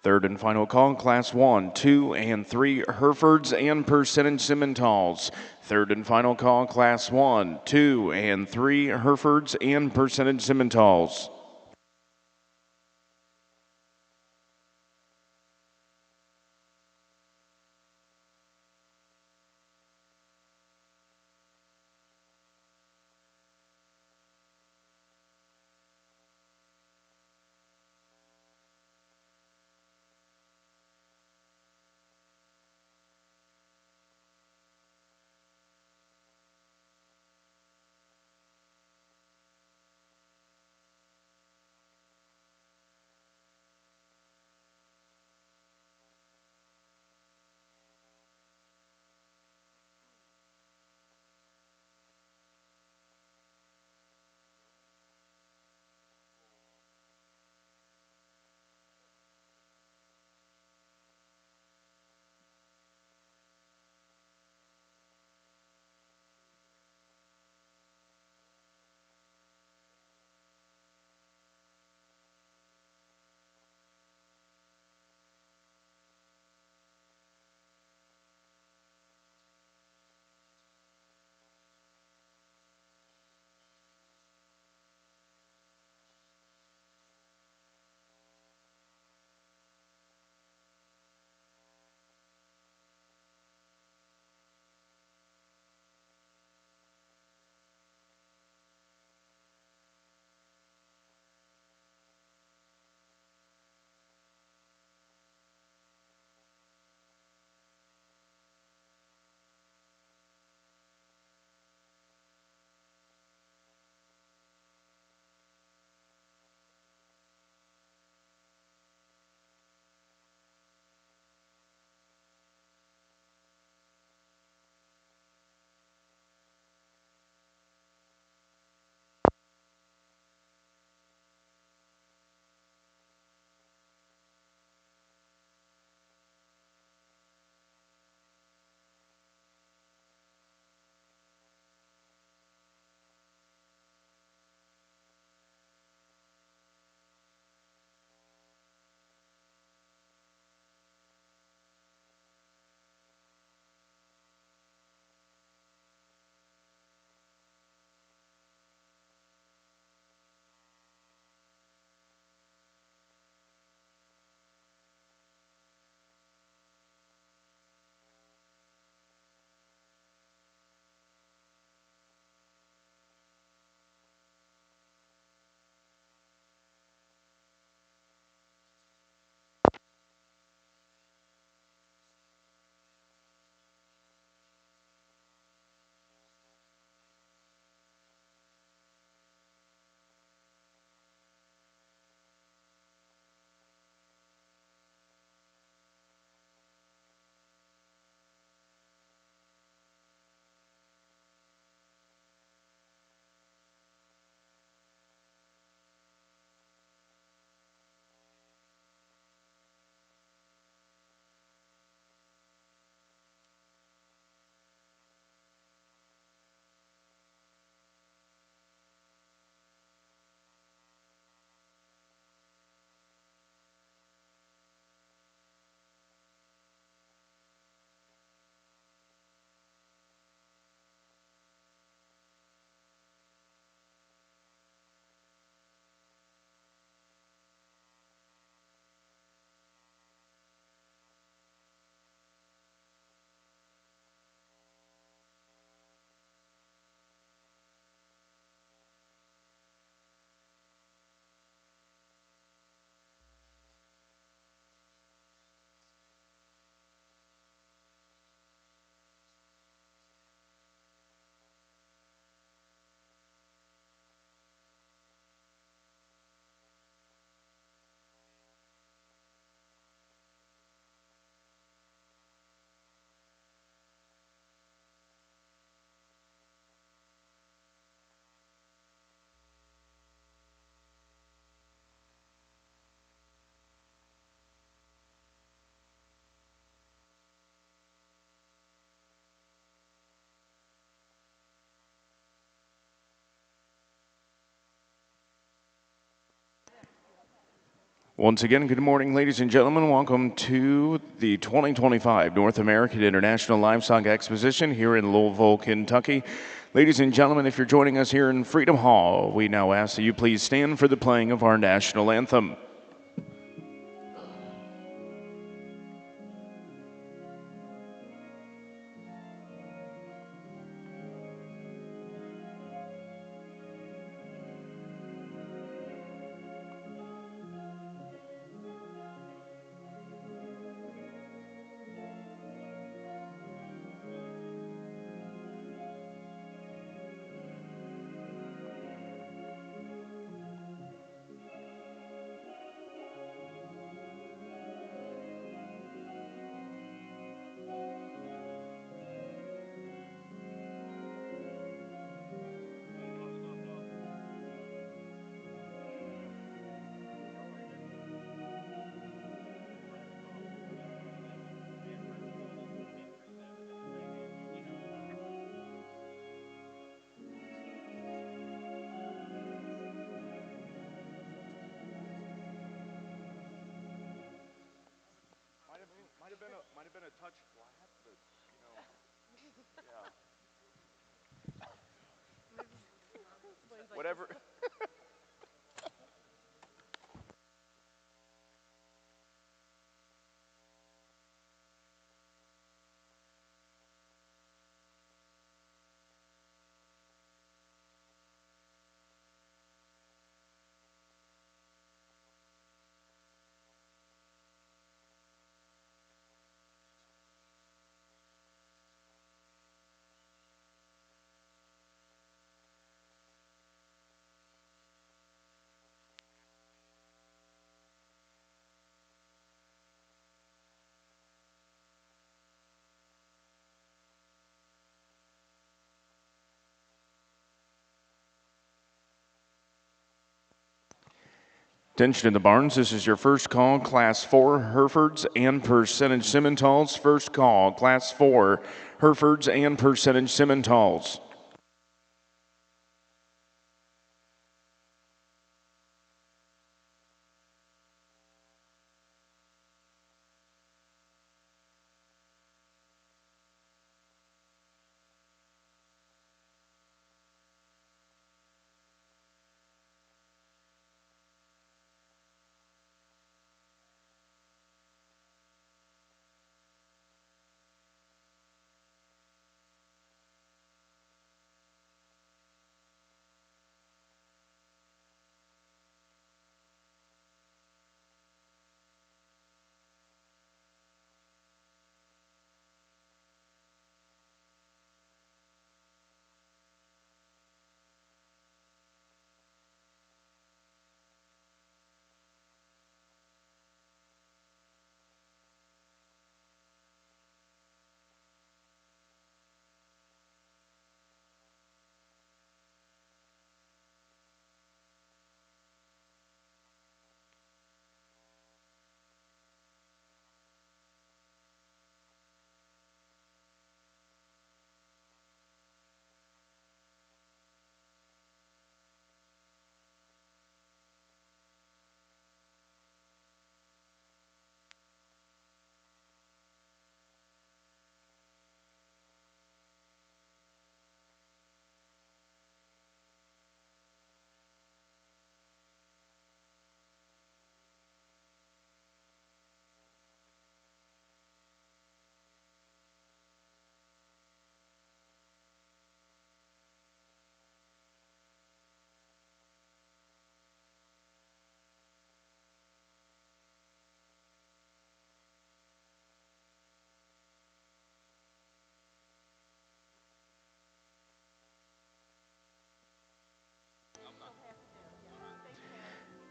Third and final call, Class 1, 2, and 3 Herefords and percentage Simmentals. Third and final call, Class 1, 2, and 3 Herefords and percentage Simmentals. Once again, good morning, ladies and gentlemen. Welcome to the 2025 North American International Livestock Exposition here in Louisville, Kentucky. Ladies and gentlemen, if you're joining us here in Freedom Hall, we now ask that you please stand for the playing of our national anthem. Might have been a touch flat, but yeah. Whatever. Attention in the barns, this is your first call, Class 4 Herefords and Percentage Simmentals. First call, Class 4 Herefords and Percentage Simmentals.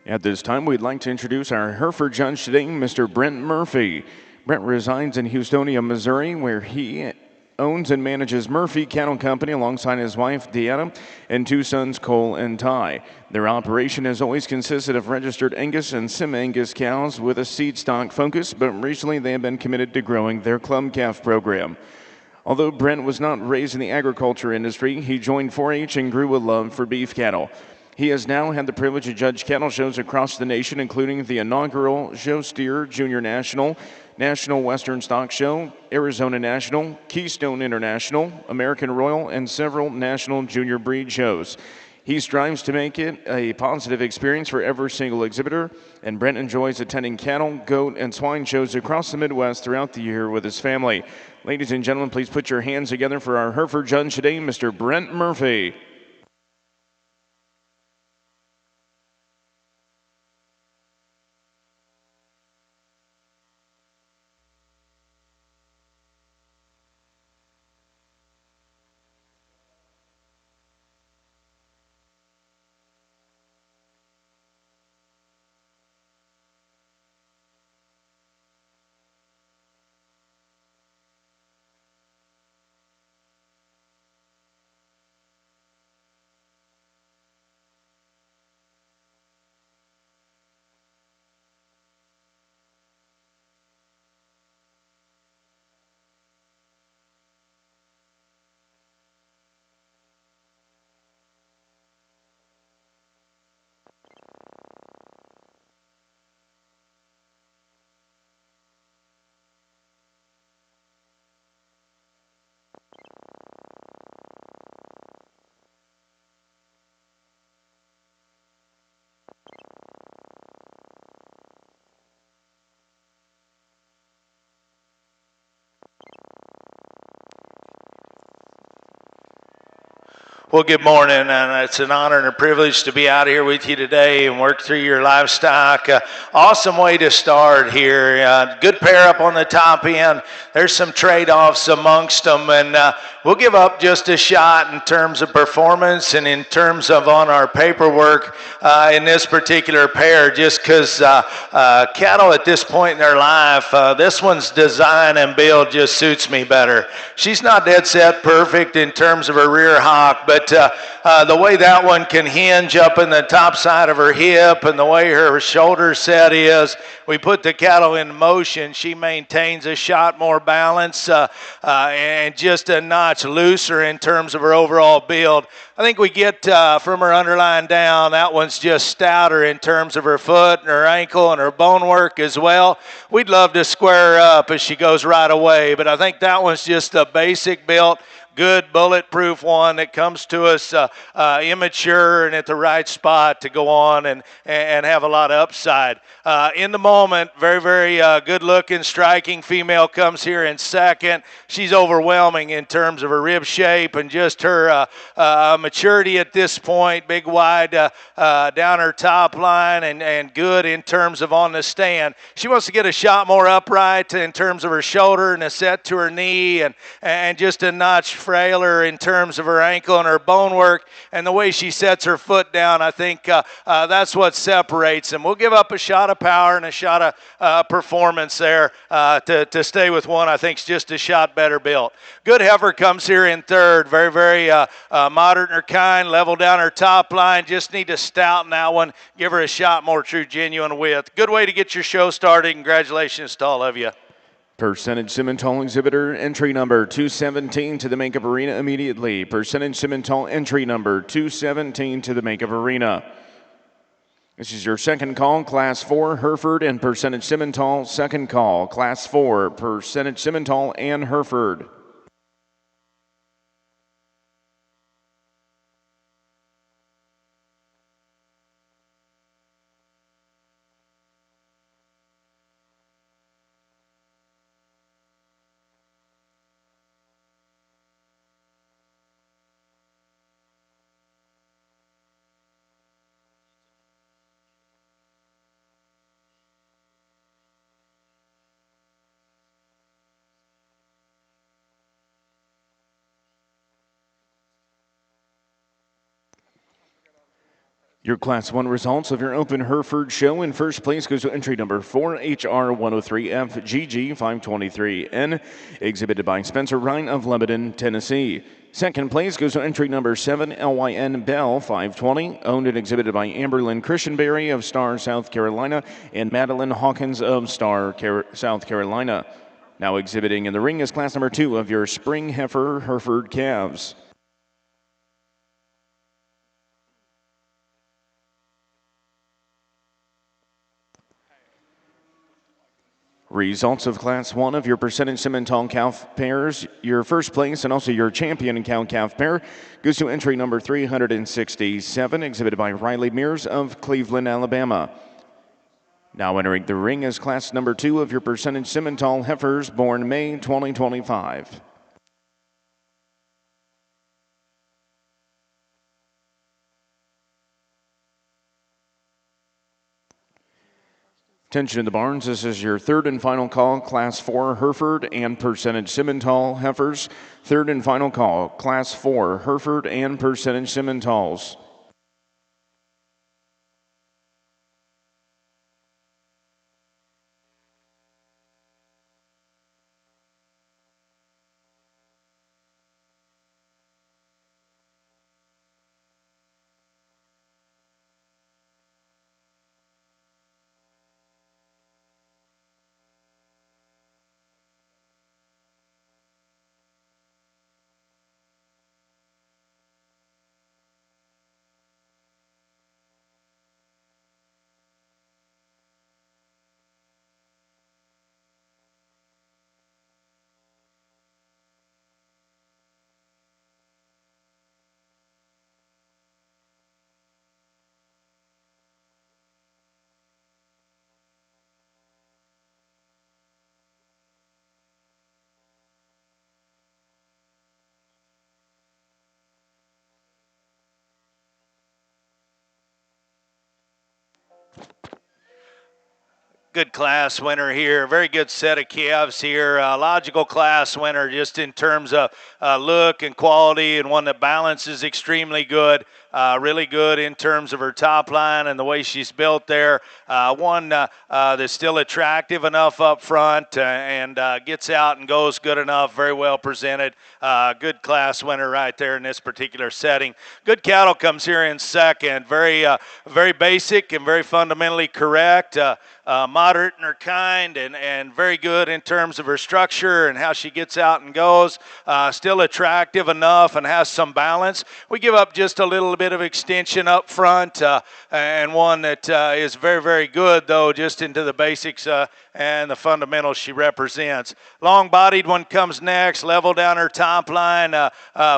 At this time, we'd like to introduce our Hereford judge today, Mr. Brent Murphy. Brent resides in Houstonia, Missouri, where he owns and manages Murphy Cattle Company alongside his wife, Deanna, and two sons, Cole and Ty. Their operation has always consisted of registered Angus and Sim-Angus cows with a seed stock focus, but recently they have been committed to growing their club calf program. Although Brent was not raised in the agriculture industry, he joined 4-H and grew a love for beef cattle. He has now had the privilege to judge cattle shows across the nation, including the inaugural Show Steer Junior National, National Western Stock Show, Arizona National, Keystone International, American Royal, and several national junior breed shows. He strives to make it a positive experience for every single exhibitor, and Brent enjoys attending cattle, goat, and swine shows across the Midwest throughout the year with his family. Ladies and gentlemen, please put your hands together for our Hereford judge today, Mr. Brent Murphy. Well, good morning, and it's an honor and a privilege to be out here with you today and work through your livestock. Awesome way to start here. Good pair up on the top end. There's some trade-offs amongst them, and we'll give up just a shot in terms of performance and in terms of on our paperwork in this particular pair, just because cattle at this point in their life, this one's design and build just suits me better. She's not dead set perfect in terms of her rear hock, but the way that one can hinge up in the top side of her hip and the way her shoulder set is, we put the cattle in motion. She maintains a shot more balance and just a notch looser in terms of her overall build. I think we get from her underline down, that one's just stouter in terms of her foot and her ankle and her bone work as well. We'd love to square her up as she goes right away, but I think that one's just a basic built, good bulletproof one that comes to us immature and at the right spot to go on and have a lot of upside. In the moment, very, very good looking, striking female comes here in second. She's overwhelming in terms of her rib shape and just her maturity at this point, big wide down her top line and good in terms of on the stand. She wants to get a shot more upright in terms of her shoulder and a set to her knee and just a notch frailer in terms of her ankle and her bone work and the way she sets her foot down. I think that's what separates them. We'll give up a shot of power and a shot of performance there to stay with one I think is just a shot better built. Good heifer comes here in third. Very, very moderate in her kind, level down her top line. Just need to stouten that one, give her a shot more true genuine width. Good way to get your show started. Congratulations to all of you. Percentage Simmental exhibitor entry number 217 to the makeup arena immediately. Percentage Simmental entry number 217 to the makeup arena. This is your second call, Class 4, Hereford and Percentage Simmental. Second call, Class 4, Percentage Simmental and Hereford. Your Class 1 results of your open Hereford show. In first place goes to entry number 4, HR103F GG523N, exhibited by Spencer Ryan of Lebanon, Tennessee. Second place goes to entry number 7, LYN Bell 520, owned and exhibited by Amberlyn Christianberry of Star, South Carolina, and Madeline Hawkins of Star, South Carolina. Now exhibiting in the ring is class number 2 of your spring heifer Hereford calves. Results of Class 1 of your percentage Simmental calf pairs, your first place and also your champion cow calf pair goes to entry number 367, exhibited by Riley Mears of Cleveland, Alabama. Now entering the ring is class number 2 of your percentage Simmental heifers born May 2025. Attention in the barns, this is your third and final call, Class 4 Hereford and percentage Simmental heifers. Third and final call, Class 4 Hereford and percentage Simmentals. Good class winner here. Very good set of calves here. Logical class winner just in terms of look and quality, and one that balances extremely good. Really good in terms of her top line and the way she's built there. One that's still attractive enough up front and gets out and goes good enough. Very well presented. Good class winner right there in this particular setting. Good cattle comes here in second. Very basic and very fundamentally correct. Moderate in her kind and very good in terms of her structure and how she gets out and goes. Still attractive enough and has some balance. We give up just a little bit of extension up front and one that is very, very good, though, just into the basics and the fundamentals she represents. Long-bodied one comes next, level down her top line,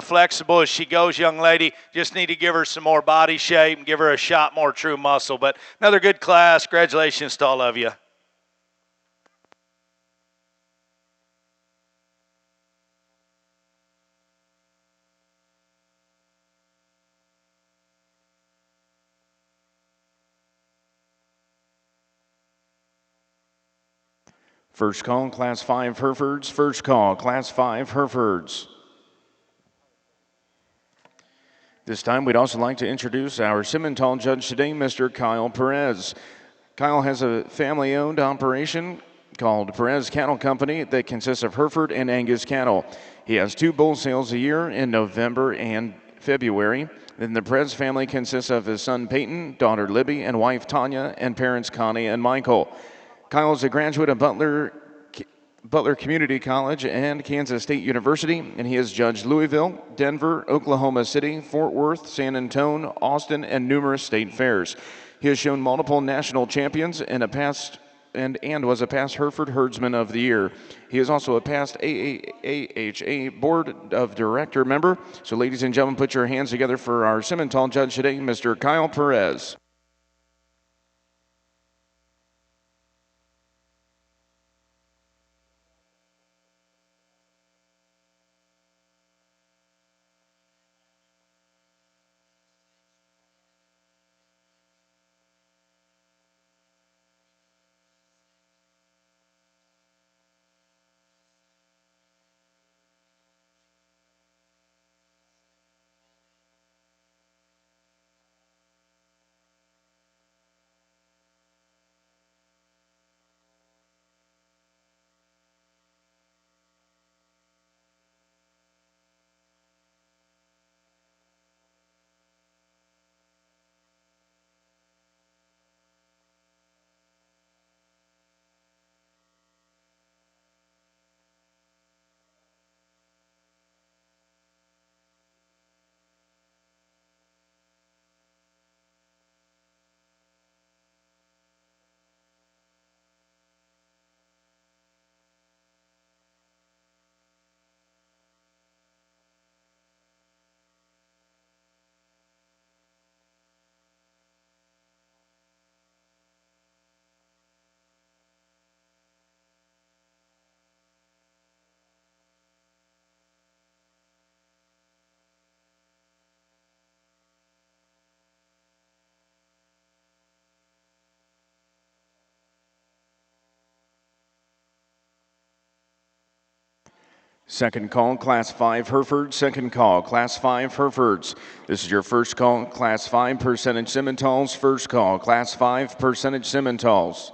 flexible as she goes, young lady. Just need to give her some more body shape and give her a shot more true muscle. But another good class. Congratulations to all of you. First call, Class 5 Herefords. First call, Class 5 Herefords. This time, we'd also like to introduce our Simmental judge today, Mr. Kyle Perez. Kyle has a family-owned operation called Perez Cattle Company that consists of Hereford and Angus cattle. He has 2 bull sales a year in November and February. Then the Perez family consists of his son Peyton, daughter Libby, and wife Tanya, and parents Connie and Michael. Kyle is a graduate of Butler Community College and Kansas State University, and he has judged Louisville, Denver, Oklahoma City, Fort Worth, San Antonio, Austin, and numerous state fairs. He has shown multiple national champions and was a past Hereford Herdsman of the Year. He is also a past AAHA Board of Director member. So ladies and gentlemen, put your hands together for our Simmental judge today, Mr. Kyle Perez. Second call, Class 5 Hereford. Second call, Class 5 Herefords. This is your first call, Class 5 percentage Simmentals. First call, Class 5 percentage Simmentals.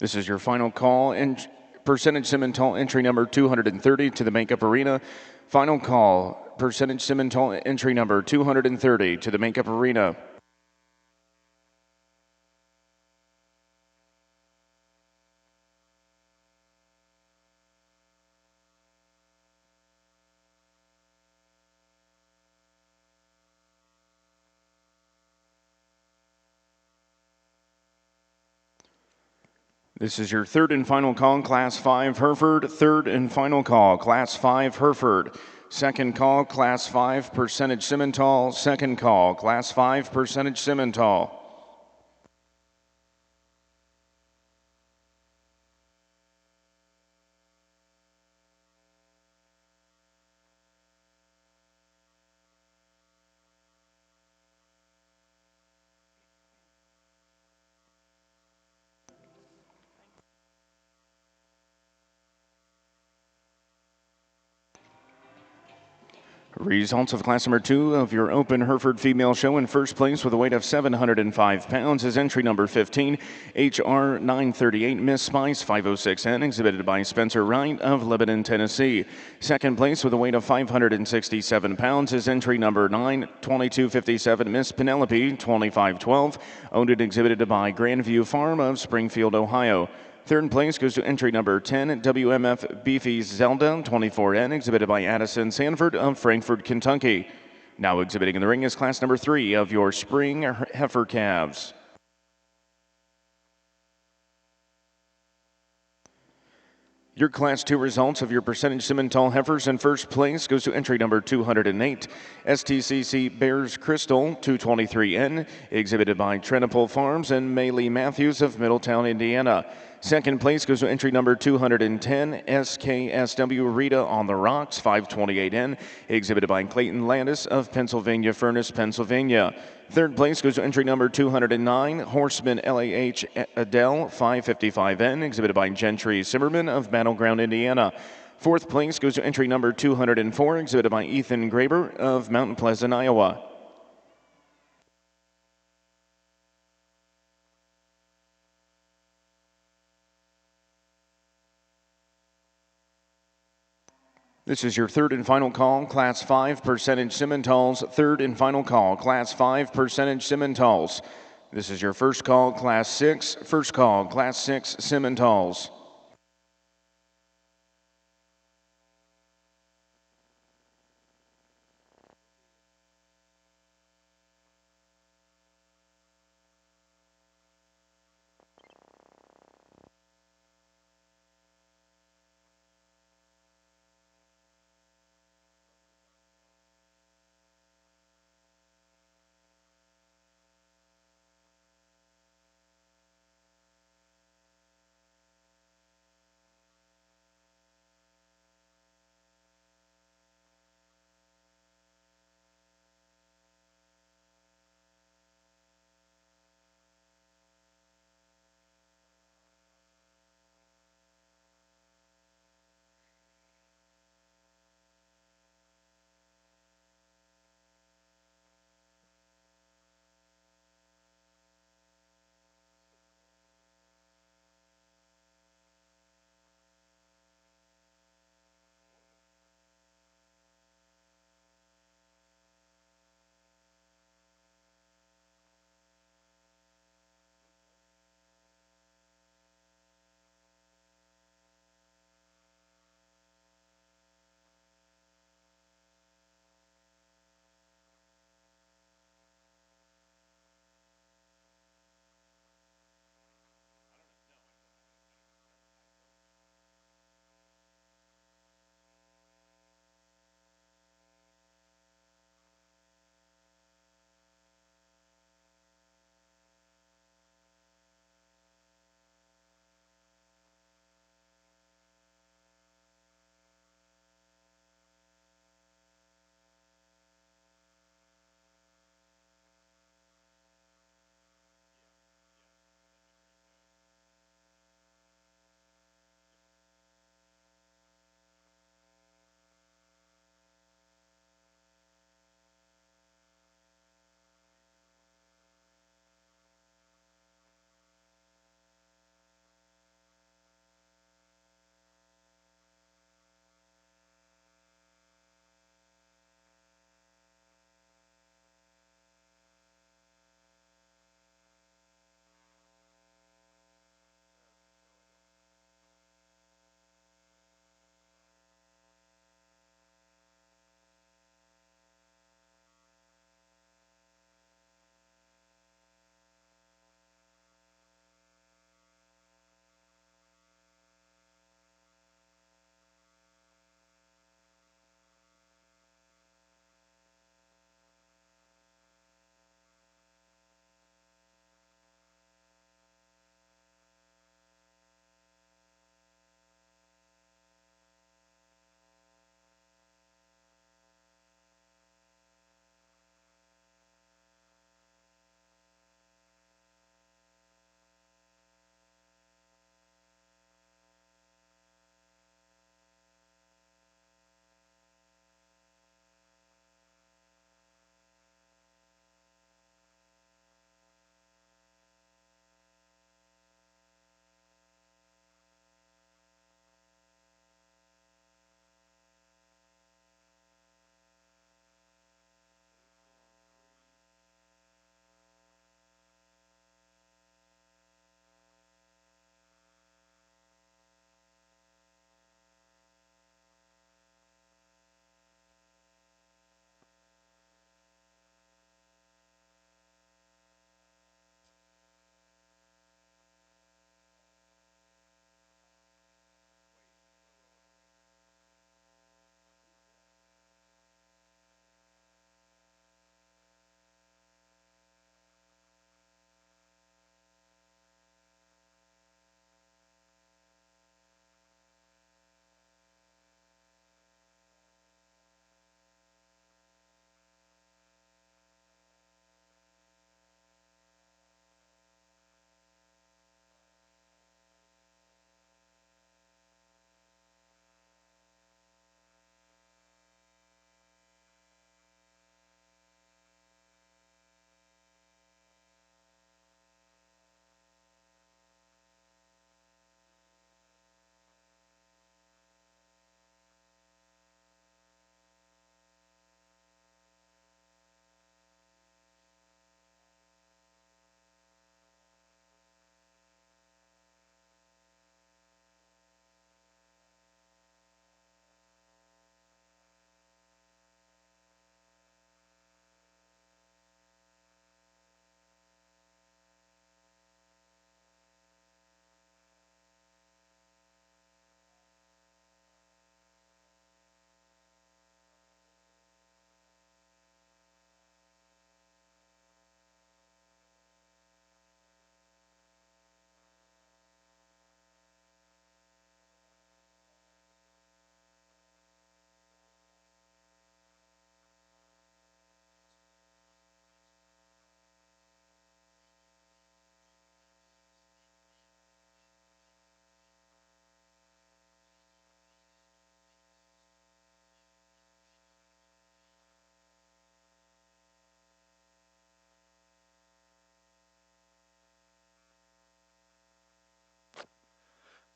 This is your final call, and percentage Simmental entry number 230 to the makeup arena. Final call, percentage Simmental entry number 230 to the makeup arena. This is your third and final call, Class 5 Hereford. Third and final call, Class 5 Hereford. Second call, Class 5 percentage Simmental. Second call, Class 5 percentage Simmental. Results of class number 2 of your open Hereford female show. In first place with a weight of 705 pounds is entry number 15, HR 938 Miss Spice 506N, exhibited by Spencer Wright of Lebanon, Tennessee. Second place with a weight of 567 pounds is entry number 9, 2257 Miss Penelope 2512, owned and exhibited by Grandview Farm of Springfield, Ohio. Third place goes to entry number 10, WMF Beefy Zelda 24N, exhibited by Addison Sanford of Frankfort, Kentucky. Now exhibiting in the ring is class number 3 of your spring heifer calves. Your Class 2 results of your percentage Simmental heifers. In first place goes to entry number 208, STCC Bears Crystal 223N, exhibited by Trenopole Farms and Maylee Matthews of Middletown, Indiana. Second place goes to entry number 210, SKSW Rita on the Rocks 528N, exhibited by Clayton Landis of Pennsylvania Furnace, Pennsylvania. Third place goes to entry number 209, Horseman LAH Adele 555N, exhibited by Gentry Zimmerman of Battleground, Indiana. Fourth place goes to entry number 204, exhibited by Ethan Graber of Mountain Pleasant, Iowa. This is your third and final call, Class 5 percentage Simmentals. Third and final call, Class 5 percentage Simmentals. This is your first call, Class 6. First call, Class 6 Simmentals.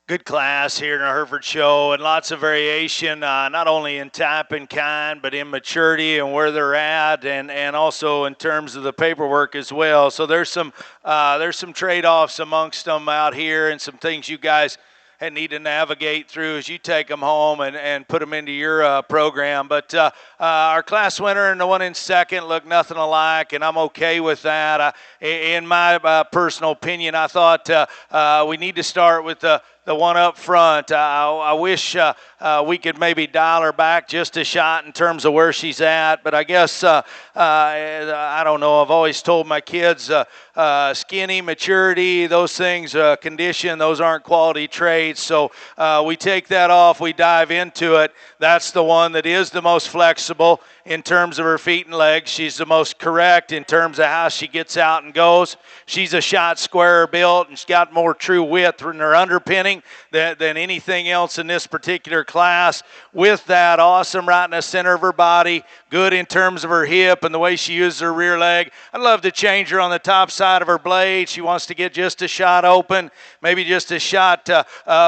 Good class here in the Hereford show, and lots of variation, not only in type and kind, but in maturity and where they're at, and also in terms of the paperwork as well. So there's some trade-offs amongst them out here, and some things you guys need to navigate through as you take them home and put them into your program. But our class winner and the one in second look nothing alike, and I'm okay with that. In my personal opinion, I thought we need to start with the one up front. I wish we could maybe dial her back just a shot in terms of where she's at, but I guess I don't know. I've always told my kids skinny, maturity, those things, condition, those aren't quality traits. So we take that off, we dive into it. That's the one that is the most flexible in terms of her feet and legs. She's the most correct in terms of how she gets out and goes. She's a shot squarer built, and she's got more true width in her underpinning than anything else in this particular class. With that, awesome right in the center of her body, good in terms of her hip and the way she uses her rear leg. I'd love to change her on the top side of her blade. She wants to get just a shot open, maybe just a shot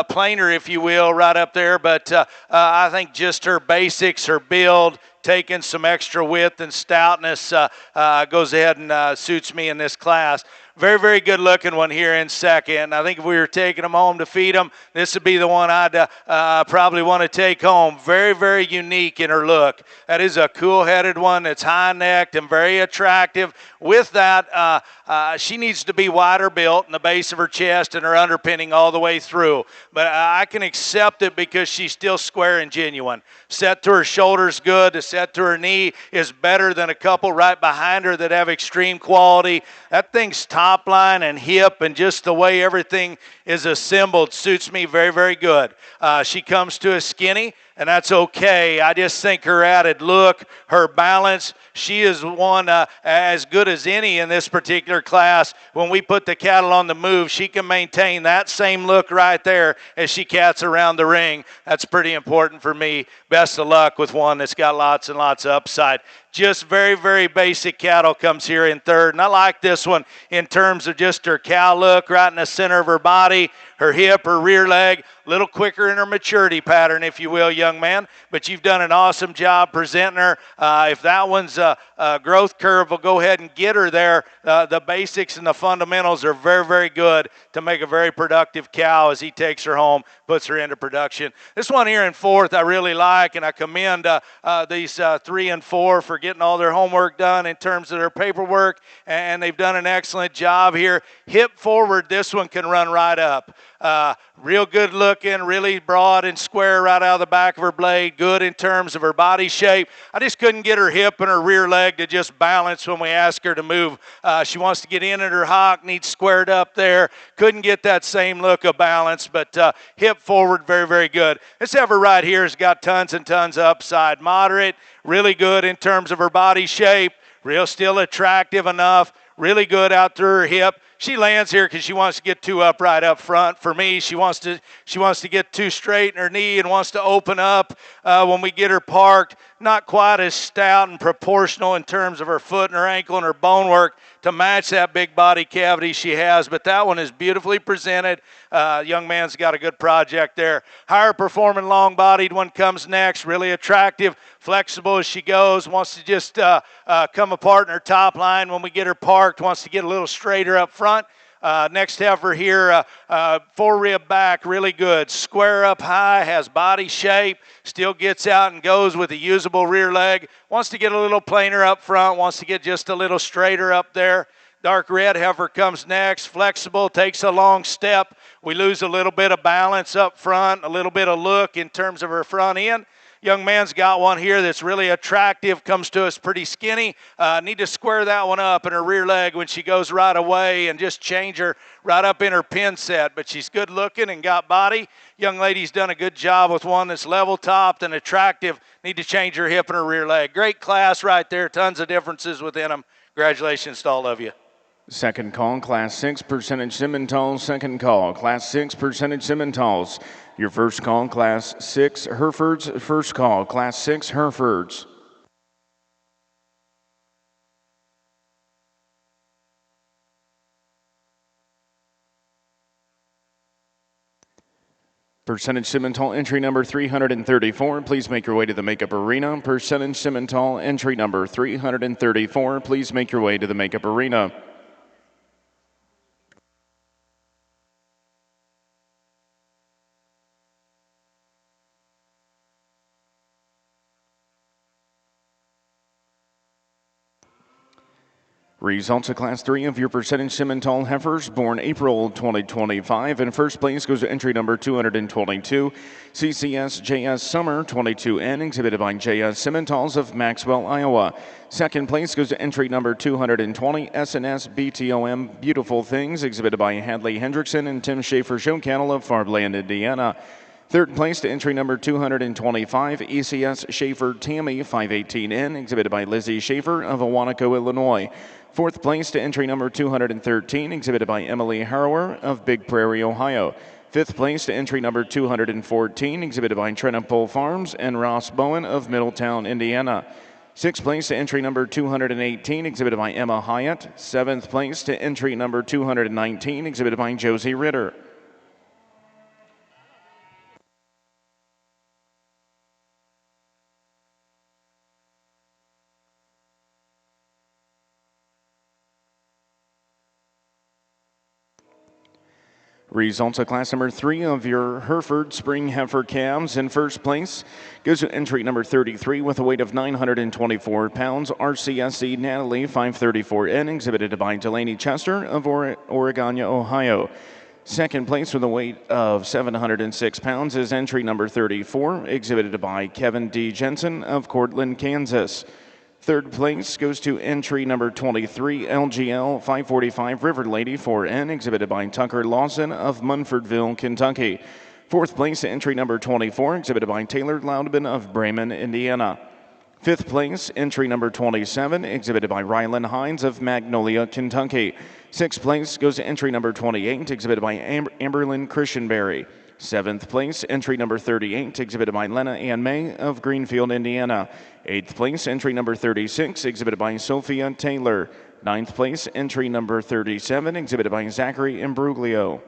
plainer, if you will, right up there. But I think just her basics, her build, taking some extra width and stoutness goes ahead and suits me in this class. Very, very good looking one here in second. I think if we were taking them home to feed them, this would be the one I'd probably want to take home. Very, very unique in her look. That is a cool-headed one that's high-necked and very attractive. With that, she needs to be wider built in the base of her chest and her underpinning all the way through. But I can accept it because she's still square and genuine. Set to her shoulders good. The set to her knee is better than a couple right behind her that have extreme quality. That thing's top line and hip, and just the way everything is assembled suits me very, very good. She comes to us skinny, and that's okay. I just think her added look, her balance, she is one as good as any in this particular class. When we put the cattle on the move, she can maintain that same look right there as she cats around the ring. That's pretty important for me. Best of luck with one that's got lots and lots of upside. Just very, very basic cattle comes here in third. And I like this one in terms of just her cow look right in the center of her body, her hip, her rear leg, a little quicker in her maturity pattern, if you will, young man. But you've done an awesome job presenting her. If that one's a growth curve, we'll go ahead and get her there. The basics and the fundamentals are very, very good to make a very productive cow as he takes her home, puts her into production. This one here in fourth I really like, and I commend these 3 and 4 for getting all their homework done in terms of their paperwork, and they've done an excellent job here. Hip forward, this one can run right up. Real good looking, really broad and square right out of the back of her blade. Good in terms of her body shape. I just couldn't get her hip and her rear leg to just balance when we asked her to move. She wants to get in at her hock, needs squared up there. Couldn't get that same look of balance, but hip forward, very, very good. This heifer right here has got tons and tons of upside. Moderate, really good in terms of her body shape. Real still attractive enough. Really good out through her hip. She lands here because she wants to get too upright up front. For me, she wants to get too straight in her knee and wants to open up when we get her parked. Not quite as stout and proportional in terms of her foot and her ankle and her bone work to match that big body cavity she has, but that one is beautifully presented. Young man's got a good project there. Higher performing long-bodied one comes next, really attractive, flexible as she goes, wants to just come apart in her top line when we get her parked, wants to get a little straighter up front. Next heifer here, 4-rib back, really good. Square up high, has body shape, still gets out and goes with a usable rear leg. Wants to get a little plainer up front, wants to get just a little straighter up there. Dark red heifer comes next, flexible, takes a long step. We lose a little bit of balance up front, a little bit of look in terms of her front end. Young man's got one here that's really attractive, comes to us pretty skinny. Need to square that one up in her rear leg when she goes right away and just change her right up in her pin set. But she's good looking and got body. Young lady's done a good job with one that's level topped and attractive. Need to change her hip and her rear leg. Great class right there. Tons of differences within them. Congratulations to all of you. Second call, Class 6 percentage Simmental. Second call, Class 6 percentage Simmentals. Your first call, Class 6 Herefords. First call, Class 6 Herefords. Percentage Simmental entry number 334, please make your way to the makeup arena. Percentage Simmental entry number 334, please make your way to the makeup arena. Results of Class 3 of your Percentage Simmental heifers born April 2025. In first place goes to entry number 222, CCS JS Summer 22N, exhibited by JS Simmentals of Maxwell, Iowa. Second place goes to entry number 220, SNS BTOM Beautiful Things, exhibited by Hadley Hendrickson and Tim Schaefer Show Cattle of Farmland, Indiana. Third place to entry number 225, ECS Schaefer Tammy 518N, exhibited by Lizzie Schaefer of Awanico, Illinois. Fourth place to entry number 213, exhibited by Emily Harrower of Big Prairie, Ohio. Fifth place to entry number 214, exhibited by Trenton Pole Farms and Ross Bowen of Middletown, Indiana. Sixth place to entry number 218, exhibited by Emma Hyatt. Seventh place to entry number 219, exhibited by Josie Ritter. Results of Class number 3 of your Hereford Spring Heifer calves. In first place goes to entry number 33 with a weight of 924 pounds, RCSC Natalie 534N, exhibited by Delaney Chester of Oregania, Ohio. Second place with a weight of 706 pounds is entry number 34, exhibited by Kevin D. Jensen of Cortland, Kansas. Third place goes to entry number 23, LGL 545 River Lady 4N, exhibited by Tucker Lawson of Munfordville, Kentucky. Fourth place to entry number 24, exhibited by Taylor Loudman of Bremen, Indiana. Fifth place, entry number 27, exhibited by Rylan Hines of Magnolia, Kentucky. Sixth place goes to entry number 28, exhibited by Amberlyn Christianberry. Seventh place, entry number 38, exhibited by Lena Ann May of Greenfield, Indiana. Eighth place, entry number 36, exhibited by Sophia Taylor. Ninth place, entry number 37, exhibited by Zachary Imbruglio.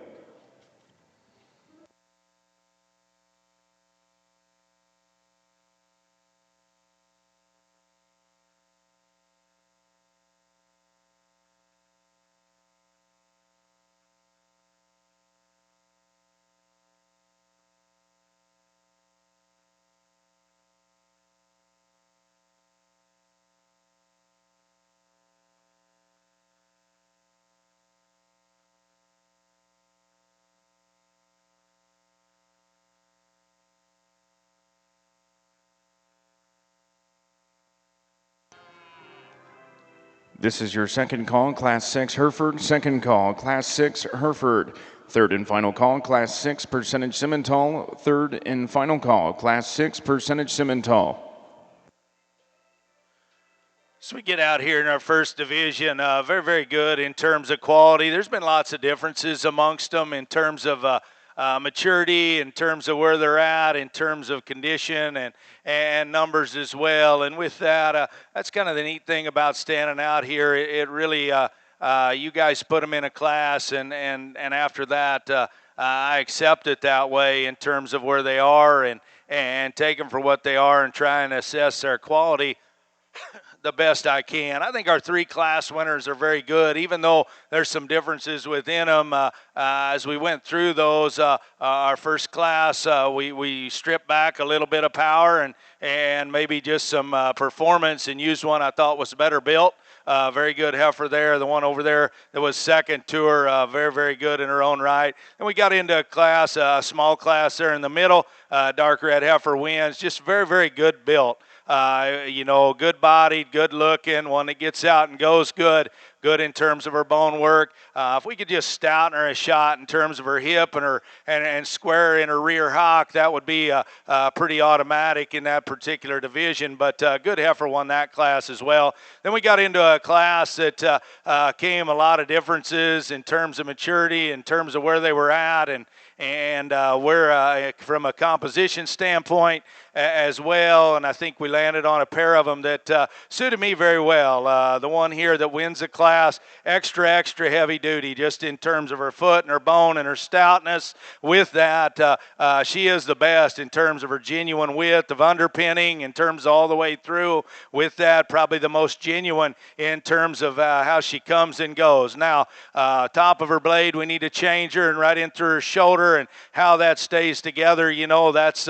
This is your second call, Class 6 Hereford. Second call, Class 6 Hereford. Third and final call, Class 6 Percentage Simmental. Third and final call, Class 6 Percentage Simmental. So we get out here in our first division, very, very good in terms of quality. There's been lots of differences amongst them in terms of maturity, in terms of where they're at, in terms of condition and numbers as well. And with that, that's kind of the neat thing about standing out here. It really, you guys put them in a class, and after that, I accept it that way in terms of where they are and take them for what they are and try and assess their quality the best I can. I think our 3 class winners are very good, even though there's some differences within them. As we went through those, our first class, we stripped back a little bit of power and maybe just some performance and used one I thought was better built. Very good heifer there. The one over there that was second to her, very, very good in her own right. And we got into a class, a small class there in the middle. Dark red heifer wins. Just very, very good built. Good bodied, good looking, one that gets out and goes good in terms of her bone work. If we could just stouten her a shot in terms of her hip and her and square in her rear hock, that would be pretty automatic in that particular division. But good heifer won that class as well. Then we got into a class that came a lot of differences in terms of maturity, in terms of where they were at, and we're from a composition standpoint as well, and I think we landed on a pair of them that suited me very well. The one here that wins the class, extra heavy duty, just in terms of her foot and her bone and her stoutness. With that, she is the best in terms of her genuine width of underpinning, in terms all the way through. With that, probably the most genuine in terms of how she comes and goes. Now, top of her blade, we need to change her, and right in through her shoulder, and how that stays together, you know, that's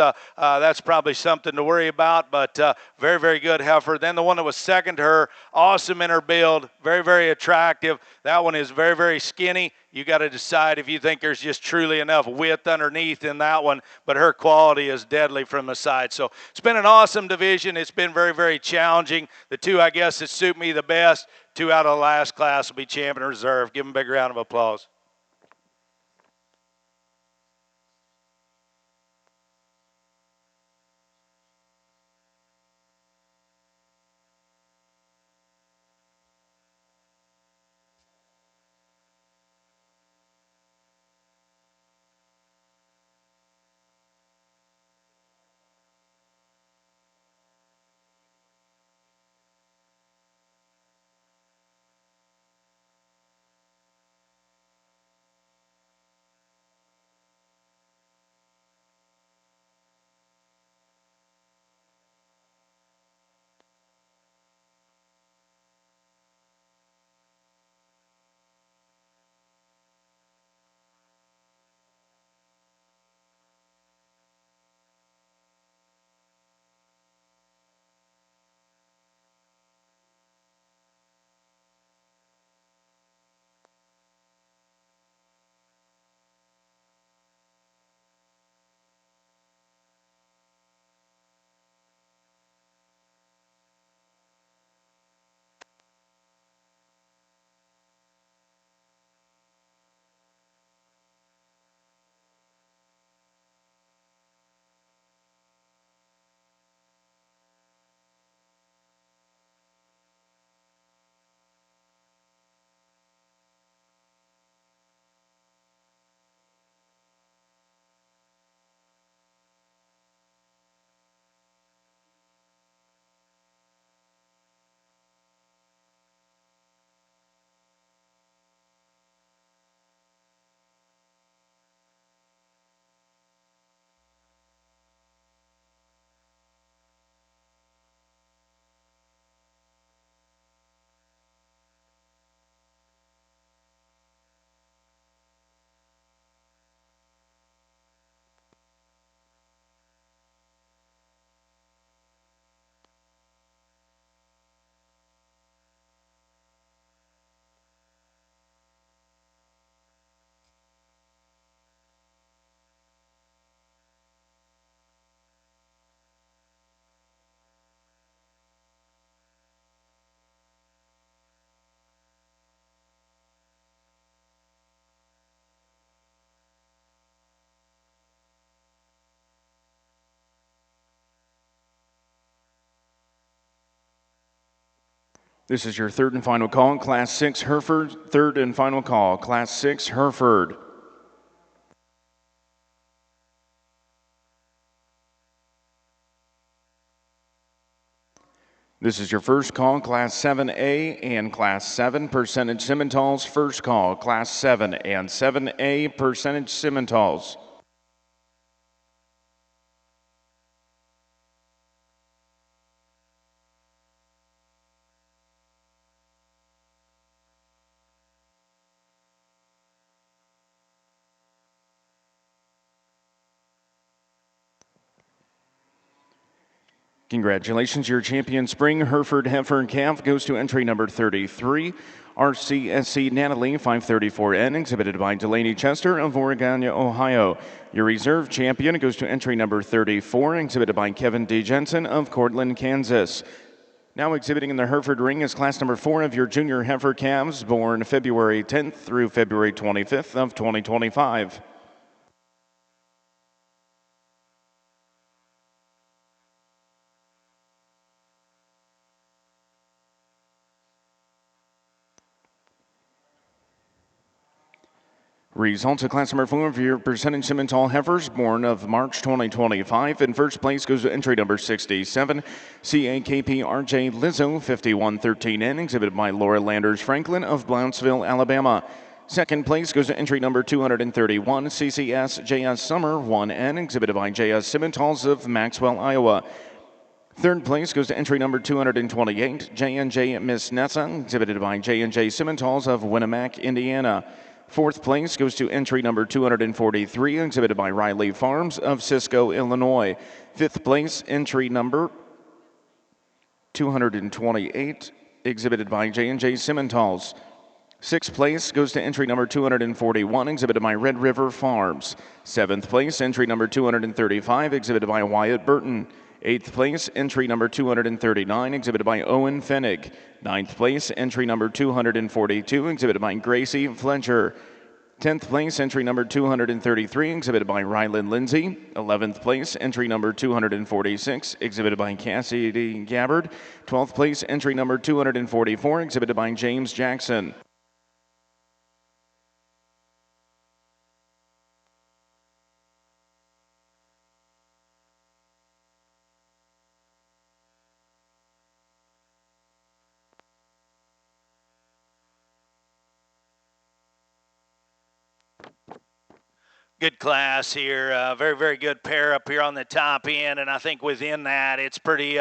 probably something to worry about, but very, very good heifer. Then the one that was second to her, awesome in her build, very, very attractive. That one is very, very skinny. You got to decide if you think there's just truly enough width underneath in that one, but her quality is deadly from the side. So it's been an awesome division. It's been very, very challenging. The two, I guess, that suit me the best, two out of the last class will be champion reserve. Give them a big round of applause. This is your third and final call, Class 6 Hereford. Third and final call, Class 6 Hereford. This is your first call, Class 7A and Class 7 percentage Simmental's first call, Class 7 and 7A percentage Simmental's. Congratulations, your champion spring Hereford Heifer Calf goes to entry number 33, RCSC Natalie 534N, exhibited by Delaney Chester of Oregania, Ohio. Your reserve champion goes to entry number 34, exhibited by Kevin D. Jensen of Cortland, Kansas. Now exhibiting in the Hereford ring is class number 4 of your junior heifer calves, born February 10th through February 25th of 2025. Results of class number 4 for your percentage Simmental heifers born of March 2025. In first place goes to entry number 67, CAKP RJ Lizzo 5113N, exhibited by Laura Landers Franklin of Blounsville, Alabama. Second place goes to entry number 231, CCS JS Summer 1N, exhibited by JS Simmentals of Maxwell, Iowa. Third place goes to entry number 228, J&J Miss Nessa, exhibited by J&J Simmentals of Winnemac, Indiana. Fourth place goes to entry number 243, exhibited by Riley Farms of Cisco, Illinois. Fifth place, entry number 228, exhibited by J&J Simmentals. Sixth place goes to entry number 241, exhibited by Red River Farms. Seventh place, entry number 235, exhibited by Wyatt Burton. Eighth place, entry number 239, exhibited by Owen Fennig. Ninth place, entry number 242, exhibited by Gracie Fletcher. 10th place, entry number 233, exhibited by Ryland Lindsay. 11th place, entry number 246, exhibited by Cassidy Gabbard. 12th place, entry number 244, exhibited by James Jackson. Good class here. Very, very good pair up here on the top end, and I think within that, it's pretty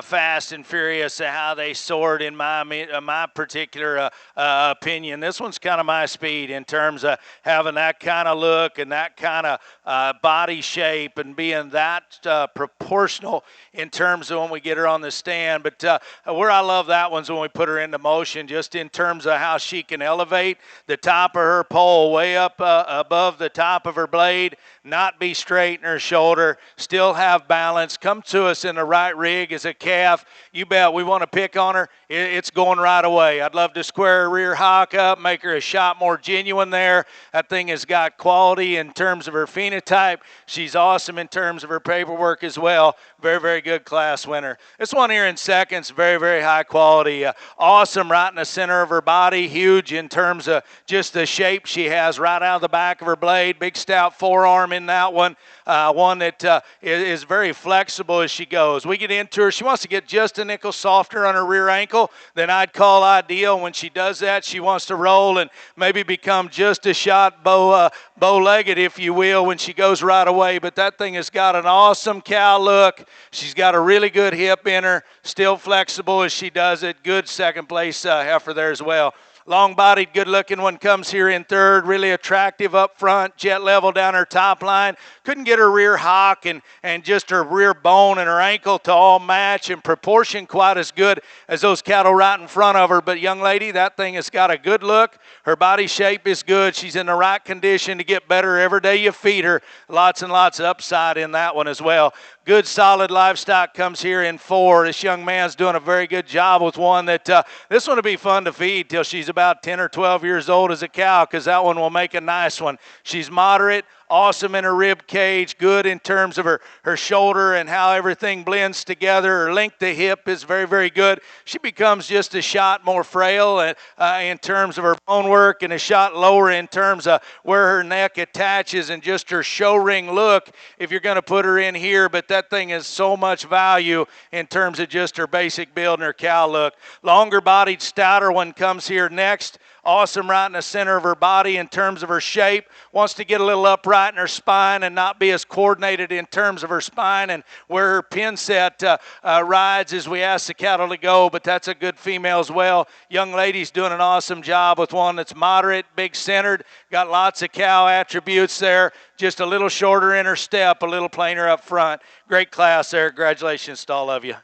fast and furious how they soared in my particular opinion. This one's kind of my speed in terms of having that kind of look and that kind of body shape and being that proportional in terms of when we get her on the stand. But where I love that one's when we put her into motion, just in terms of how she can elevate the top of her pole way up above the top of her blade, not be straight in her shoulder, still have balance, come to us in the right rig as a calf. You bet we want to pick on her, it's going right away. I'd love to square her rear hock up, make her a shot more genuine there. That thing has got quality in terms of her phenotype. She's awesome in terms of her paperwork as well. Very, very good class winner. This one here in seconds, very, very high quality. Awesome right in the center of her body, huge in terms of just the shape she has right out of the back of her blade. Big stout forearm in that one. One that is very flexible as she goes. We get into her. She wants to get just a nickel softer on her rear ankle than I'd call ideal. When she does that, she wants to roll and maybe become just a shot bow-legged, if you will, when she goes right away. But that thing has got an awesome cow look. She's got a really good hip in her, still flexible as she does it. Good second place heifer there as well. Long-bodied, good-looking one comes here in third. Really attractive up front, jet level down her top line. Couldn't get her rear hock and just her rear bone and her ankle to all match in proportion quite as good as those cattle right in front of her. But young lady, that thing has got a good look. Her body shape is good. She's in the right condition to get better every day you feed her. Lots and lots of upside in that one as well. Good solid livestock comes here in four. This young man's doing a very good job with one that this one will be fun to feed till she's about 10 or 12 years old as a cow, because that one will make a nice one. She's moderate, awesome in her rib cage, good in terms of her shoulder and how everything blends together. Her length of hip is very, very good. She becomes just a shot more frail in terms of her bone work, and a shot lower in terms of where her neck attaches and just her show ring look if you're going to put her in here. But that thing has so much value in terms of just her basic build and her cow look. Longer bodied, stouter one comes here next. Awesome right in the center of her body in terms of her shape. Wants to get a little upright in her spine and not be as coordinated in terms of her spine and where her pin set rides as we ask the cattle to go. But that's a good female as well. Young lady's doing an awesome job with one that's moderate, big centered, got lots of cow attributes there. Just a little shorter in her step, a little plainer up front. Great class there. Congratulations to all of you.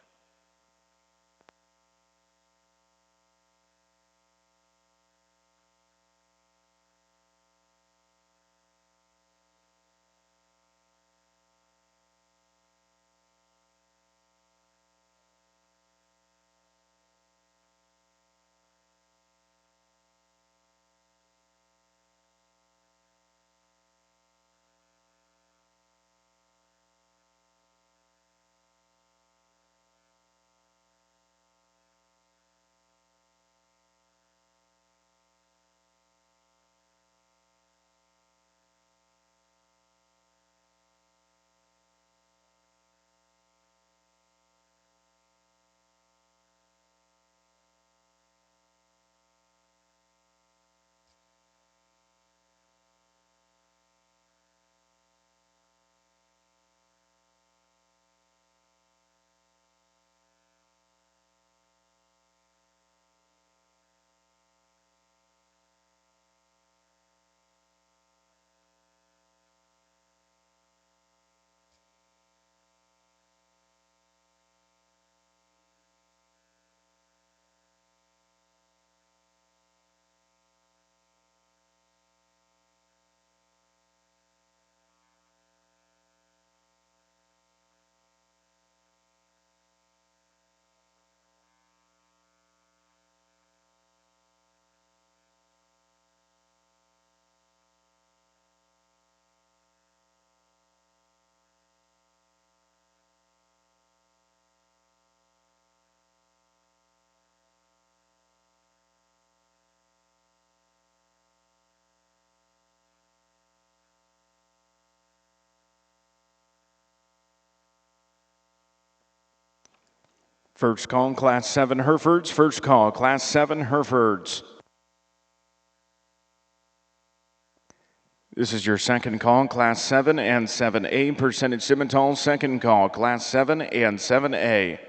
First call, Class 7 Herefords. First call, Class 7 Herefords. This is your second call, Class 7 and 7A, percentage Simmental. Second call, Class 7 and 7A.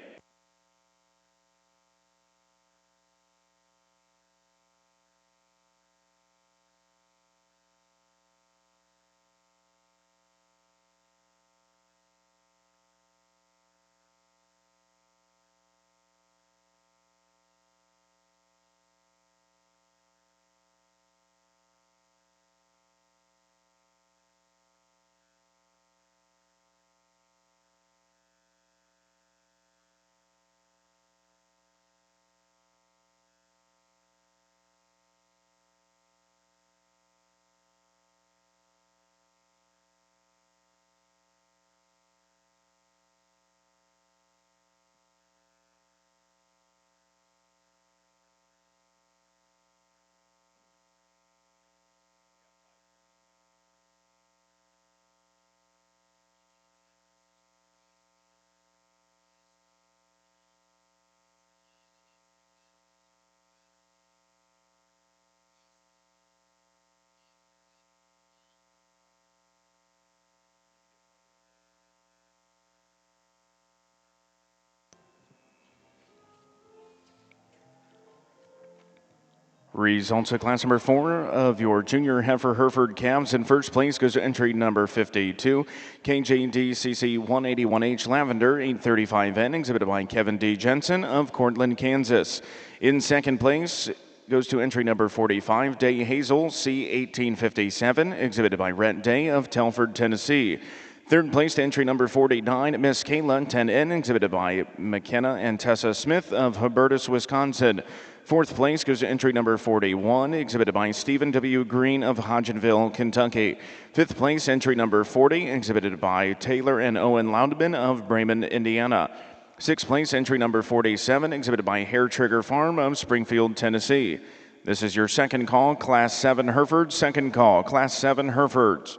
Results of class number 4 of your junior heifer Hereford calves. In first place goes to entry number 52, KJDCC 181H Lavender, 835N, exhibited by Kevin D. Jensen of Cortland, Kansas. In second place goes to entry number 45, Day Hazel, C1857, exhibited by Rhett Day of Telford, Tennessee. Third place to entry number 49, Miss Kayla 10N, exhibited by McKenna and Tessa Smith of Hubertus, Wisconsin. Fourth place goes to entry number 41, exhibited by Stephen W. Green of Hodgenville, Kentucky. Fifth place, entry number 40, exhibited by Taylor and Owen Loudman of Bremen, Indiana. Sixth place, entry number 47, exhibited by Hair Trigger Farm of Springfield, Tennessee. This is your second call, Class 7 Herefords. Second call, Class 7 Herefords.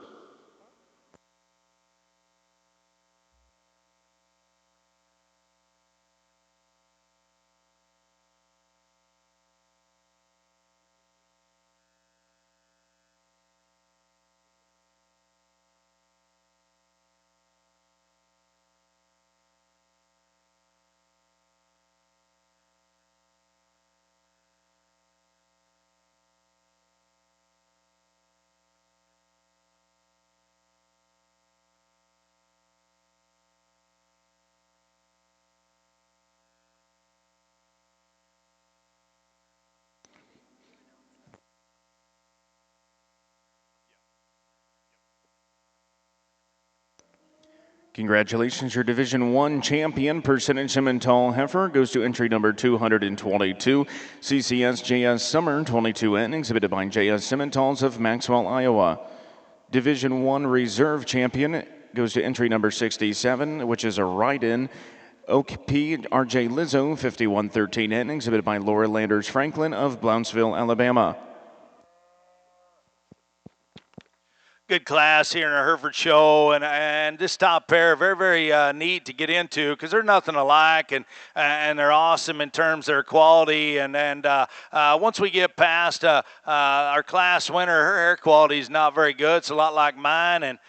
Congratulations, your Division I champion, percentage Simmental heifer, goes to entry number 222, CCS Summer 22N, exhibited by JS Simmentals of Maxwell, Iowa. Division I reserve champion goes to entry number 67, which is a ride-in, Oak P. RJ Lizzo 5113N, exhibited by Laura Landers Franklin of Brownsville, Alabama. Good class here in our Hereford show, and this top pair, very neat to get into because they're nothing alike, and they're awesome in terms of their quality. And once we get past our class winner, her hair quality is not very good. It's a lot like mine, and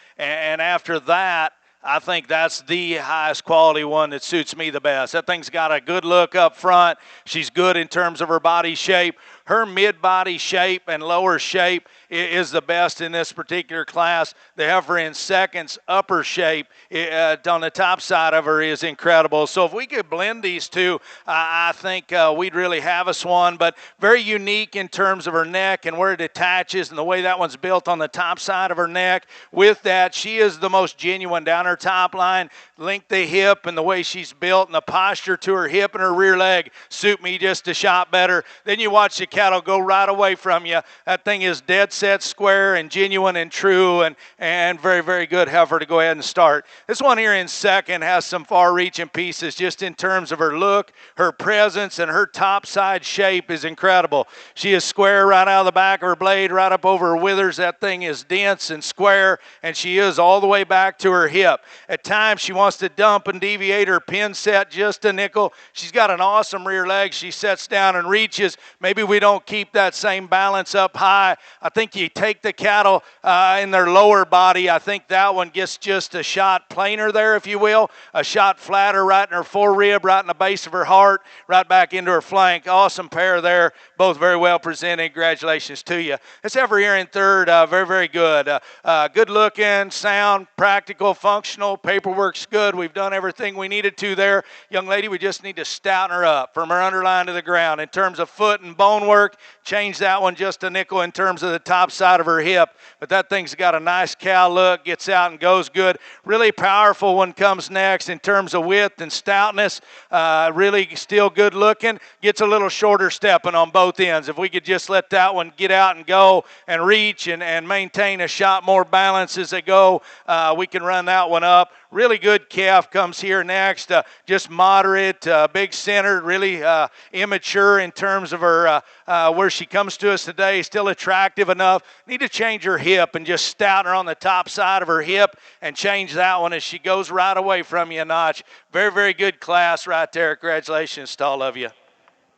after that, I think that's the highest quality one that suits me the best. That thing's got a good look up front. She's good in terms of her body shape. Her mid-body shape and lower shape is the best in this particular class. The heifer in seconds, upper shape on the top side of her is incredible. So if we could blend these two, I think we'd really have us one. But very unique in terms of her neck and where it attaches and the way that one's built on the top side of her neck. With that, she is the most genuine down her top line. Length of hip and the way she's built and the posture to her hip and her rear leg suit me just a shot better. Then you watch the cattle go right away from you. That thing is dead set, square, and genuine and true, and very, very good heifer to go ahead and start. This one here in second has some far-reaching pieces just in terms of her look, her presence, and her top side shape is incredible. She is square right out of the back of her blade, right up over her withers. That thing is dense and square, and she is all the way back to her hip. At times, she wants to dump and deviate her pin set just a nickel. She's got an awesome rear leg. She sets down and reaches. Maybe we don't keep that same balance up high. I think you take the cattle in their lower body. I think that one gets just a shot plainer there, if you will, a shot flatter right in her forerib, right in the base of her heart, right back into her flank. Awesome pair there, both very well presented. Congratulations to you. This heifer here in third, very, very good. Good looking, sound, practical, functional, paperwork's good. We've done everything we needed to there. Young lady, we just need to stouten her up from her underline to the ground. In terms of foot and bone work, change that one just a nickel in terms of the top side of her hip. But that thing's got a nice cow look, gets out and goes good. Really powerful one comes next in terms of width and stoutness. Really still good looking. Gets a little shorter stepping on both ends. If we could just let that one get out and go and reach and maintain a shot more balance as they go, we can run that one up. Really good calf comes here next, just moderate, big centered, really immature in terms of her where she comes to us today, still attractive enough. Need to change her hip and just stouten her on the top side of her hip and change that one as she goes right away from you a notch. Very, very good class right there. Congratulations to all of you.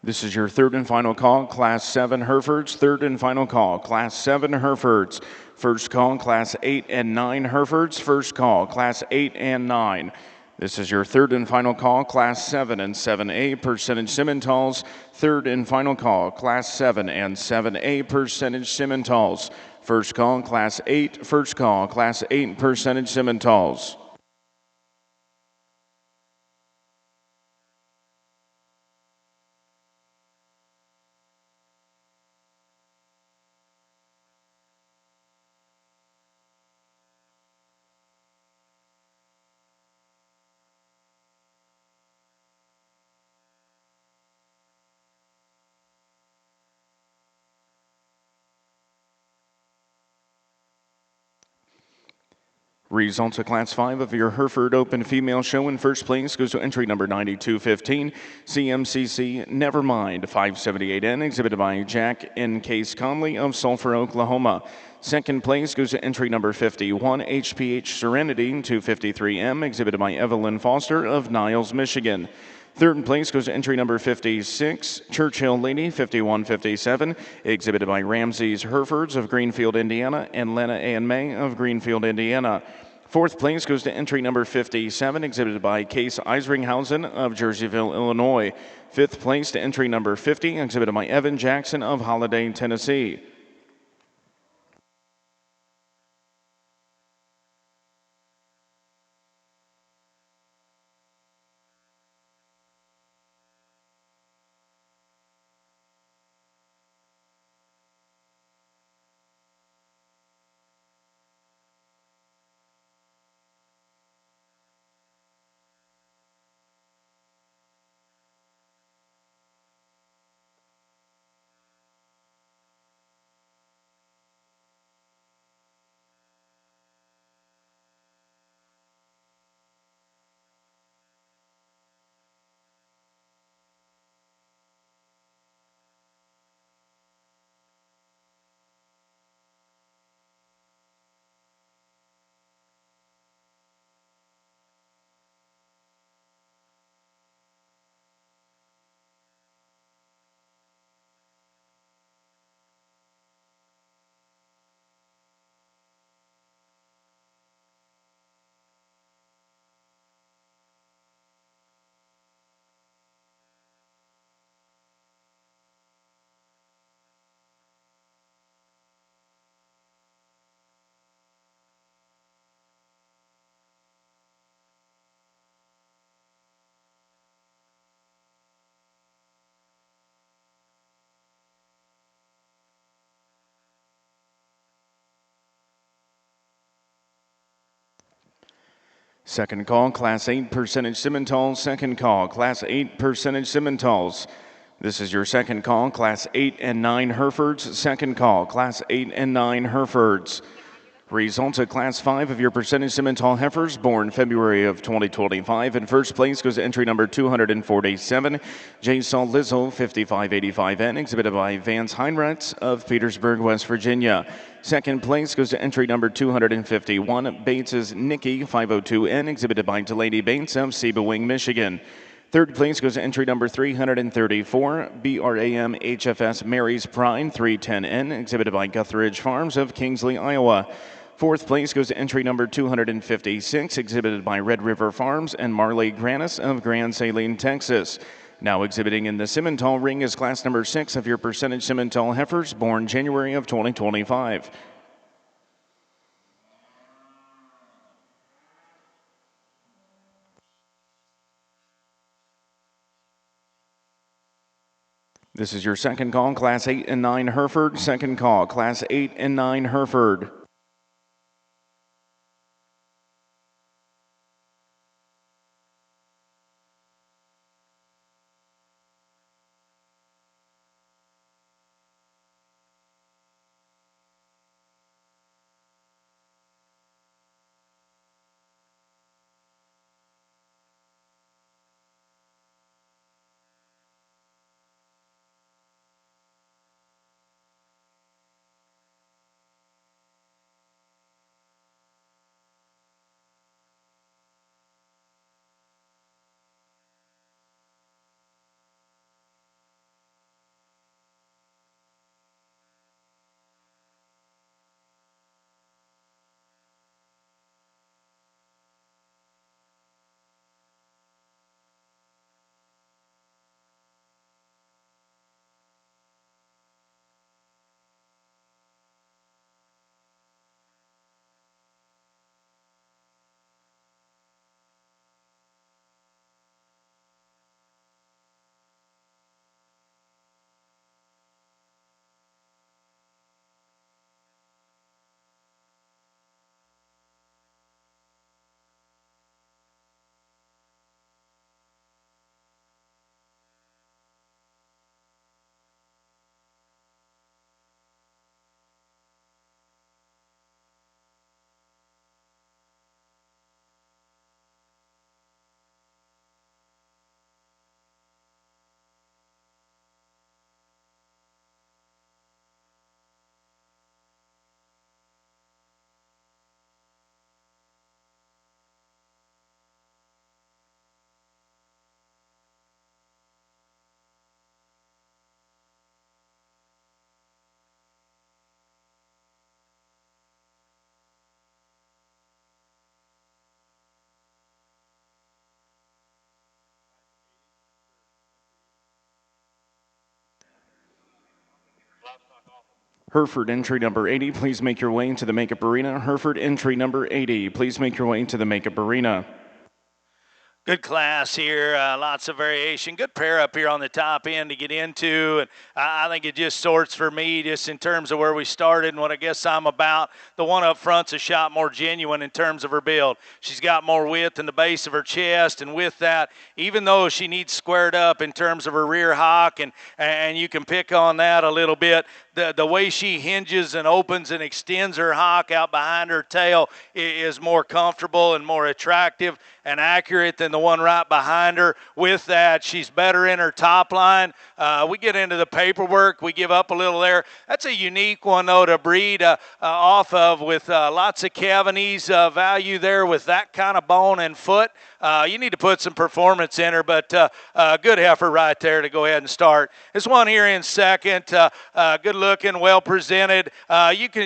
This is your third and final call, Class 7 Herefords. Third and final call, Class 7 Herefords. First call, Class 8 and 9 Herefords. First call, Class 8 and 9. This is your third and final call, Class 7 and 7A percentage Simmentals. Third and final call, Class 7 and 7A percentage Simmentals. First call, Class 8. First call, Class 8 percentage Simmentals. Results of Class 5 of your Hereford Open Female Show. In first place goes to entry number 9215, CMCC Nevermind 578N, exhibited by Jack N. Case Conley of Sulphur, Oklahoma. Second place goes to entry number 51, HPH Serenity 253M, exhibited by Evelyn Foster of Niles, Michigan. Third place goes to entry number 56, Churchill Lady 5157, exhibited by Ramses Herefords of Greenfield, Indiana, and Lena Ann May of Greenfield, Indiana. Fourth place goes to entry number 57, exhibited by Case Eisringhausen of Jerseyville, Illinois. Fifth place to entry number 50, exhibited by Evan Jackson of Holiday, Tennessee. Second call, Class 8 percentage Simmentals. Second call, Class 8 percentage Simmentals. This is your second call, Class 8 and 9 Herefords. Second call, Class 8 and 9 Herefords. Results at Class 5 of your percentage Simmental heifers born February of 2025. In first place goes entry number 247, J. Saul Lizzo, 5585N, exhibited by Vance Heinrichs of Petersburg, West Virginia. Second place goes to entry number 251, Bates' Nikki, 502N, exhibited by Delaney Bates of Sebawing, Michigan. Third place goes to entry number 334, BRAM HFS Mary's Pride, 310N, exhibited by Guthridge Farms of Kingsley, Iowa. Fourth place goes to entry number 256, exhibited by Red River Farms and Marley Granis of Grand Saline, Texas. Now exhibiting in the Simmental ring is class number 6 of your percentage Simmental heifers born January of 2025. This is your second call, Class 8 and 9 Hereford. Second call, Class 8 and 9 Hereford. Hereford entry number 80, please make your way into the makeup arena. Hereford entry number 80, please make your way into the makeup arena. Good class here, lots of variation. Good pair up here on the top end to get into, and I think it just sorts for me just in terms of where we started and what I guess I'm about. The one up front's a shot more genuine in terms of her build. She's got more width in the base of her chest, and with that, even though she needs squared up in terms of her rear hock, and you can pick on that a little bit, the way she hinges and opens and extends her hock out behind her tail is more comfortable and more attractive and accurate than the one right behind her. With that, she's better in her top line. We get into the paperwork. We give up a little there. That's a unique one, though, to breed off of with lots of Cavanese value there with that kind of bone and foot. You need to put some performance in her, but good heifer right there to go ahead and start. This one here in second, good looking, well presented.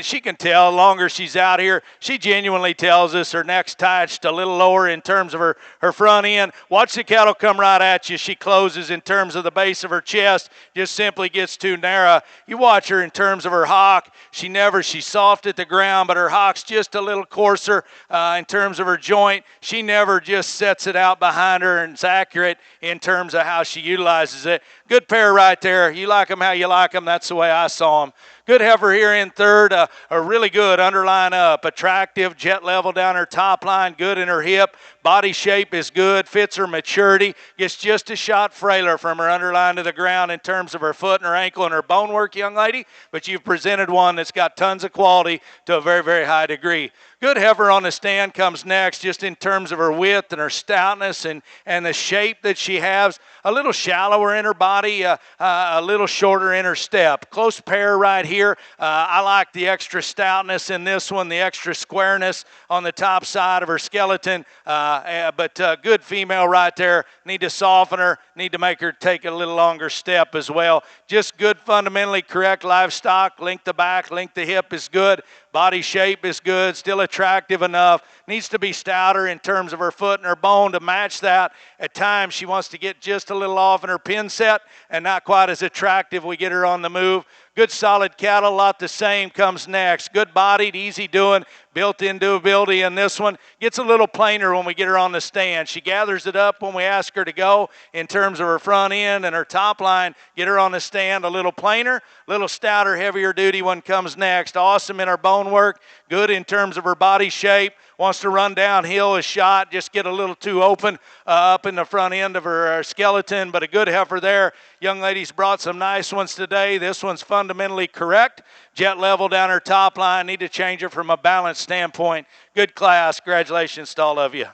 She can tell the longer she's out here. She genuinely tells us her neck's touched a little lower in terms of her front end. Watch the cattle come right at you. She closes in terms of the base of her chest, just simply gets too narrow. You watch her in terms of her hock. She's soft at the ground, but her hock's just a little coarser in terms of her joint. She never just sets it out behind her and it's accurate in terms of how she utilizes it. Good pair right there. You like them how you like them. That's the way I saw them. Good heifer here in third, a really good underline up, attractive, jet level down her top line, good in her hip, body shape is good, fits her maturity, gets just a shot frailer from her underline to the ground in terms of her foot and her ankle and her bone work, young lady, but you've presented one that's got tons of quality to a very, very high degree. Good heifer on the stand comes next, just in terms of her width and her stoutness and the shape that she has. A little shallower in her body, a little shorter in her step. Close pair right here. I like the extra stoutness in this one, the extra squareness on the top side of her skeleton. But good female right there. Need to soften her, need to make her take a little longer step as well. Just good, fundamentally correct livestock. Length of back, length of hip is good. Body shape is good, still attractive enough. Needs to be stouter in terms of her foot and her bone to match that. At times, she wants to get just a little off in her pin set and not quite as attractive. We get her on the move. Good solid cattle, a lot the same comes next. Good bodied, easy doing, built-in doability in this one. Gets a little plainer when we get her on the stand. She gathers it up when we ask her to go in terms of her front end and her top line. Get her on the stand a little plainer, a little stouter, heavier duty one comes next. Awesome in her bone work, good in terms of her body shape. Wants to run downhill, is shot, just get a little too open up in the front end of her skeleton, but a good heifer there. Young lady's brought some nice ones today. This one's fundamentally correct. Jet level down her top line. Need to change her from a balance standpoint. Good class. Congratulations to all of you.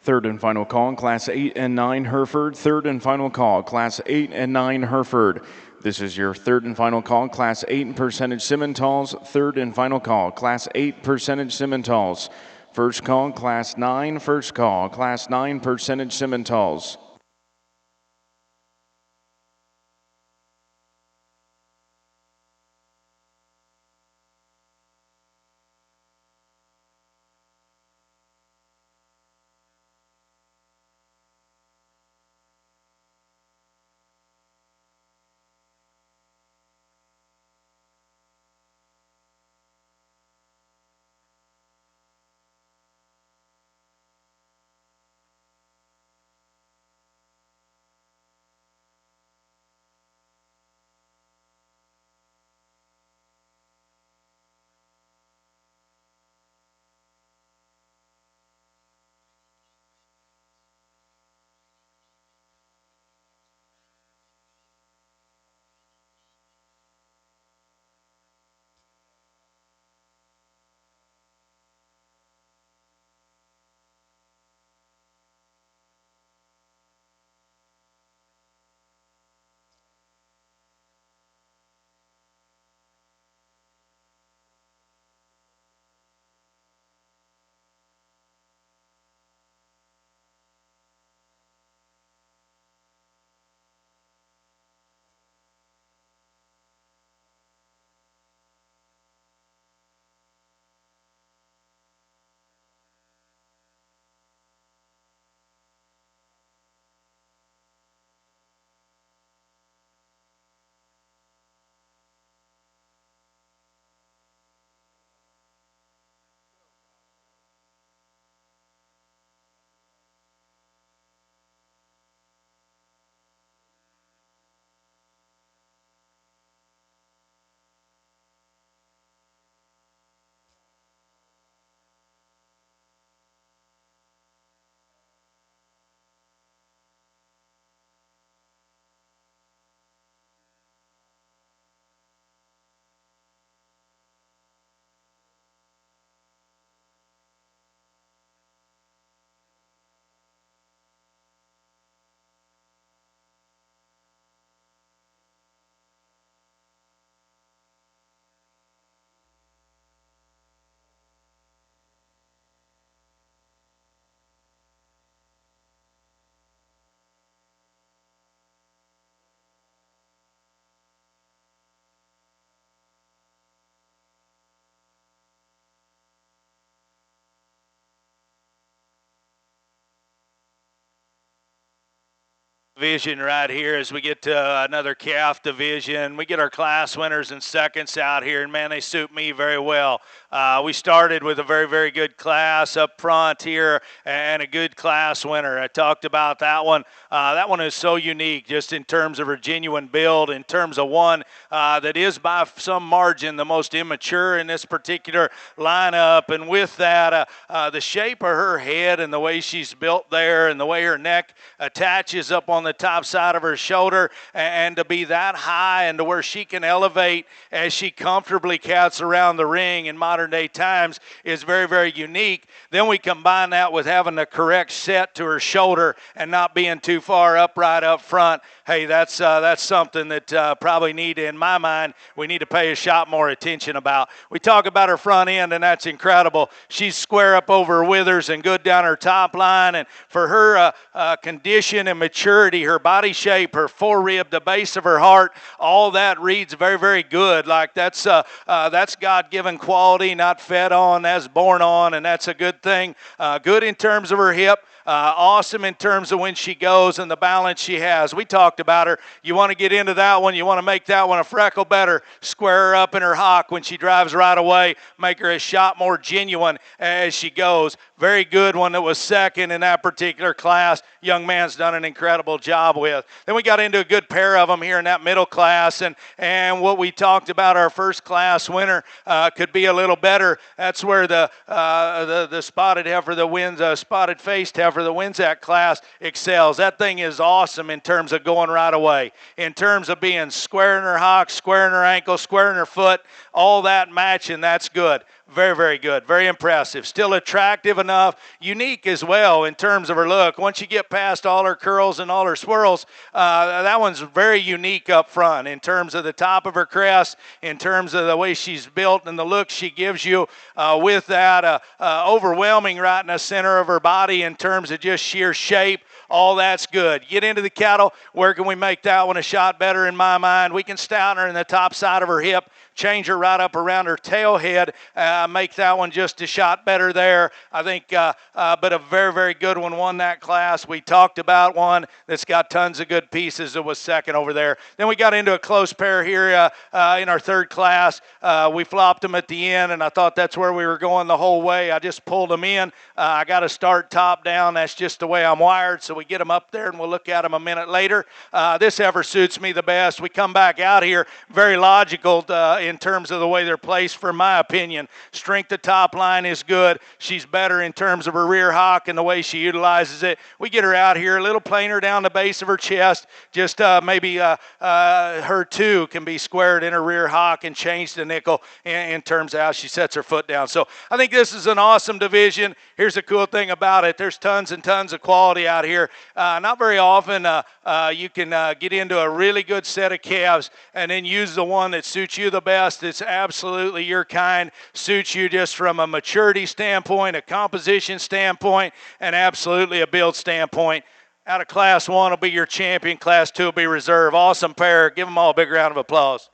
Third and final call, Class 8 and 9 Hereford. Third and final call, Class 8 and 9 Hereford. This is your third and final call, Class 8 percentage Simmentals. Third and final call, Class 8 percentage Simmentals. First call, Class 9. First call, Class 9 percentage Simmentals. Division right here as we get to another calf division. We get our class winners and seconds out here, and man, they suit me very well. We started with a very, very good class up front here and a good class winner. I talked about that one. That one is so unique just in terms of her genuine build, in terms of one that is by some margin the most immature in this particular lineup. And with that, the shape of her head and the way she's built there and the way her neck attaches up on the top side of her shoulder, and to be that high and to where she can elevate as she comfortably cats around the ring in modern day times is very, very unique. Then we combine that with having the correct set to her shoulder and not being too far upright up front. Hey, that's something that probably in my mind, we need to pay a shot more attention about. We talk about her front end, and that's incredible. She's square up over her withers and good down her top line, and for her condition and maturity, her body shape, her forerib, the base of her heart, all that reads very, very good. Like that's God-given quality, not fed on, that's born on, and that's a good thing. Good in terms of her hip. Awesome in terms of when she goes and the balance she has. We talked about her. You want to get into that one. You want to make that one a freckle better. Square her up in her hock when she drives right away. Make her a shot more genuine as she goes. Very good one that was second in that particular class. Young man's done an incredible job with. Then we got into a good pair of them here in that middle class. And what we talked about, our first class winner could be a little better. That's where the spotted heifer, the wins, spotted-faced heifer, the wins that class excels. That thing is awesome in terms of going right away, in terms of being square in her hock, square in her ankle, square in her foot, all that matching. That's good. Very, very good. Very impressive. Still attractive enough. Unique as well in terms of her look. Once you get past all her curls and all her swirls, that one's very unique up front in terms of the top of her crest, in terms of the way she's built and the look she gives you with that overwhelming right in the center of her body in terms of just sheer shape. All that's good. Get into the cattle. Where can we make that one a shot better in my mind? We can stouten her in the top side of her hip, change her right up around her tail head, make that one just a shot better there. I think, but a very, very good one won that class. We talked about one that's got tons of good pieces that was second over there. Then we got into a close pair here in our third class. We flopped them at the end, and I thought that's where we were going the whole way. I just pulled them in. I got to start top down. That's just the way I'm wired, so we get them up there, and we'll look at them a minute later. This heifer suits me the best. We come back out here, very logical in terms of the way they're placed, for my opinion. Strength of top line is good. She's better in terms of her rear hock and the way she utilizes it. We get her out here a little plainer down the base of her chest. Just maybe her too can be squared in her rear hock and changed the nickel in terms of how she sets her foot down. So I think this is an awesome division. Here's the cool thing about it. There's tons and tons of quality out here. Not very often you can get into a really good set of calves and then use the one that suits you the best. It's absolutely your kind, suits you just from a maturity standpoint, a composition standpoint, and absolutely a build standpoint. Out of Class 1 will be your champion. Class 2 will be reserve. Awesome pair. Give them all a big round of applause.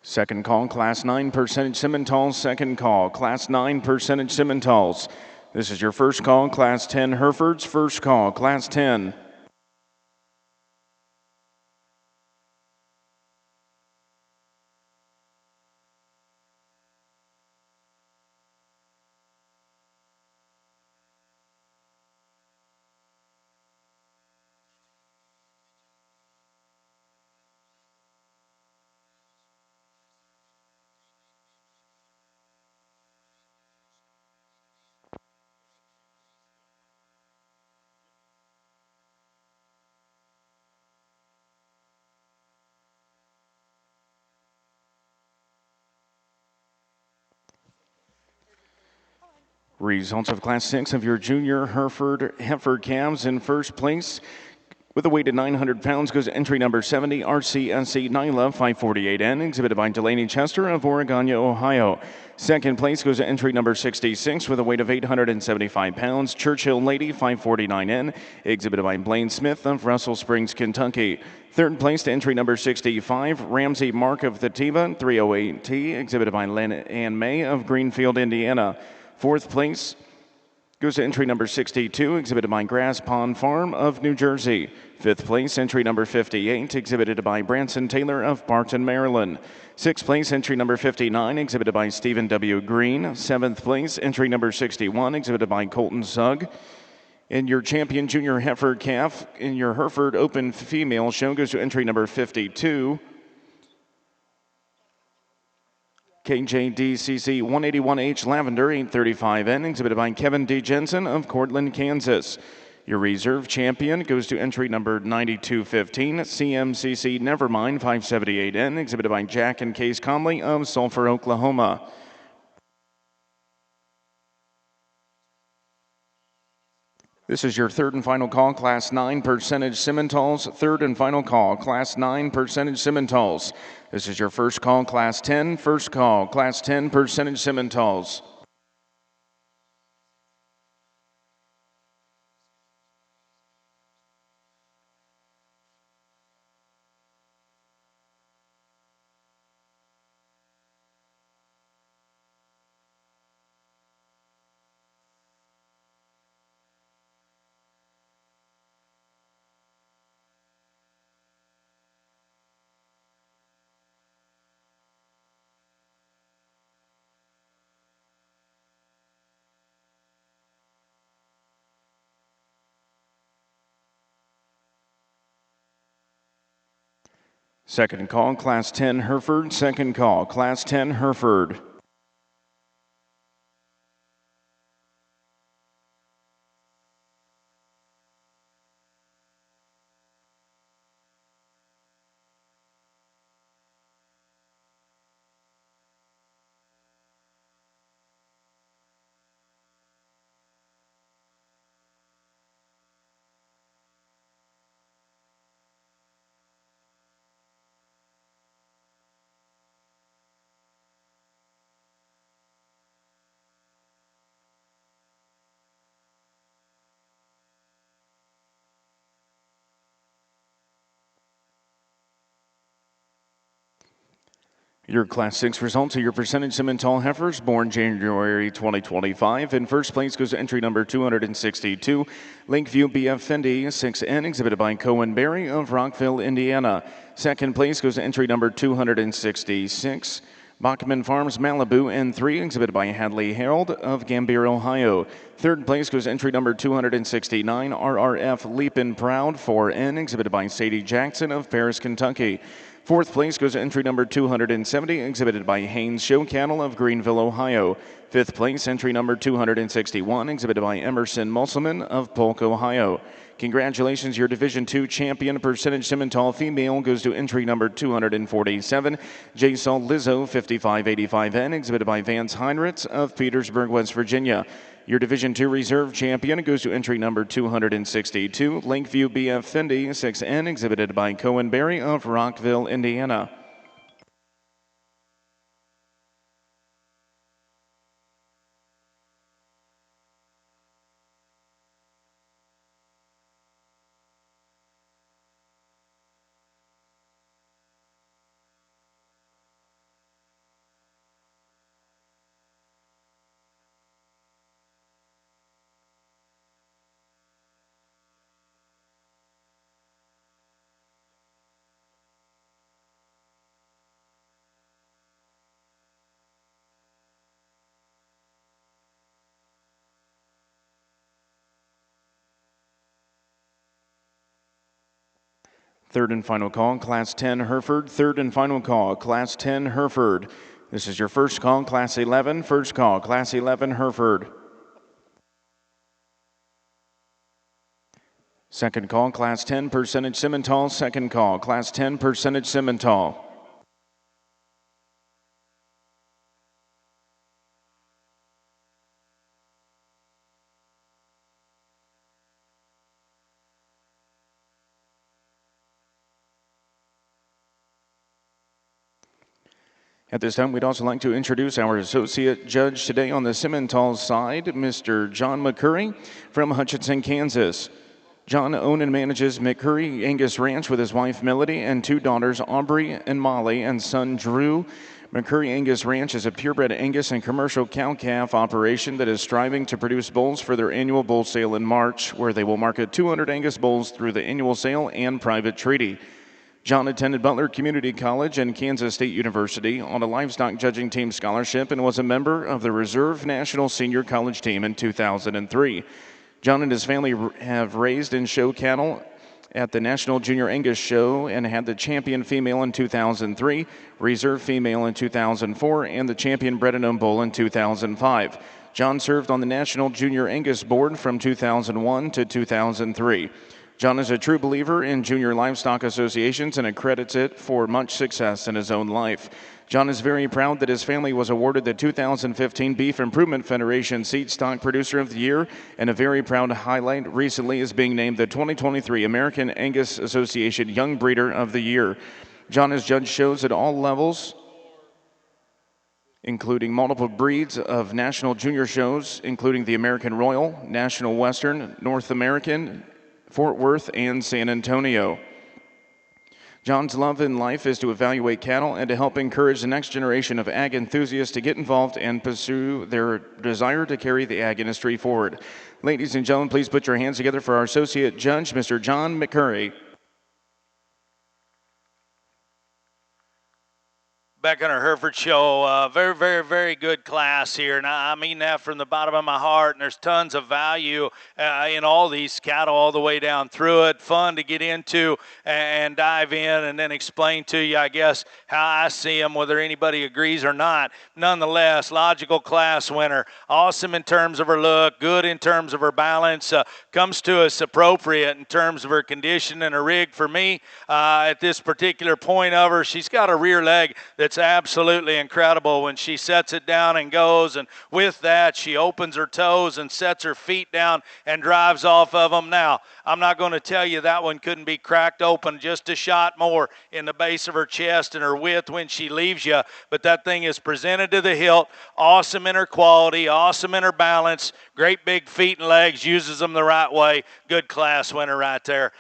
Second call, Class 9 percentage Simmentals. Second call, Class 9 percentage Simmentals. This is your first call, Class 10 Herefords. First call, Class 10. Results of Class 6 of your junior Hereford heifer calves. In first place, with a weight of 900 pounds, goes entry number 70, RCSC NAILE 548N, exhibited by Delaney Chester of Oregon, Ohio. Second place goes entry number 66, with a weight of 875 pounds, Churchill Lady 549N, exhibited by Blaine Smith of Russell Springs, Kentucky. Third place to entry number 65, Ramsey Mark of Theta 308T, exhibited by Lynn Ann May of Greenfield, Indiana. Fourth place goes to entry number 62, exhibited by Grass Pond Farm of New Jersey. Fifth place, entry number 58, exhibited by Branson Taylor of Barton, Maryland. Sixth place, entry number 59, exhibited by Stephen W. Green. Seventh place, entry number 61, exhibited by Colton Sugg. And your champion junior heifer calf in your Hereford Open female show goes to entry number 52, KJDCC 181H Lavender 835N, exhibited by Kevin D. Jensen of Cortland, Kansas. Your reserve champion goes to entry number 9215, CMCC Nevermind 578N, exhibited by Jack and Case Conley of Sulphur, Oklahoma. This is your third and final call, Class 9 percentage Simmentals. Third and final call, Class 9 percentage Simmentals. This is your first call, Class 10. First call, Class 10 percentage Simmentals. Second call, Class 10 Hereford. Second call, Class 10 Hereford. Your Class 6 results are your percentage Simmental heifers born January 2025. In first place goes entry number 262, Lakeview BF Fendi 6N, exhibited by Cohen Berry of Rockville, Indiana. Second place goes entry number 266, Bachman Farms Malibu N3, exhibited by Hadley Harold of Gambier, Ohio. Third place goes entry number 269, RRF Leapin' Proud 4N, exhibited by Sadie Jackson of Paris, Kentucky. Fourth place goes to entry number 270, exhibited by Haynes Show Cattle of Greenville, Ohio. Fifth place, entry number 261, exhibited by Emerson Musselman of Polk, Ohio. Congratulations, your Division II champion percentage Simmental female goes to entry number 247, J. Saul Lizzo 5585N, exhibited by Vance Heinrichs of Petersburg, West Virginia. Your Division II reserve champion goes to entry number 262, Lakeview BF Fendi 6N, exhibited by Cohen Berry of Rockville, Indiana. Third and final call, Class 10 Hereford. Third and final call, Class 10 Hereford. This is your first call, Class 11. First call, Class 11 Hereford. Second call, Class 10 percentage Simmental. Second call, Class 10 percentage Simmental. At this time, we'd also like to introduce our associate judge today on the Simmental side, Mr. John McCurry from Hutchinson, Kansas. John owns and manages McCurry Angus Ranch with his wife Melody and two daughters Aubrey and Molly and son Drew. McCurry Angus Ranch is a purebred Angus and commercial cow-calf operation that is striving to produce bulls for their annual bull sale in March, where they will market 200 Angus bulls through the annual sale and private treaty. John attended Butler Community College and Kansas State University on a livestock judging team scholarship and was a member of the Reserve National Senior College team in 2003. John and his family have raised and show cattle at the National Junior Angus Show and had the champion female in 2003, reserve female in 2004, and the champion bred and owned bull in 2005. John served on the National Junior Angus Board from 2001 to 2003. John is a true believer in junior livestock associations and accredits it for much success in his own life. John is very proud that his family was awarded the 2015 Beef Improvement Federation Seed Stock Producer of the Year, and a very proud highlight recently is being named the 2023 American Angus Association Young Breeder of the Year. John has judged shows at all levels, including multiple breeds of national junior shows, including the American Royal, National Western, North American, Fort Worth, and San Antonio. John's love in life is to evaluate cattle and to help encourage the next generation of ag enthusiasts to get involved and pursue their desire to carry the ag industry forward. Ladies and gentlemen, please put your hands together for our associate judge, Mr. John McCurry. Back on our Hereford show, very good class here, and I mean that from the bottom of my heart. And there's tons of value in all these cattle all the way down through it. Fun to get into and dive in and then explain to you, I guess, how I see them, whether anybody agrees or not. Nonetheless, logical class winner. Awesome in terms of her look, good in terms of her balance. Comes to us appropriate in terms of her condition and her rig. For me, at this particular point of her, she's got a rear leg that's absolutely incredible when she sets it down and goes, and with that she opens her toes and sets her feet down and drives off of them. Now, I'm not going to tell you that one couldn't be cracked open just a shot more in the base of her chest and her width when she leaves you, but that thing is presented to the hilt. Awesome in her quality, awesome in her balance, great big feet and legs, uses them the right way. Good class winner right there.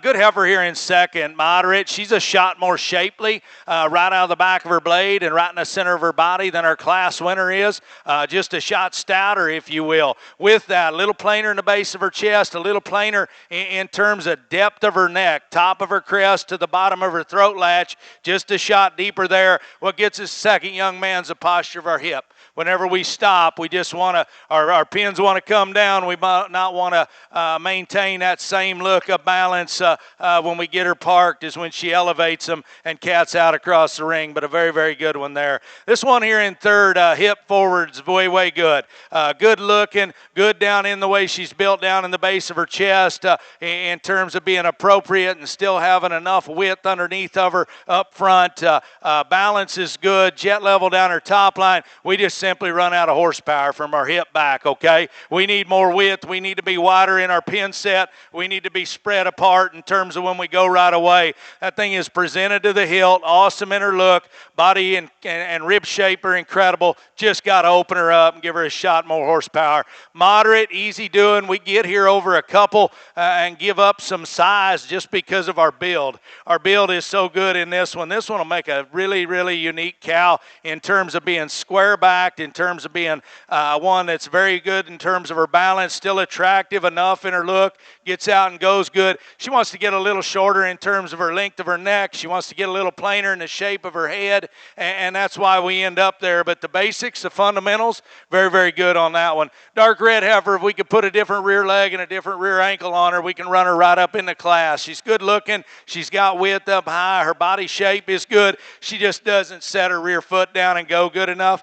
Good heifer here in second, moderate. She's a shot more shapely, right out of the back of her blade and right in the center of her body than our class winner is. Just a shot stouter, if you will. With that, a little plainer in the base of her chest, a little plainer in terms of depth of her neck, top of her crest to the bottom of her throat latch, just a shot deeper there. What gets us second, young man, is the posture of our hip. Whenever we stop, we just want to, our pins want to come down. We might not want to maintain that same look of balance when we get her parked, is when she elevates them and cats out across the ring. But a very good one there. This one here in third, hip forwards, way good. Good looking, good down in the way she's built down in the base of her chest in terms of being appropriate and still having enough width underneath of her up front. Balance is good, jet level down her top line. We just simply run out of horsepower from our hip back, okay? We need more width. We need to be wider in our pin set. We need to be spread apart in terms of when we go right away. That thing is presented to the hilt, awesome in her look, body and rib shape are incredible. Just got to open her up and give her a shot more horsepower. Moderate, easy doing. We get here over a couple and give up some size just because of our build. Our build is so good in this one. This one will make a really unique cow in terms of being square-backed, in terms of being one that's very good in terms of her balance, still attractive enough in her look, gets out and goes good. She wants to get a little shorter in terms of her length of her neck. She wants to get a little plainer in the shape of her head, and that's why we end up there. But the basics, the fundamentals, very good on that one. Dark red heifer, if we could put a different rear leg and a different rear ankle on her, we can run her right up in the class. She's good looking. She's got width up high. Her body shape is good. She just doesn't set her rear foot down and go good enough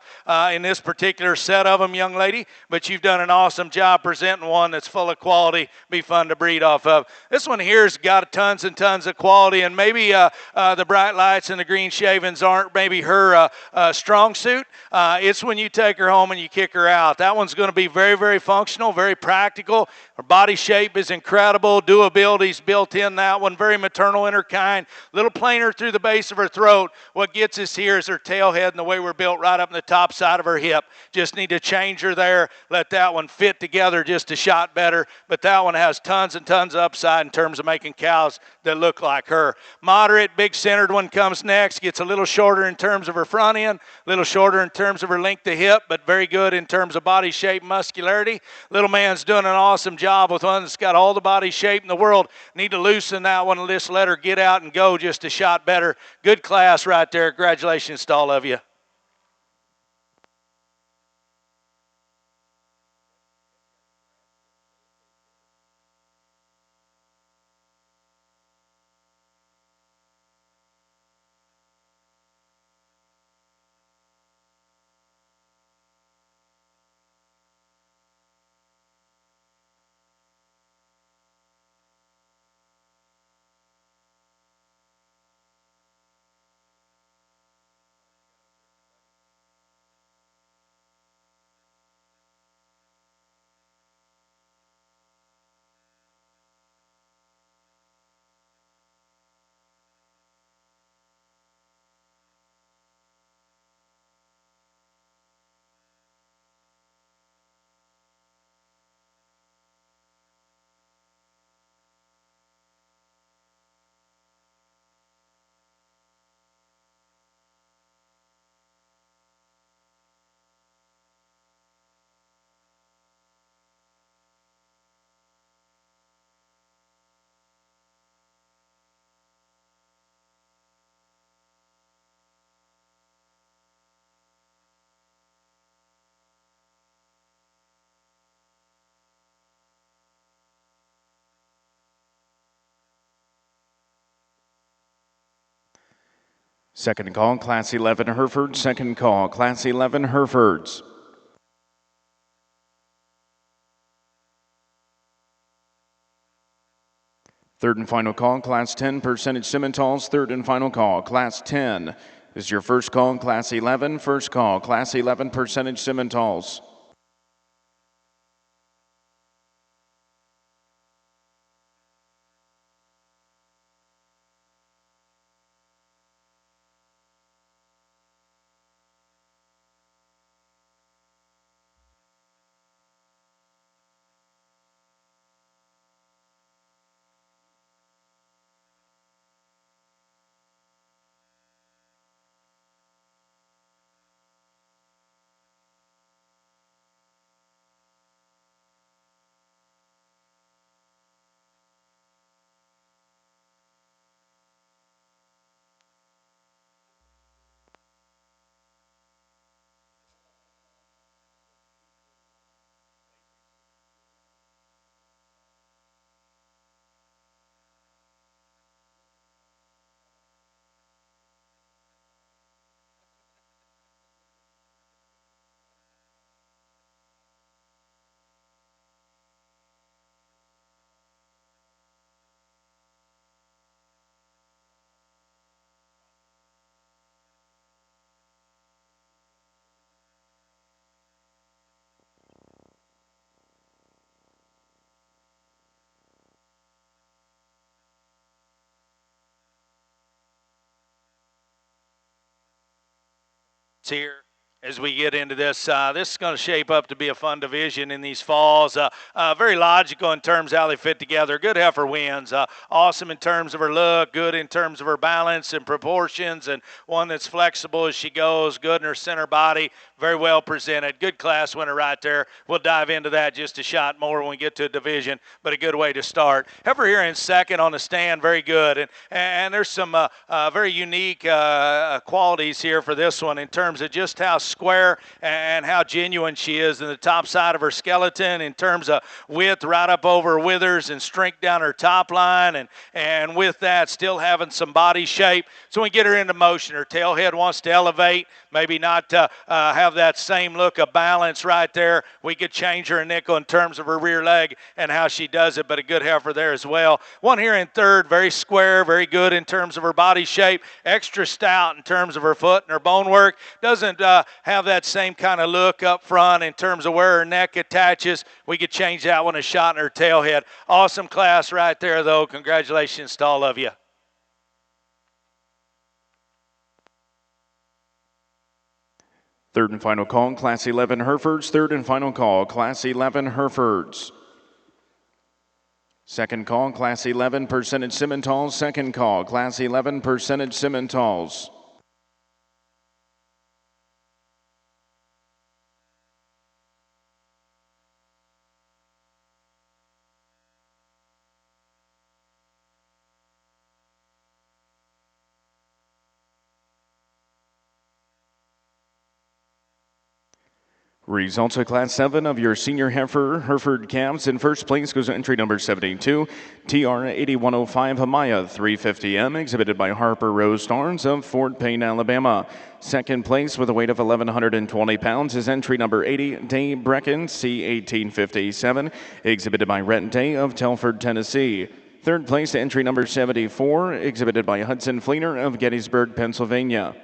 in this particular set of them, young lady. But you've done an awesome job presenting one that's full of quality, be fun to breed off of. This one here's got tons and tons of quality, and maybe the bright lights and the green shavings aren't maybe her strong suit. It's when you take her home and you kick her out. That one's going to be very functional, very practical. Her body shape is incredible. Doability's built in that one. Very maternal in her kind. Little plainer through the base of her throat. What gets us here is her tail head and the way we're built right up in the top side of her hip. Just need to change her there. Let that one fit together just a shot better. But that one has tons and tons of upside in terms of making cows that look like her. Moderate, big centered one comes next. Gets a little shorter in terms of her front end. A little shorter in terms of her length of hip, but very good in terms of body shape and muscularity. Little man's doing an awesome job with one that's got all the body shape in the world. Need to loosen that one and just let her get out and go just a shot better. Good class right there. Congratulations to all of you. Second call, Class 11 Hereford. Second call, Class 11 Herefords. Third and final call, Class 10 Percentage Simmentals. Third and final call, Class 10. This is your first call, Class 11. First call, Class 11 Percentage Simmentals. Here as we get into this. This is going to shape up to be a fun division in these falls. Very logical in terms of how they fit together. Good heifer wins. Awesome in terms of her look, good in terms of her balance and proportions, and one that's flexible as she goes, good in her center body, very well presented. Good class winner right there. We'll dive into that just a shot more when we get to a division, but a good way to start. Heifer here in second on the stand, very good. And there's some very unique qualities here for this one in terms of just how square and how genuine she is in the top side of her skeleton in terms of width right up over her withers and strength down her top line, and with that still having some body shape. So when we get her into motion, her tail head wants to elevate, maybe not have that same look of balance right there. We could change her a nickel in terms of her rear leg and how she does it, but a good heifer there as well. One here in third, very square, very good in terms of her body shape, extra stout in terms of her foot and her bone work. Doesn't have that same kind of look up front in terms of where her neck attaches. We could change that one a shot in her tail head. Awesome class right there, though. Congratulations to all of you. Third and final call, Class 11 Herefords. Third and final call, Class 11 Herefords. Second call, Class 11 Percentage Simmentals. Second call, Class 11 Percentage Simmentals. Results of Class 7 of your senior Hereford calves. In first place goes entry number 72, TR 8105 Amaya 350M, exhibited by Harper Rose Starnes of Fort Payne, Alabama. Second place with a weight of 1,120 pounds is entry number 80, Day Brecken C 1857, exhibited by Rhett Day of Telford, Tennessee. Third place entry number 74, exhibited by Hudson Fleener of Gettysburg, Pennsylvania.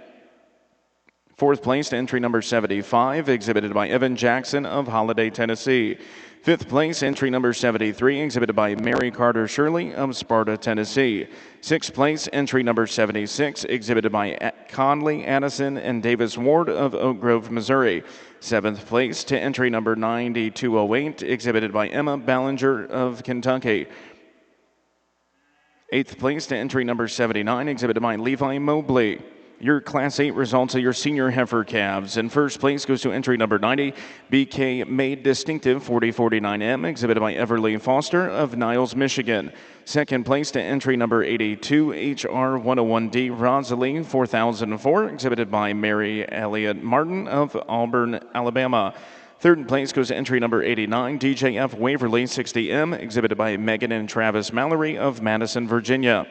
Fourth place entry number 75, exhibited by Evan Jackson of Holiday, Tennessee. Fifth place entry number 73, exhibited by Mary Carter Shirley of Sparta, Tennessee. Sixth place entry number 76, exhibited by Conley Addison and Davis Ward of Oak Grove, Missouri. Seventh place to entry number 9208, exhibited by Emma Ballinger of Kentucky. Eighth place to entry number 79, exhibited by Levi Mobley. Your Class 8 results of your senior heifer calves. In first place goes to entry number 90, BK Made Distinctive 4049M, exhibited by Everly Foster of Niles, Michigan. Second place to entry number 82, HR 101D Rosalie 4004, exhibited by Mary Elliott Martin of Auburn, Alabama. Third place goes to entry number 89, DJF Waverly 60M, exhibited by Megan and Travis Mallory of Madison, Virginia.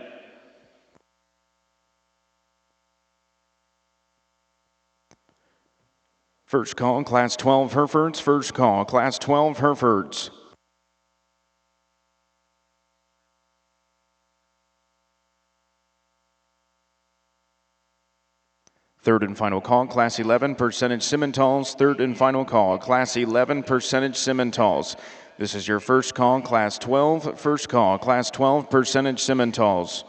First call, Class 12 Herefords. First call, Class 12 Herefords. Third and final call, Class 11 Percentage Simmentals. Third and final call, Class 11 Percentage Simmentals. This is your first call, Class 12. First call, Class 12 Percentage Simmentals.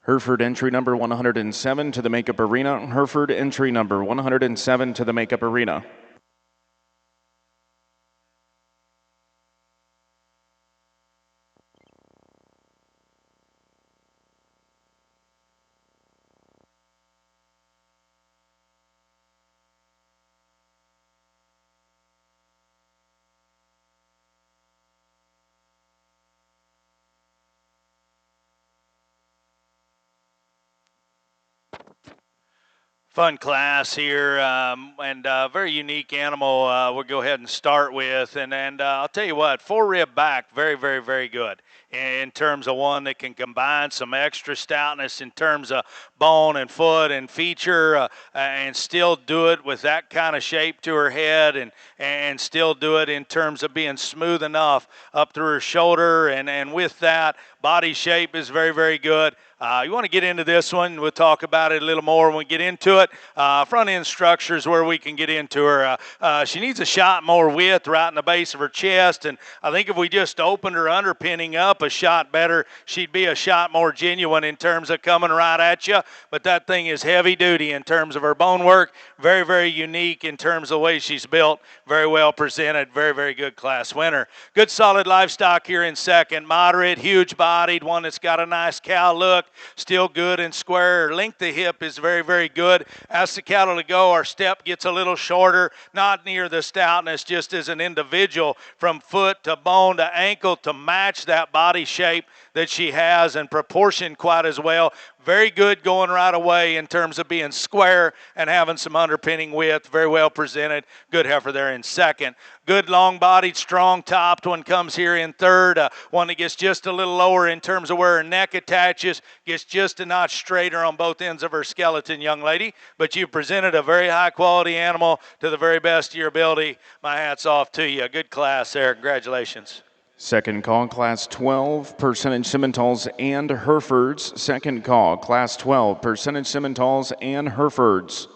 Hereford entry number 107 to the makeup arena. Hereford entry number 107 to the makeup arena. Fun class here, and a very unique animal we'll go ahead and start with. And I'll tell you what, four rib back, very, very, very good in terms of one that can combine some extra stoutness in terms of bone and foot and feature and still do it with that kind of shape to her head and still do it in terms of being smooth enough up through her shoulder. And with that, body shape is very, very good. You want to get into this one. We'll talk about it a little more when we get into it. Front end structure is where we can get into her. She needs a shot more width right in the base of her chest, and I think if we just opened her underpinning up a shot better, she'd be a shot more genuine in terms of coming right at you. But that thing is heavy duty in terms of her bone work. Very, very unique in terms of the way she's built. Very well presented. Very, very good class winner. Good solid livestock here in second. Moderate, huge bodied, one that's got a nice cow look. Still good and square. Her length of hip is very, very good. As the cattle to go, our step gets a little shorter, not near the stoutness, just as an individual from foot to bone to ankle to match that body shape that she has and proportioned quite as well. Very good going right away in terms of being square and having some underpinning width. Very well presented. Good heifer there in second. Good long-bodied, strong-topped one comes here in third. One that gets just a little lower in terms of where her neck attaches, gets just a notch straighter on both ends of her skeleton, young lady. But you presented a very high-quality animal to the very best of your ability. My hat's off to you. Good class there. Congratulations. Second call, Class 12, percentage Simmentals and Herefords. Second call, Class 12, percentage Simmentals and Herefords.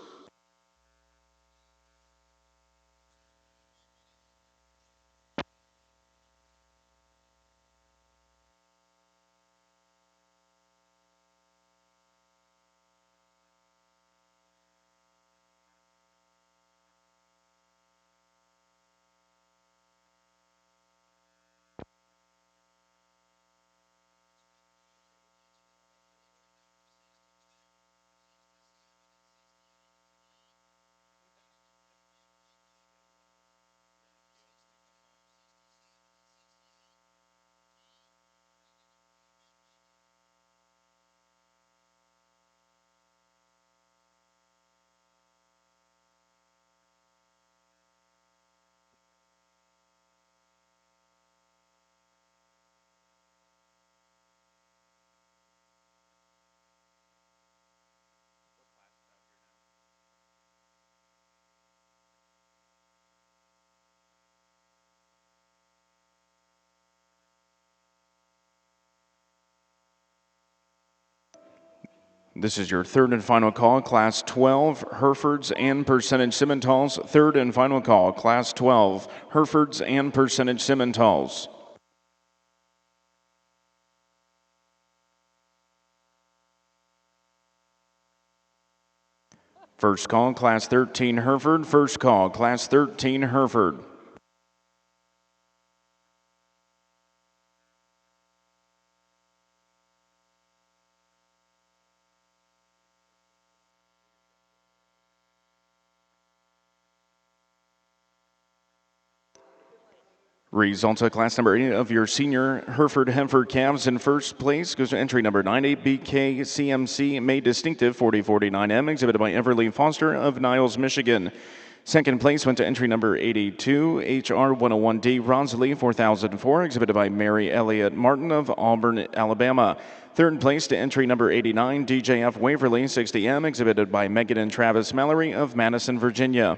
This is your third and final call, Class 12, Herefords and percentage Simmentals. Third and final call, Class 12, Herefords and percentage Simmentals. First call, Class 13, Hereford. First call, Class 13, Hereford. Results of class number 8 of your senior Hereford heifer calves. In first place goes to entry number 98 BK CMC Made Distinctive 4049M, exhibited by Everly Foster of Niles, Michigan. Second place went to entry number 82 HR 101D Rosalie 4004, exhibited by Mary Elliott Martin of Auburn, Alabama. Third place to entry number 89 DJF Waverly 60M, exhibited by Megan and Travis Mallory of Madison, Virginia.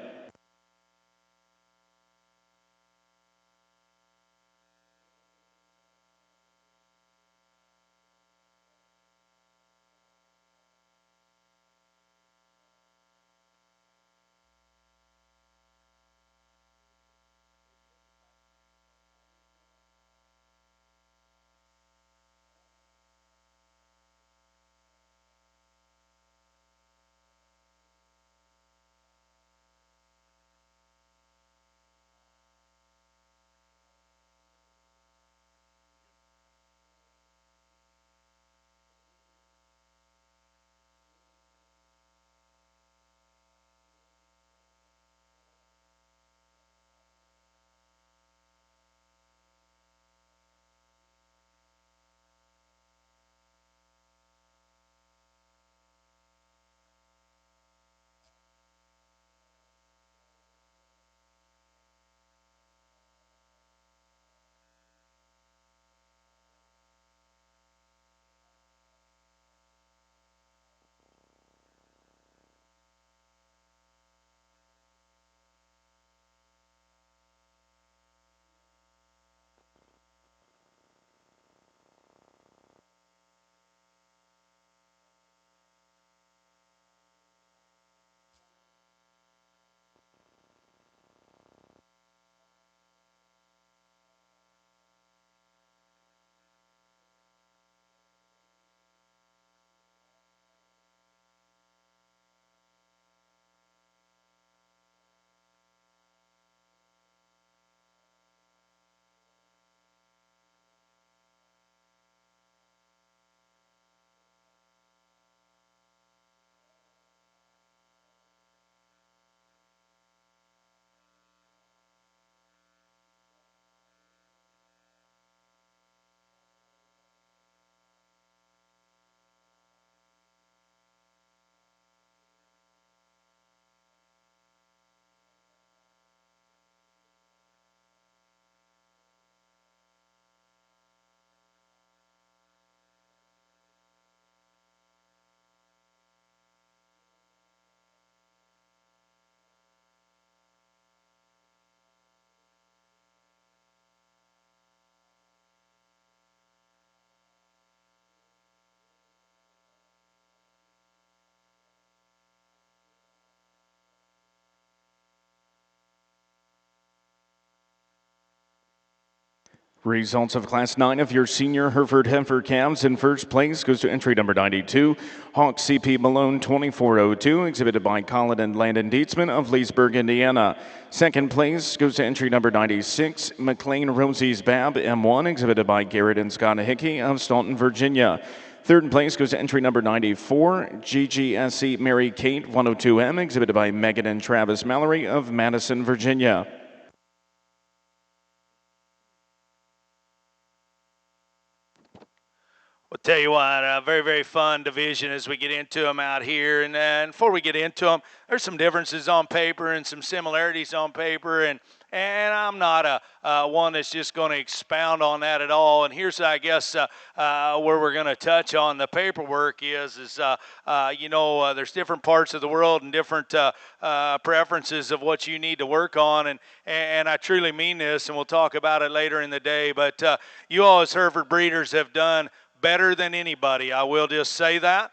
Results of Class 9 of your senior Hereford Heifer calves. In first place goes to entry number 92, Hawk CP Malone 2402, exhibited by Colin and Landon Dietzman of Leesburg, Indiana. Second place goes to entry number 96, McLean Rosie's Bab M1, exhibited by Garrett and Scott Hickey of Staunton, Virginia. Third place goes to entry number 94, GGSE Mary Kate 102M, exhibited by Megan and Travis Mallory of Madison, Virginia. I'll tell you what, a very, very fun division as we get into them out here. And before we get into them, there's some differences on paper and some similarities on paper. And I'm not one that's just going to expound on that at all. And here's, I guess, where we're going to touch on the paperwork is there's different parts of the world and different preferences of what you need to work on. And I truly mean this, and we'll talk about it later in the day. But you all as Hereford breeders have done better than anybody, I will just say that,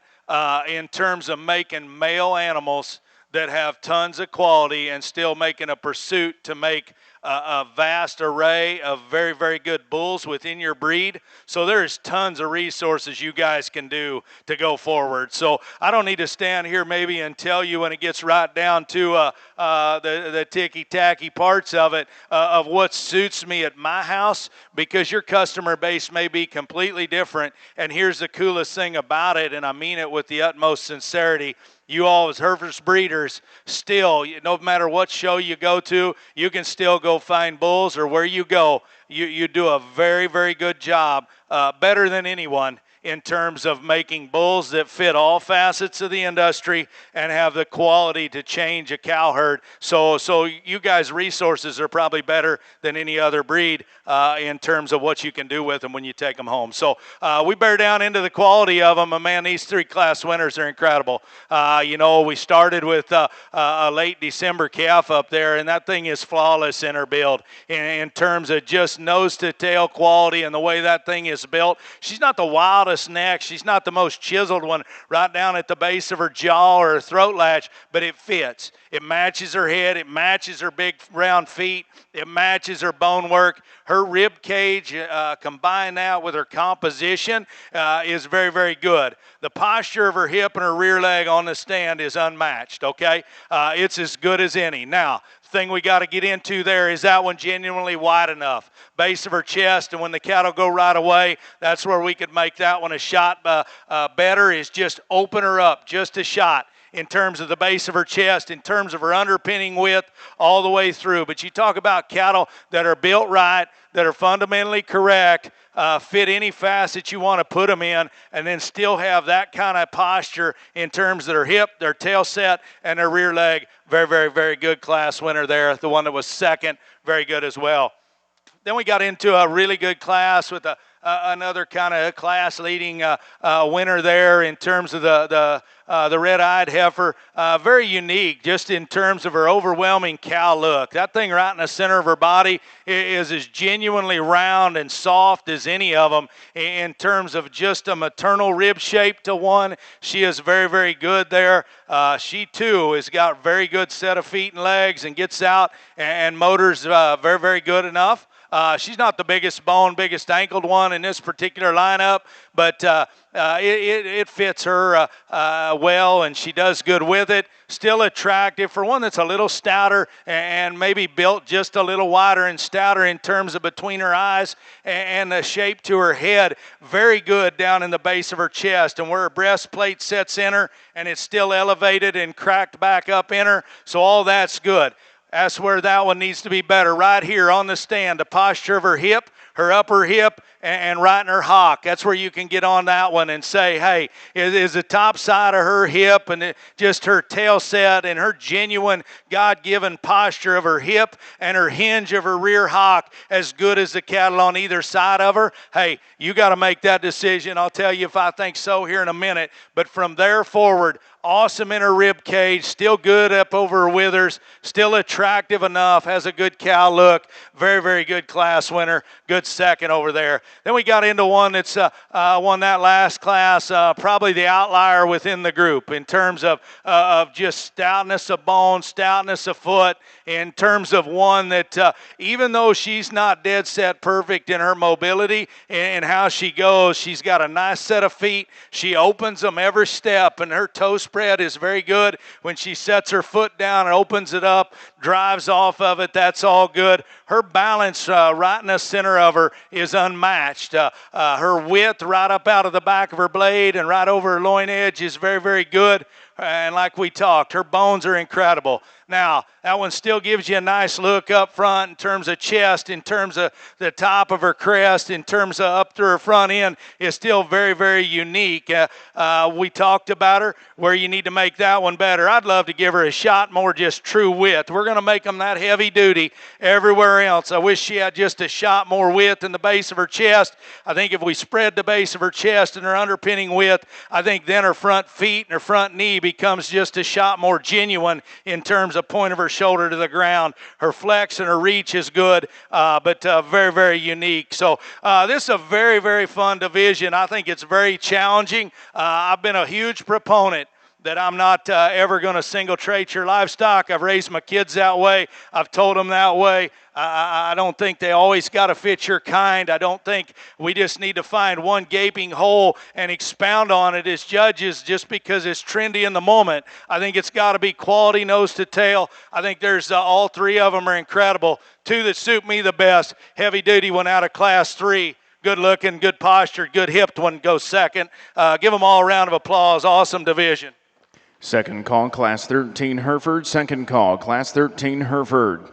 in terms of making male animals that have tons of quality and still making a pursuit to make a vast array of very, very good bulls within your breed. So there's tons of resources you guys can do to go forward. So I don't need to stand here maybe and tell you when it gets right down to the ticky-tacky parts of it, of what suits me at my house, because your customer base may be completely different. And here's the coolest thing about it, and I mean it with the utmost sincerity. You all as Hereford's breeders, still, no matter what show you go to, you can still go find bulls, or where you go, you do a very, very good job, better than anyone, in terms of making bulls that fit all facets of the industry and have the quality to change a cow herd. So you guys' resources are probably better than any other breed in terms of what you can do with them when you take them home. So we bear down into the quality of them, and man, these three class winners are incredible. We started with a late December calf up there, and that thing is flawless in her build in terms of just nose to tail quality and the way that thing is built. She's not the wildest neck. She's not the most chiseled one right down at the base of her jaw or her throat latch, but it fits. It matches her head. It matches her big round feet. It matches her bone work. Her rib cage, combine that with her composition, is very, very good. The posture of her hip and her rear leg on the stand is unmatched, okay? It's as good as any. Now, thing we got to get into there is that one genuinely wide enough. Base of her chest, and when the cattle go right away, that's where we could make that one a shot better, is just open her up just a shot in terms of the base of her chest, in terms of her underpinning width, all the way through. But you talk about cattle that are built right, that are fundamentally correct, fit any facet you want to put them in, and then still have that kind of posture in terms of their hip, their tail set, and their rear leg. Very, very, very good class winner there. The one that was second, very good as well. Then we got into a really good class with another kind of class-leading winner there in terms of the red-eyed heifer. Very unique just in terms of her overwhelming cow look. That thing right in the center of her body is as genuinely round and soft as any of them in terms of just a maternal rib shape to one. She is very, very good there. She, too, has got very good set of feet and legs and gets out and motors very, very good enough. She's not the biggest bone, biggest ankled one in this particular lineup, but it fits her well, and she does good with it. Still attractive for one that's a little stouter and maybe built just a little wider and stouter in terms of between her eyes and the shape to her head. Very good down in the base of her chest, and where her breastplate sets in her, and it's still elevated and cracked back up in her, so all that's good. That's where that one needs to be better. Right here on the stand, the posture of her hip, her upper hip, and right in her hock. That's where you can get on that one and say, hey, is the top side of her hip and just her tail set and her genuine God-given posture of her hip and her hinge of her rear hock as good as the cattle on either side of her? Hey, you got to make that decision. I'll tell you if I think so here in a minute. But from there forward, awesome in her rib cage, still good up over her withers, still attractive enough, has a good cow look. Very, very good class winner, good second over there. Then we got into one that's won that last class, probably the outlier within the group in terms of just stoutness of bone, stoutness of foot, in terms of one that even though she's not dead set perfect in her mobility and how she goes, she's got a nice set of feet. She opens them every step, and her toe spread is very good. When she sets her foot down and opens it up, drives off of it, that's all good. Her balance right in the center of her is unmatched. Her width right up out of the back of her blade and right over her loin edge is very, very good. And like we talked, her bones are incredible. Now, that one still gives you a nice look up front in terms of chest, in terms of the top of her crest, in terms of up to her front end is still very, very unique. We talked about her, where you need to make that one better. I'd love to give her a shot more just true width. We're going to make them that heavy duty everywhere else. I wish she had just a shot more width in the base of her chest. I think if we spread the base of her chest and her underpinning width, I think then her front feet and her front knee becomes just a shot more genuine in terms of point of her shoulder to the ground. Her flex and her reach is good, but very, very unique. So this is a very, very fun division. I think it's very challenging. I've been a huge proponent that I'm not ever going to single trait your livestock. I've raised my kids that way. I've told them that way. I don't think they always got to fit your kind. I don't think we just need to find one gaping hole and expound on it as judges just because it's trendy in the moment. I think it's got to be quality nose to tail. I think there's all three of them are incredible. Two that suit me the best. Heavy duty one out of class 3. Good looking, good posture, good hipped one goes second. Give them all a round of applause. Awesome division. Second call, Class 13 Hereford. Second call, Class 13 Hereford.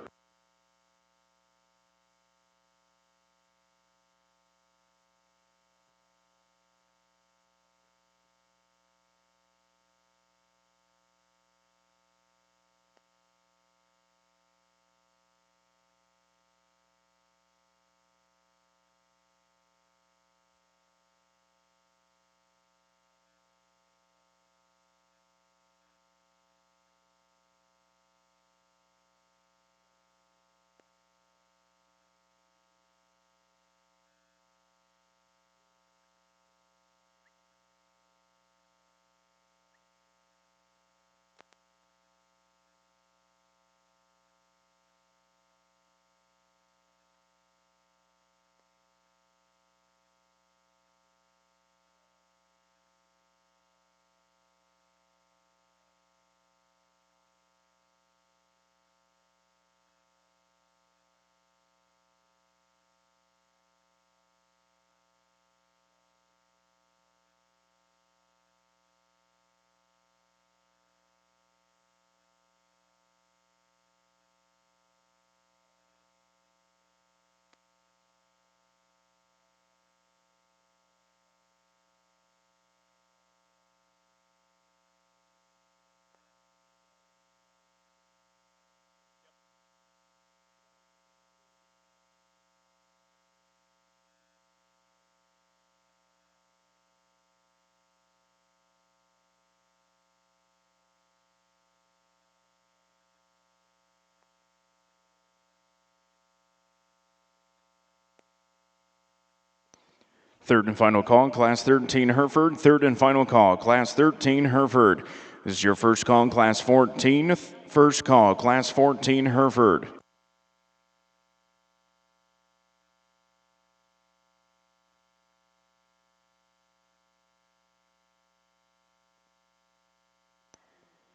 Third and final call, Class 13 Hereford. Third and final call, Class 13 Hereford. This is your first call, Class 14. First call, Class 14 Hereford.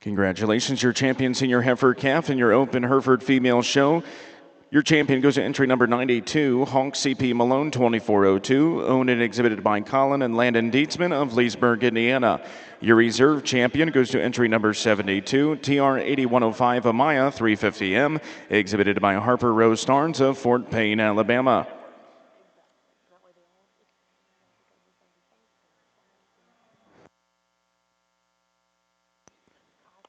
Congratulations, your champion senior heifer calf in your open Hereford female show. Your champion goes to entry number 92, Honk CP Malone 2402, owned and exhibited by Colin and Landon Dietzman of Leesburg, Indiana. Your reserve champion goes to entry number 72, TR 8105 Amaya 350M, exhibited by Harper Rose Starnes of Fort Payne, Alabama.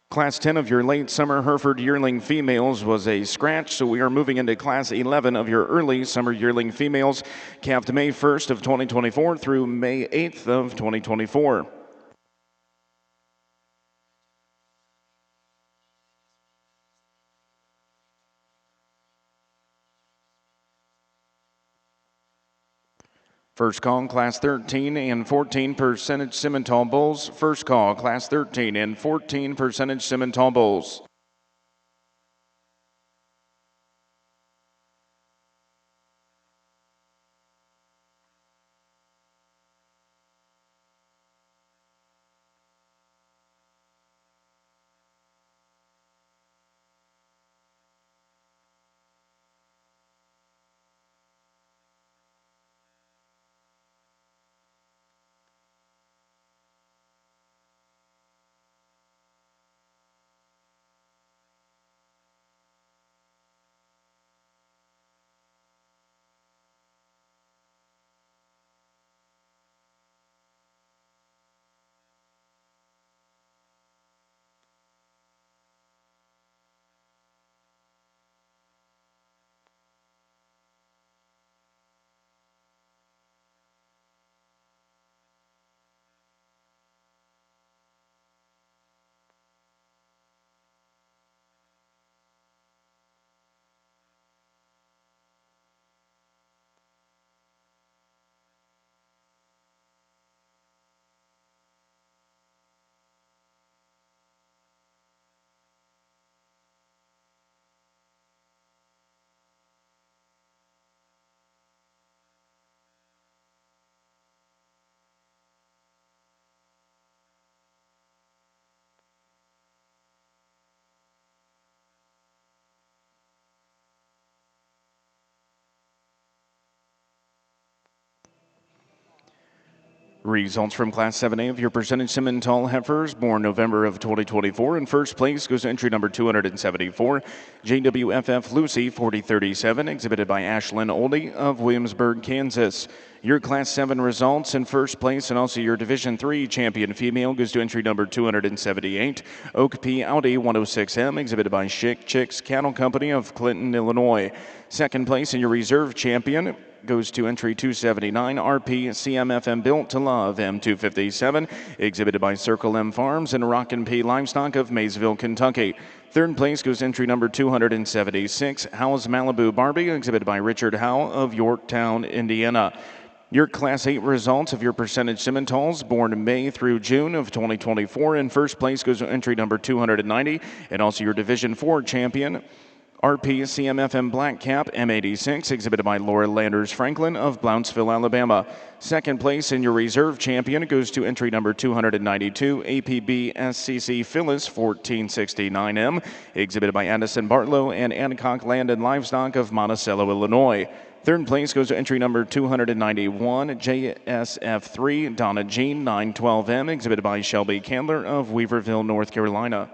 Class 10 of your late summer Hereford yearling females was a scratch, so we are moving into Class 11 of your early summer yearling females, calved May 1st of 2024 through May 8th of 2024. First call, Class 13 and 14 percentage Simmental bulls. First call, Class 13 and 14 percentage Simmental bulls. Results from Class 7A of your percentage Simmental heifers born November of 2024. In first place goes entry number 274, JWFF Lucy 4037, exhibited by Ashlyn Oldie of Williamsburg, Kansas. Your Class 7 results in first place and also your Division 3 champion female goes to entry number 278, Oak P. Audi 106M, exhibited by Chick Chicks Cattle Company of Clinton, Illinois. Second place in your reserve champion goes to entry 279, RP CMFM Built to Love M257, exhibited by Circle M Farms and Rockin' P Livestock of Maysville, Kentucky. Third place goes entry number 276, How's Malibu Barbie, exhibited by Richard Howe of Yorktown, Indiana. Your Class 8 results of your percentage Simmentals born May through June of 2024. In first place goes entry number 290, and also your Division 4 champion, RP CMFM Black Cap M86, exhibited by Laura Landers Franklin of Blountesville, Alabama. Second place in your reserve champion goes to entry number 292, APB SCC Phyllis 1469M, exhibited by Addison Bartlow and Ancock Land and Livestock of Monticello, Illinois. Third place goes to entry number 291, JSF3 Donna Jean 912M, exhibited by Shelby Candler of Weaverville, North Carolina.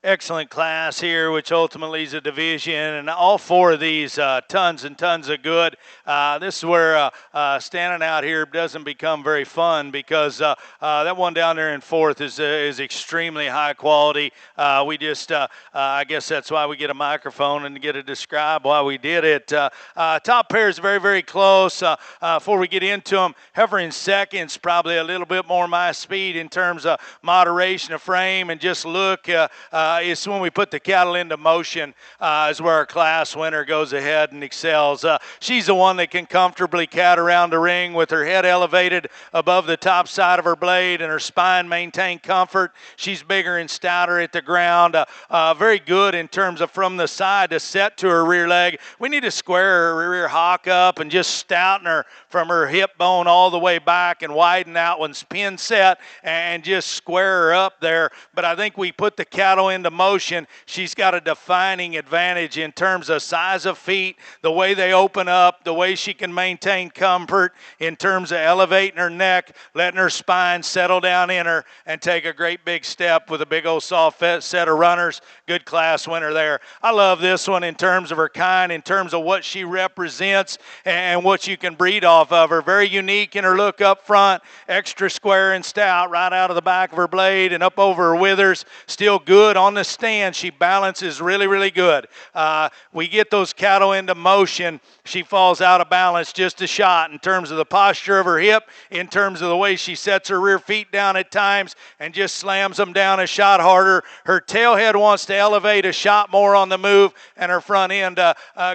Excellent class here, which ultimately is a division, and all four of these tons and tons of good. This is where standing out here doesn't become very fun because that one down there in fourth is extremely high quality. We just, I guess that's why we get a microphone and get to describe why we did it. Top pair is very, very close. Before we get into them, Heifer in second's probably a little bit more my speed in terms of moderation of frame and just look. It's when we put the cattle into motion is where our class winner goes ahead and excels. She's the one that can comfortably cat around the ring with her head elevated above the top side of her blade and her spine maintain comfort. She's bigger and stouter at the ground. Very good in terms of from the side to set to her rear leg. We need to square her rear hock up and just stouten her from her hip bone all the way back and widen out when pin set and just square her up there. But I think we put the cattle into motion. She's got a defining advantage in terms of size of feet, the way they open up, the way she can maintain comfort in terms of elevating her neck, letting her spine settle down in her, and take a great big step with a big old soft set of runners. Good class winner there. I love this one in terms of her kind, in terms of what she represents and what you can breed off of her. Very unique in her look up front, extra square and stout right out of the back of her blade and up over her withers. Still good on on the stand, she balances really, really good. We get those cattle into motion, she falls out of balance just a shot in terms of the posture of her hip, in terms of the way she sets her rear feet down at times and just slams them down a shot harder. Her tail head wants to elevate a shot more on the move, and her front end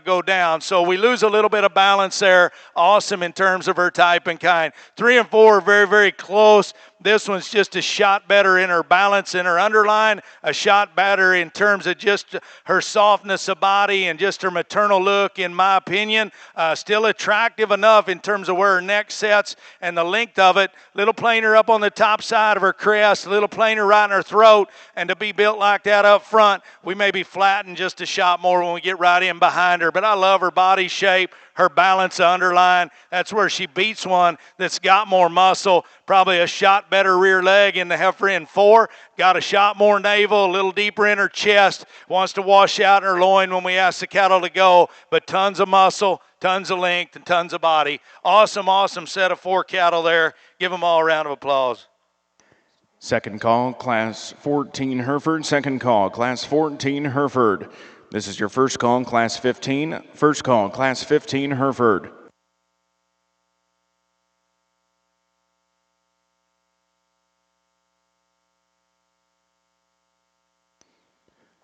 go down. So we lose a little bit of balance there. Awesome in terms of her type and kind. 3 and 4 are very, very close. This one's just a shot better in her balance in her underline, a shot better in terms of just her softness of body and just her maternal look, in my opinion. Still attractive enough in terms of where her neck sets and the length of it. Little plainer up on the top side of her crest, a little plainer right in her throat, and to be built like that up front, we may be flattened just a shot more when we get right in behind her. But I love her body shape, her balance underline. That's where she beats one that's got more muscle, probably a shot better rear leg in the Heifer in 4, got a shot more navel, a little deeper in her chest, wants to wash out in her loin when we ask the cattle to go, but tons of muscle, tons of length, and tons of body. Awesome, awesome set of 4 cattle there. Give them all a round of applause. Second call, Class 14 Hereford. Second call, Class 14 Hereford. This is your first call, Class 15. First call, Class 15 Hereford.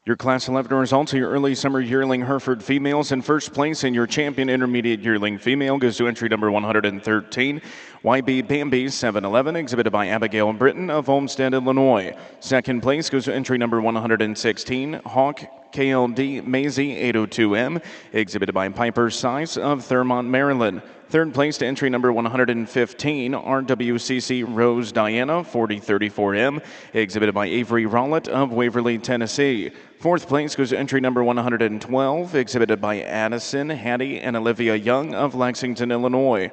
Your Class 11 results are your early summer yearling Hereford females. In first place, and your champion intermediate yearling female goes to entry number 113, YB Bambi 711, exhibited by Abigail Britton of Olmsted, Illinois. Second place goes to entry number 116, Hawk KLD Maisie 802M, exhibited by Piper Size of Thurmont, Maryland. Third place to entry number 115, RWCC Rose Diana 4034M, exhibited by Avery Rowlett of Waverly, Tennessee. Fourth place goes to entry number 112, exhibited by Addison, Hattie, and Olivia Young of Lexington, Illinois.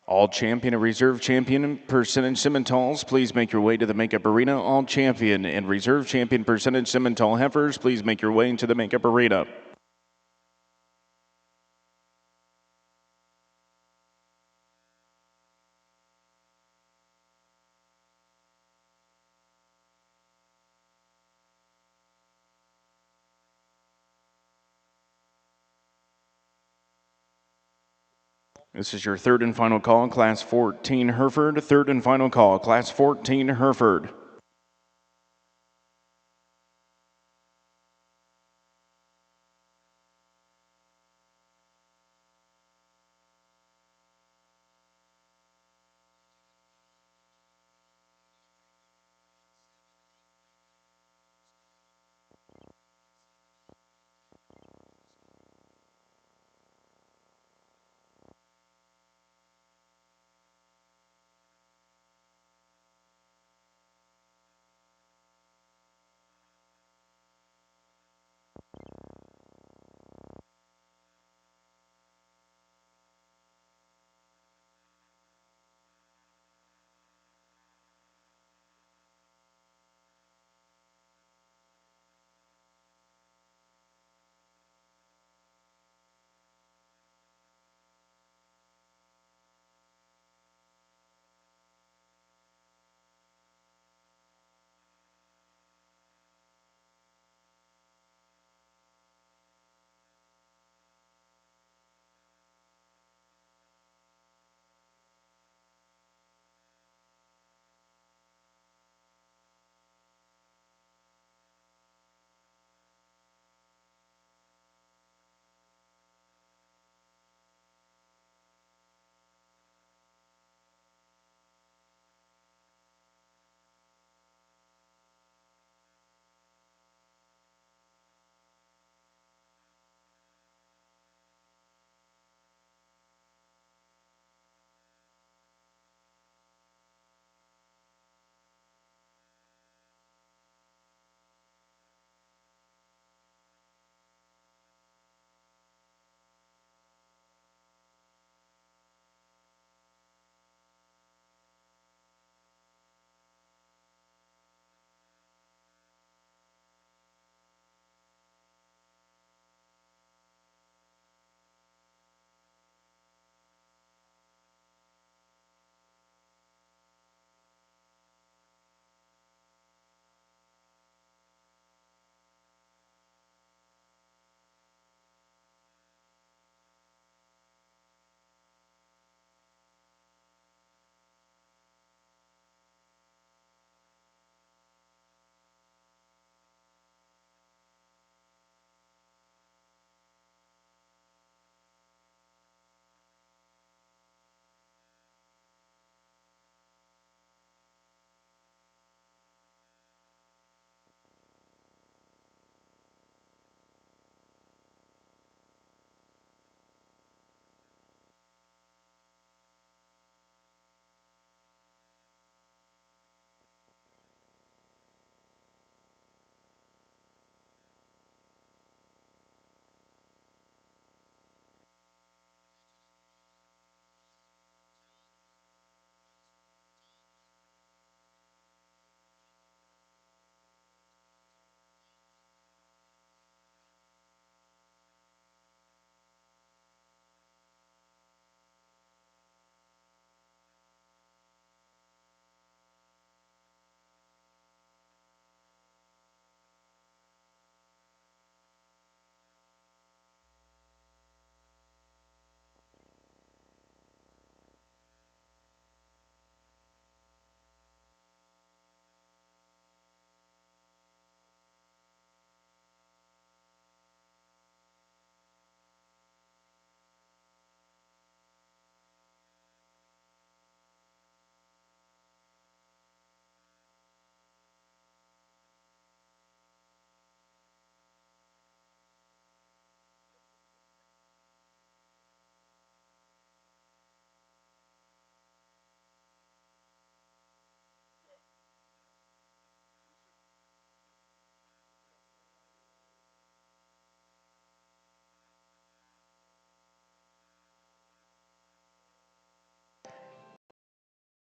All champion and reserve champion percentage Simmentals, please make your way to the makeup arena. All champion and reserve champion percentage Simmental heifers, please make your way into the makeup arena. This is your third and final call, Class 14 Hereford. Third and final call, Class 14 Hereford.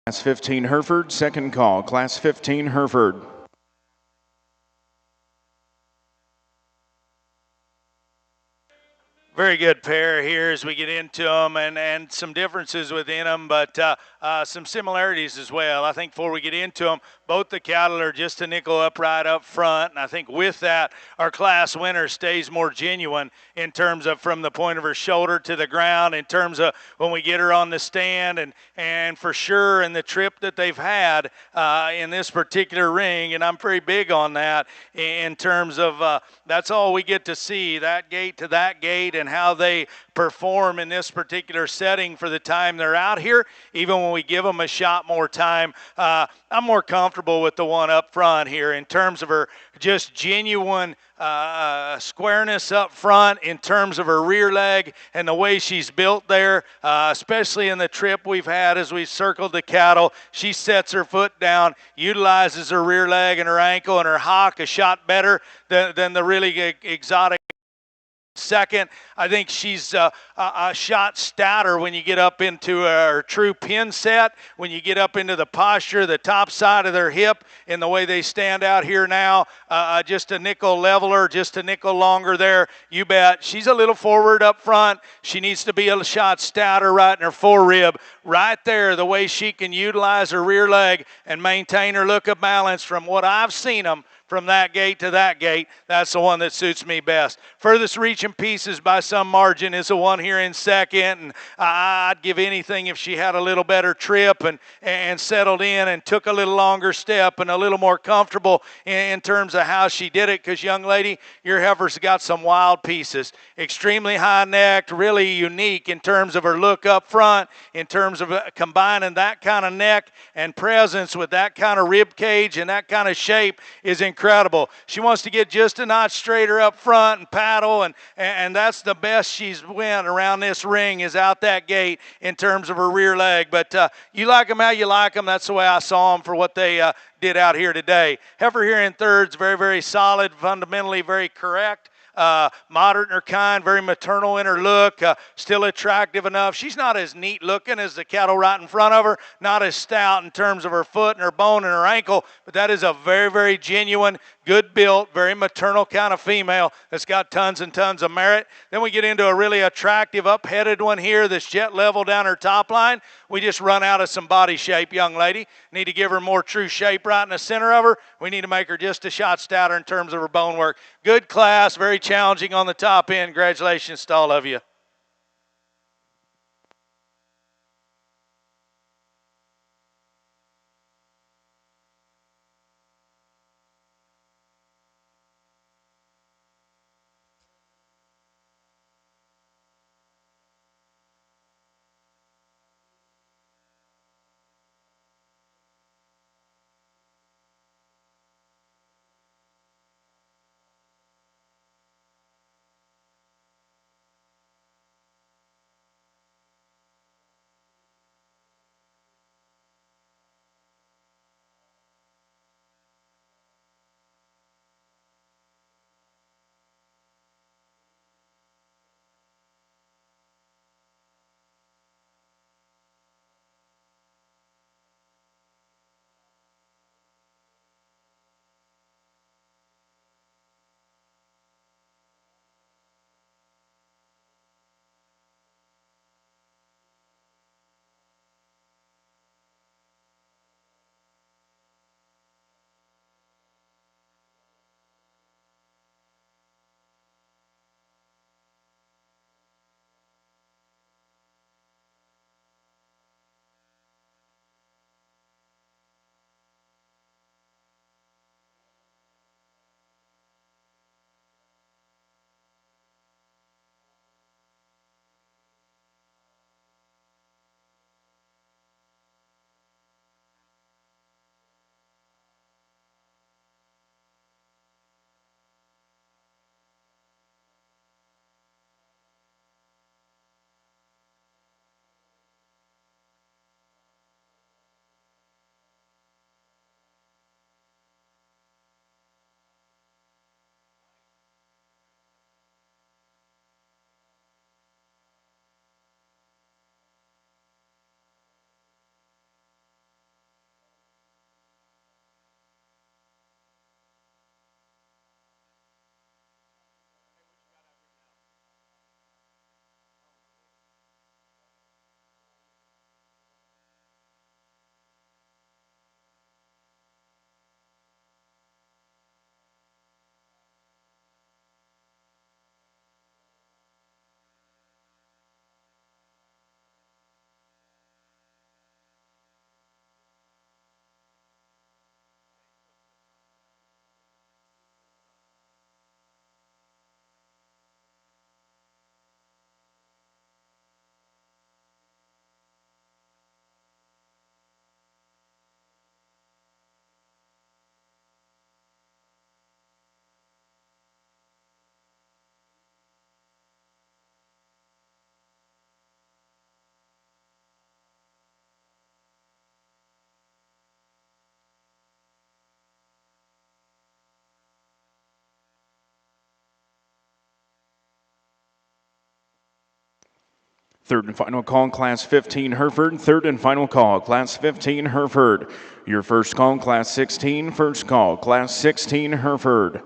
Class 15 Hereford, second call. Class 15 Hereford. Very good pair here as we get into them, and some differences within them, but some similarities as well. I think before we get into them, both the cattle are just a nickel upright up front, and I think with that, our class winner stays more genuine in terms of from the point of her shoulder to the ground, in terms of when we get her on the stand, and for sure in the trip that they've had in this particular ring, and I'm very big on that in terms of that's all we get to see, that gate to that gate, and how they perform in this particular setting for the time they're out here. Even when we give them a shot more time, I'm more comfortable with the one up front here in terms of her just genuine squareness up front, in terms of her rear leg and the way she's built there, especially in the trip we've had as we circled the cattle. She sets her foot down, utilizes her rear leg and her ankle and her hock a shot better than the really exotic. Second, I think she's a shot stouter when you get up into her true pin set, when you get up into the posture, the top side of their hip, and the way they stand out here now. Just a nickel leveler, just a nickel longer there. You bet. She's a little forward up front. She needs to be a shot stouter right in her forerib. Right there, the way she can utilize her rear leg and maintain her look of balance from what I've seen them. From that gate to that gate, that's the one that suits me best. Furthest reaching pieces by some margin is the one here in second, and I'd give anything if she had a little better trip and settled in and took a little longer step and a little more comfortable in terms of how she did it, because, young lady, your heifer's got some wild pieces. Extremely high-necked, really unique in terms of her look up front, in terms of combining that kind of neck and presence with that kind of rib cage and that kind of shape is incredible. She wants to get just a notch straighter up front and paddle, and that's the best she's went around this ring, is out that gate in terms of her rear leg. But you like them how you like them. That's the way I saw them for what they did out here today. Heifer here in thirds, very, very solid, fundamentally very correct. Moderate in her kind, very maternal in her look, still attractive enough. She's not as neat looking as the cattle right in front of her, not as stout in terms of her foot and her bone and her ankle, but that is a very, very genuine, good built, very maternal kind of female that's got tons and tons of merit. Then we get into a really attractive up-headed one here that's jet level down her top line. We just run out of some body shape, young lady. Need to give her more true shape right in the center of her. We need to make her just a shot stouter in terms of her bone work. Good class, very challenging on the top end. Congratulations to all of you. Third and final call, Class 15 Hereford. Third and final call, Class 15 Hereford. Your first call, Class 16. First call, Class 16 Hereford.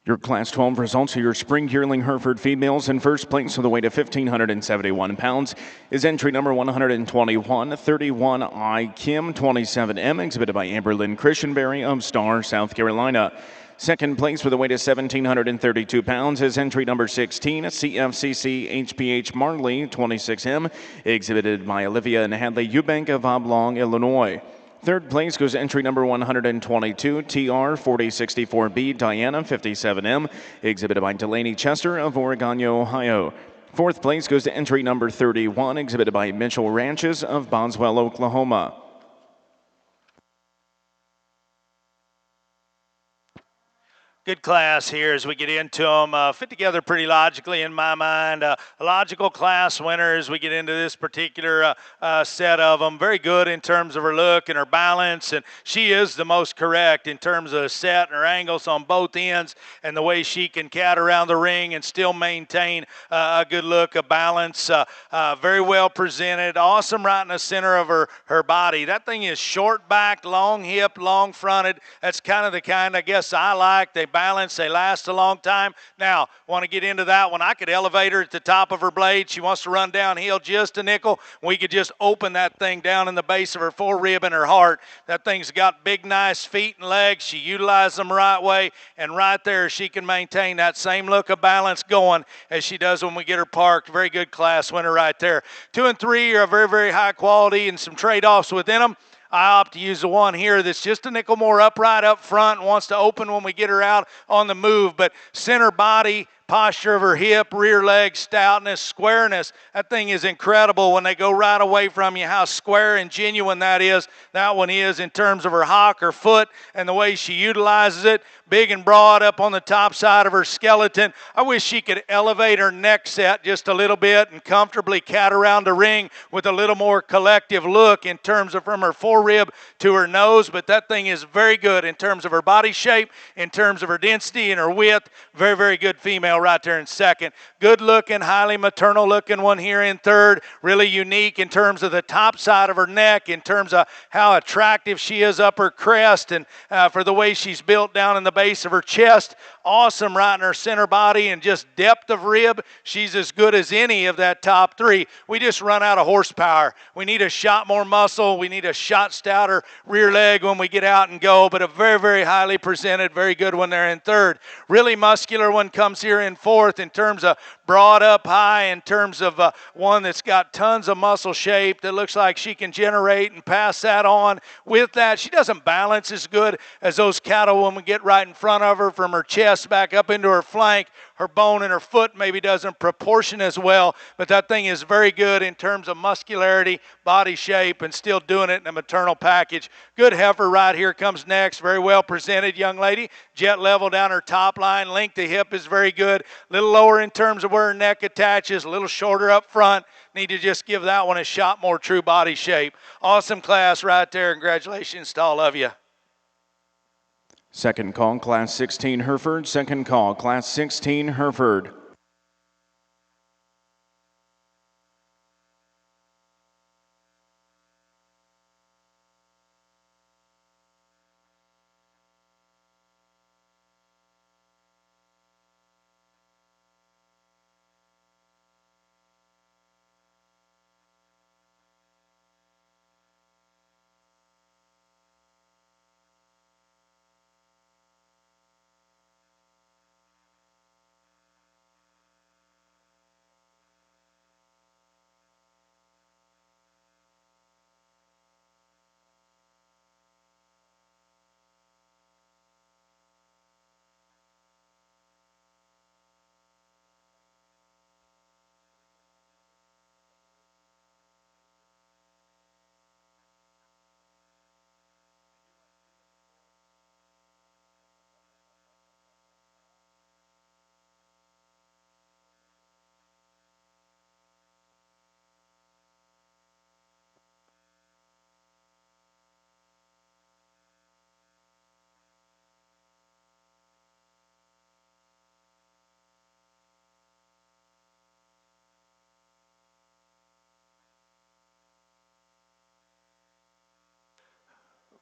Your Class 12 results of your spring yearling Hereford females. In first place with a weight of 1,571 pounds is entry number 121, 31I Kim 27M, exhibited by Amberlynn Christianberry of Star, South Carolina. Second place with a weight of 1,732 pounds is entry number 16, CFCC HPH Marley 26M, exhibited by Olivia and Hadley Eubank of Oblong, Illinois. Third place goes entry number 122, TR 4064B Diana 57M, exhibited by Delaney Chester of Oregano, Ohio. Fourth place goes to entry number 31, exhibited by Mitchell Ranches of Boswell, Oklahoma. Good class here as we get into them. Fit together pretty logically in my mind. A logical class winner as we get into this particular set of them. Very good in terms of her look and her balance, and she is the most correct in terms of set and her angles on both ends and the way she can cat around the ring and still maintain a good look, a balance. Very well presented. Awesome right in the center of her body. That thing is short backed, long hip, long fronted. That's kind of the kind I guess I like. They balance, they last a long time. Now, want to get into that one. I could elevate her at the top of her blade. She wants to run downhill just a nickel. We could just open that thing down in the base of her forerib and her heart. That thing's got big, nice feet and legs. She utilizes them right way, and right there she can maintain that same look of balance going as she does when we get her parked. Very good class winner right there. 2 and 3 are very, very high quality and some trade-offs within them. I opt to use the one here that's just a nickel more upright up front and wants to open when we get her out on the move. But center body, posture of her hip, rear leg, stoutness, squareness, that thing is incredible when they go right away from you, how square and genuine that is. That one is in terms of her hock, her foot, and the way she utilizes it. Big and broad up on the top side of her skeleton. I wish she could elevate her neck set just a little bit and comfortably cat around the ring with a little more collective look in terms of from her forerib to her nose. But that thing is very good in terms of her body shape, in terms of her density and her width. Very, very good female right there in second. Good looking, highly maternal looking one here in third. Really unique in terms of the top side of her neck, in terms of how attractive she is up her crest, and for the way she's built down in the base of her chest. Awesome right in her center body and just depth of rib. She's as good as any of that top three. We just run out of horsepower. We need a shot more muscle. We need a shot stouter rear leg when we get out and go, but a very, very highly presented, very good one there in third. Really muscular one comes here in fourth in terms of broad up high, in terms of one that's got tons of muscle shape that looks like she can generate and pass that on. With that, she doesn't balance as good as those cattle when we get right in front of her from her chest back up into her flank. Her bone in her foot maybe doesn't proportion as well, but that thing is very good in terms of muscularity, body shape, and still doing it in a maternal package. Good heifer right here comes next. Very well presented young lady. Jet level down her top line. Length of hip is very good. A little lower in terms of where her neck attaches, a little shorter up front. Need to just give that one a shot more true body shape. Awesome class right there. Congratulations to all of you. Second call, Class 16 Hereford. Second call, Class 16 Hereford.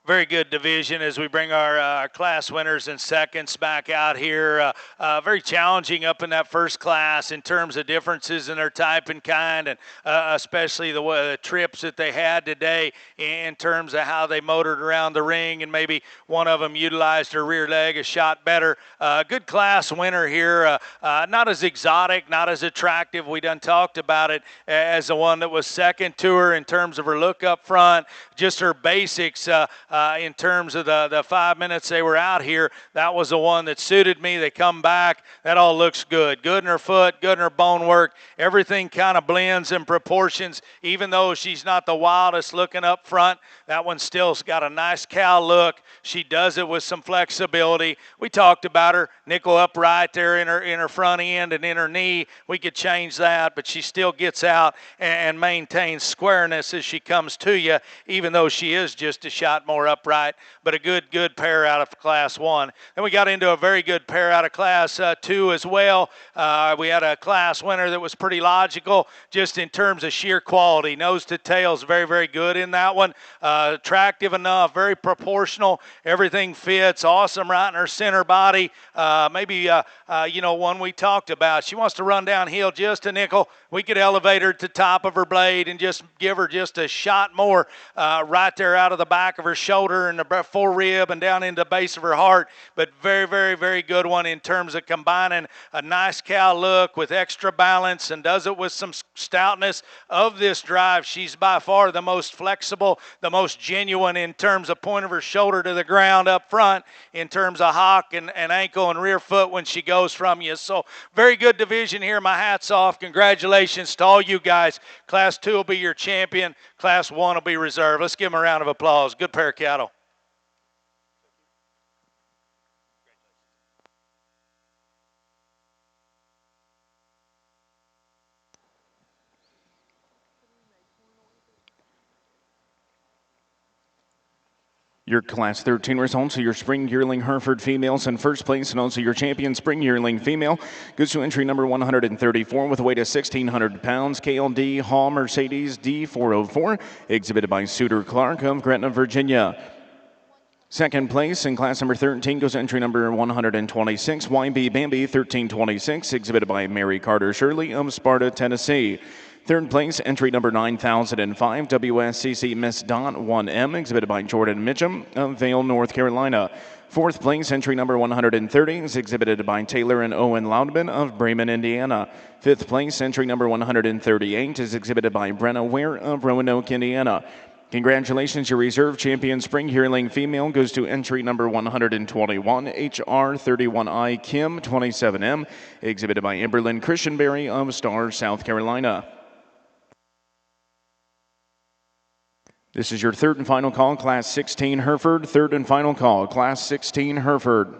very good division as we bring our class winners and seconds back out here. Very challenging up in that first class in terms of differences in their type and kind, and especially the trips that they had today in terms of how they motored around the ring, and maybe one of them utilized her rear leg a shot better. Good class winner here. Not as exotic, not as attractive. We done talked about it as the one that was second to her in terms of her look up front, just her basics in terms of the 5 minutes they were out here. That was the one that suited me. They come back. That all looks good. Good in her foot, good in her bone work. Everything kind of blends in proportions, even though she's not the wildest looking up front. That one still's got a nice cow look. She does it with some flexibility. We talked about her nickel upright there in her front end and in her knee. We could change that, but she still gets out and maintains squareness as she comes to you, even though she is just a shot more upright. But a good pair out of Class 1. Then we got into a very good pair out of Class 2 as well. We had a class winner that was pretty logical just in terms of sheer quality. Nose to tail's very good in that one. Attractive enough, very proportional. Everything fits. Awesome right in her center body. Maybe, one we talked about. She wants to run downhill just a nickel. We could elevate her to the top of her blade and just give her just a shot more right there out of the back of her shoulder and the fore rib and down into the base of her heart. But very good one in terms of combining a nice cow look with extra balance, and does it with some stoutness of this drive. She's by far the most flexible, the most genuine in terms of point of her shoulder to the ground up front, in terms of hock and ankle and rear foot when she goes from you. So very good division here. My hat's off. Congratulations to all you guys. Class 2 will be your champion. Class 1 will be reserved. Let's give them a round of applause. Good pair of cattle. Your Class 13 results are your spring yearling Hereford females in first place, and also your champion spring yearling female goes to entry number 134 with a weight of 1,600 pounds, KLD Hall Mercedes D404, exhibited by Suter Clark of Gretna, Virginia. Second place in class number 13 goes to entry number 126, YB Bambi 1326, exhibited by Mary Carter Shirley of Sparta, Tennessee. Third place, entry number 9005, WSCC Miss Dot 1M, exhibited by Jordan Mitchum of Vale, North Carolina. Fourth place, entry number 130, is exhibited by Taylor and Owen Loudman of Bremen, Indiana. Fifth place, entry number 138, is exhibited by Brenna Ware of Roanoke, Indiana. Congratulations, your reserve champion spring yearling female goes to entry number 121, HR31I Kim 27M, exhibited by Amberlyn Christianberry of Star, South Carolina. This is your third and final call, Class 16 Hereford. Third and final call, Class 16 Hereford.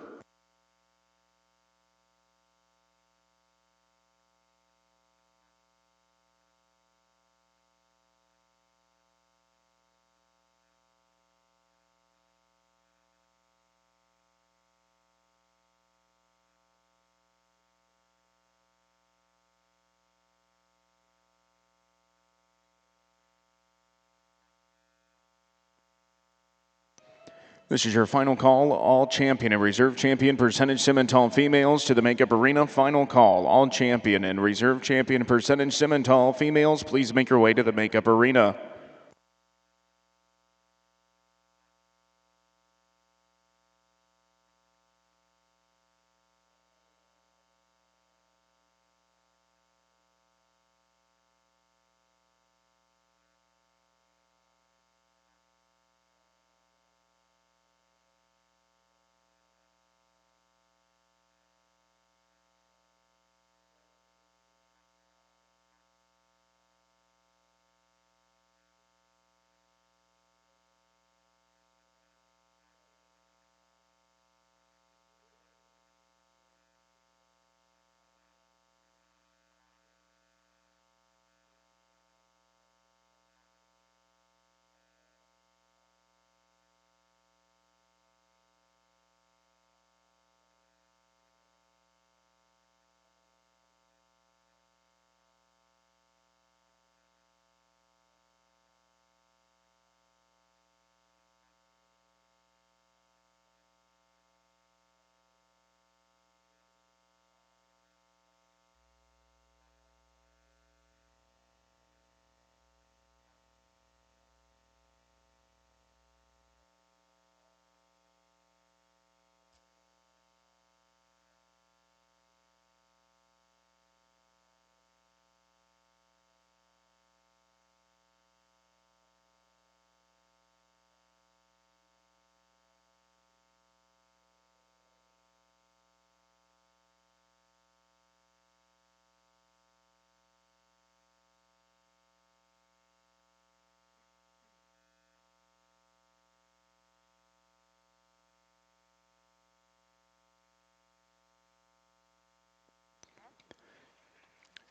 This is your final call, all champion and reserve champion percentage Simmental females to the makeup arena. Final call, all champion and reserve champion percentage Simmental females, please make your way to the makeup arena.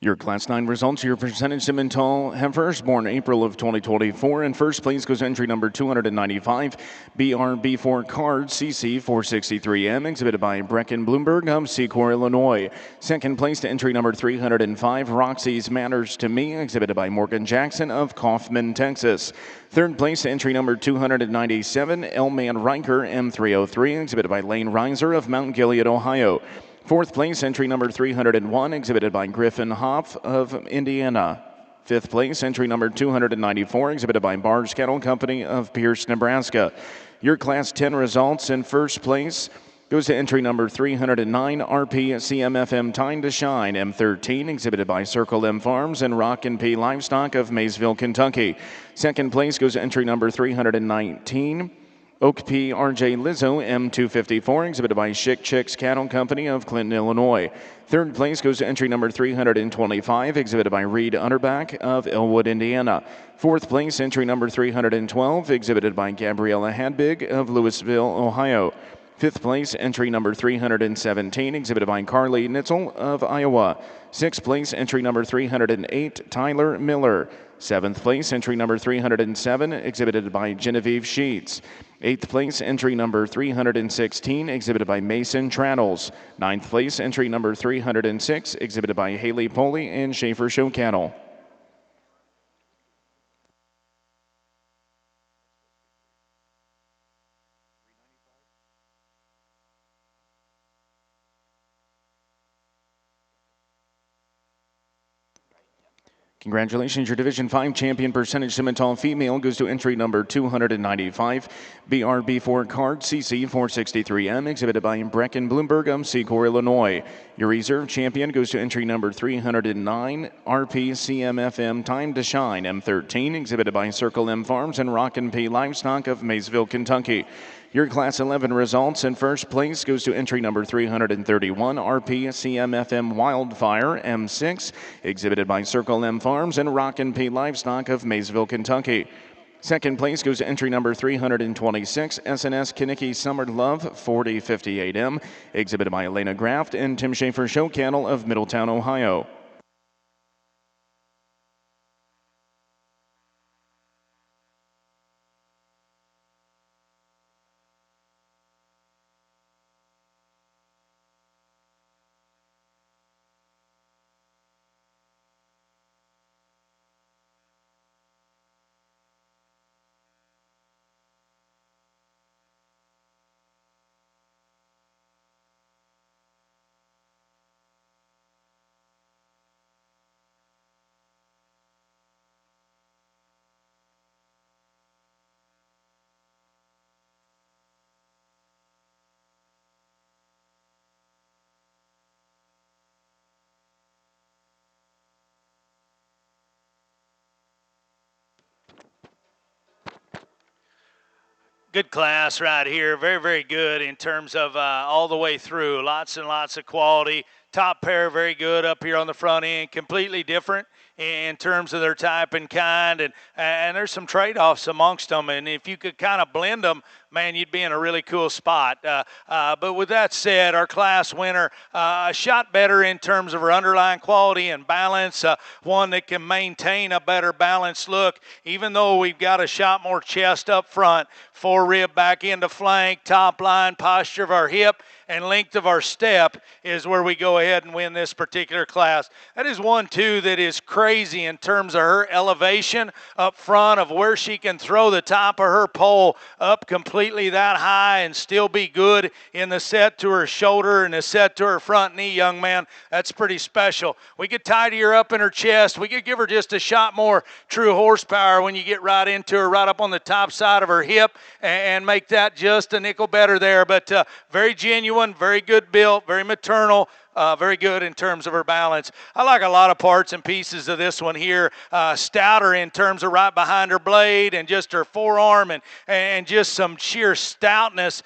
Your Class 9 results, your percentage Simmental Heifers, born April of 2024. In first place goes entry number 295, BRB4 Card CC 463M, exhibited by Brecken Bloomberg of Secor, Illinois. Second place to entry number 305, Roxy's Matters to Me, exhibited by Morgan Jackson of Kaufman, Texas. Third place to entry number 297, Elman Riker M303, exhibited by Lane Reiser of Mount Gilead, Ohio. Fourth place, entry number 301, exhibited by Griffin Hopf of Indiana. Fifth place, entry number 294, exhibited by Barge Cattle Company of Pierce, Nebraska. Your Class 10 results: in first place goes to entry number 309, RP CMFM Time to Shine M13, exhibited by Circle M Farms and Rock and P Livestock of Maysville, Kentucky. Second place goes to entry number 319, Oak P RJ Lizzo M254, exhibited by Chick Chicks Cattle Company of Clinton, Illinois. Third place goes to entry number 325, exhibited by Reed Utterback of Elwood, Indiana. Fourth place, entry number 312, exhibited by Gabriella Hadbig of Louisville, Ohio. Fifth place, entry number 317, exhibited by Carly Nitzel of Iowa. Sixth place, entry number 308, Tyler Miller. Seventh place, entry number 307, exhibited by Genevieve Sheets. Eighth place, entry number 316, exhibited by Mason Traddles. Ninth place, entry number 306, exhibited by Haley Poley and Schaefer Show Cattle. Congratulations, your Division 5 champion percentage Simmental female goes to entry number 295, BRB4 Card CC 463M, exhibited by Brecken Bloomberg of Secor, Illinois. Your reserve champion goes to entry number 309, RP CMFM Time to Shine M13, exhibited by Circle M Farms and Rock and P Livestock of Maysville, Kentucky. Your Class 11 results: in first place goes to entry number 331, RP CMFM Wildfire M6, exhibited by Circle M Farms and Rock and P Livestock of Maysville, Kentucky. Second place goes to entry number 326, SNS Kinnicky Summer Love 4058M, exhibited by Elena Graft and Tim Schaefer Show Cattle of Middletown, Ohio. Good class right here. Very, very good in terms of all the way through. Lots and lots of quality. Top pair, very good up here on the front end. Completely different in terms of their type and kind. And there's some trade-offs amongst them. And if you could kind of blend them, man, you'd be in a really cool spot. But with that said, our class winner, a shot better in terms of her underlying quality and balance, one that can maintain a better balanced look, even though we've got a shot more chest up front, forerib back into flank, top line, posture of our hip, and length of our step is where we go ahead and win this particular class. That is one, too, that is crazy in terms of her elevation up front, of where she can throw the top of her pole up completely that high and still be good in the set to her shoulder and the set to her front knee, young man. That's pretty special. We could tidy her up in her chest. We could give her just a shot more true horsepower when you get right into her, right up on the top side of her hip, and make that just a nickel better there. But very genuine, very good built, very maternal. Very good in terms of her balance. I like a lot of parts and pieces of this one here. Stouter in terms of right behind her blade and just her forearm and just some sheer stoutness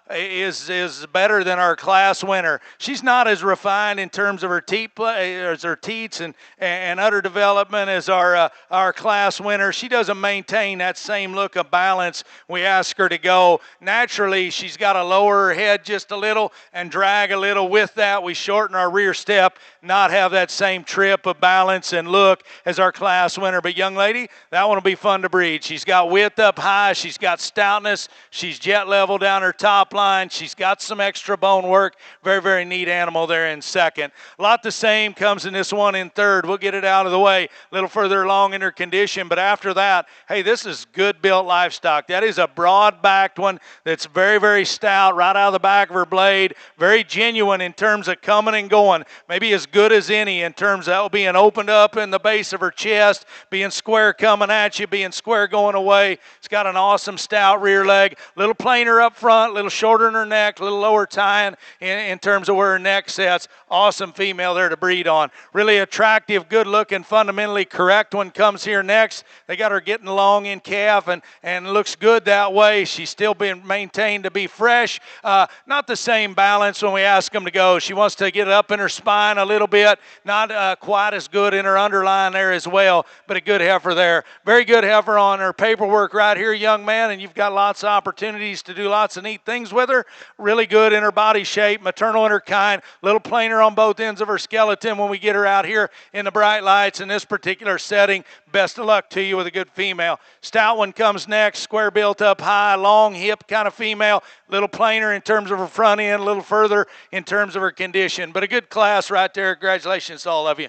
is better than our class winner. She's not as refined in terms of her teats and udder development as our class winner. She doesn't maintain that same look of balance we ask her to go. Naturally, she's got to lower her head just a little and drag a little with that. we shorten our rear step, not have that same trip of balance and look as our class winner. But young lady, that one will be fun to breed. She's got width up high. She's got stoutness. She's jet level down her top line. She's got some extra bone work. Very, very neat animal there in second. A lot the same comes in this one in third. We'll get it out of the way a little further along in her condition. But after that, hey, this is good built livestock. That is a broad-backed one that's very, very stout right out of the back of her blade. Very genuine in terms of coming and going. Maybe as good as any in terms of being opened up in the base of her chest, being square coming at you, being square going away. It's got an awesome stout rear leg. A little plainer up front, a little shorter in her neck, a little lower tying in terms of where her neck sets. Awesome female there to breed on. Really attractive, good-looking, fundamentally correct one comes here next. They got her getting along in calf and looks good that way. She's still being maintained to be fresh. Not the same balance when we ask them to go. She wants to get up in her spine a little bit. Not quite as good in her underline there as well, but a good heifer there. Very good heifer on her paperwork right here, young man, and you've got lots of opportunities to do lots of neat things with her. Really good in her body shape, maternal in her kind, little plainer on both ends of her skeleton when we get her out here in the bright lights in this particular setting. Best of luck to you with a good female. Stout one comes next, square built up high, long hip kind of female, little plainer in terms of her front end, a little further in terms of her condition. But a good class right there. Congratulations to all of you.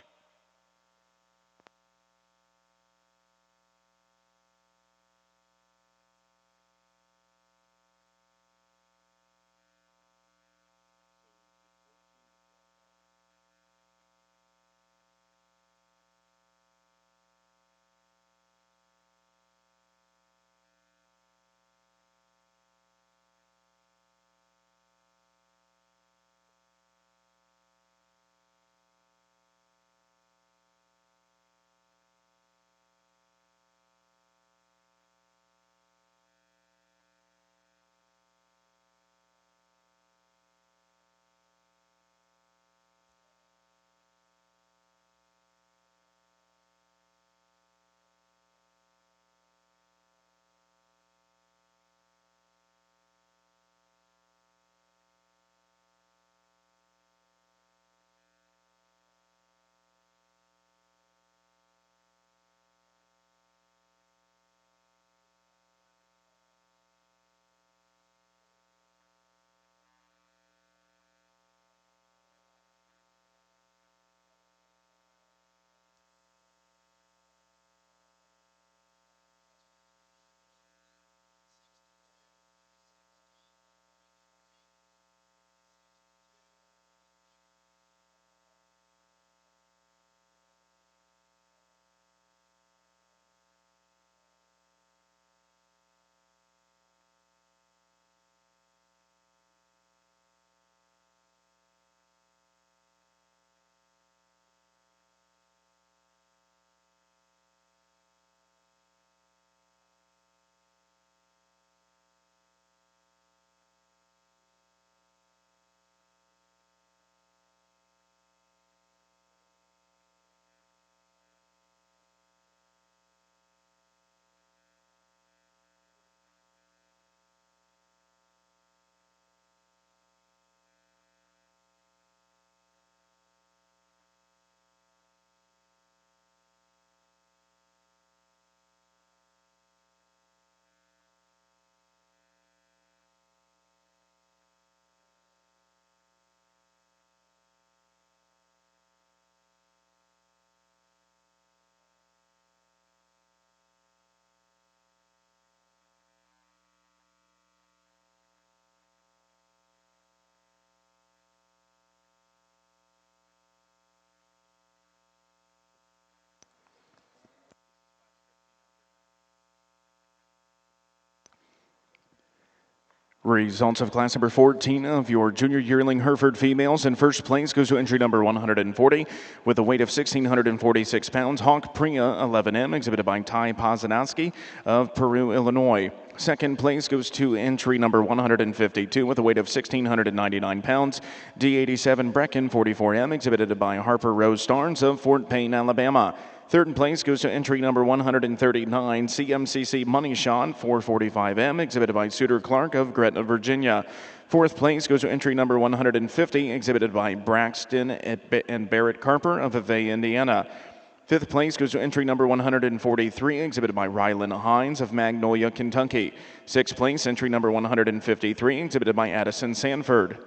Results of class number 14 of your junior yearling Hereford females. In first place goes to entry number 140 with a weight of 1,646 pounds. Hawk Priya 11M, exhibited by Ty Pozanowski of Peru, Illinois. Second place goes to entry number 152 with a weight of 1,699 pounds. D87 Brecken 44M, exhibited by Harper Rose Starnes of Fort Payne, Alabama. Third place goes to entry number 139, CMCC Money Shot 445M, exhibited by Suter Clark of Gretna, Virginia. Fourth place goes to entry number 150, exhibited by Braxton and Barrett Carper of Vevey, Indiana. Fifth place goes to entry number 143, exhibited by Rylan Hines of Magnolia, Kentucky. Sixth place, entry number 153, exhibited by Addison Sanford.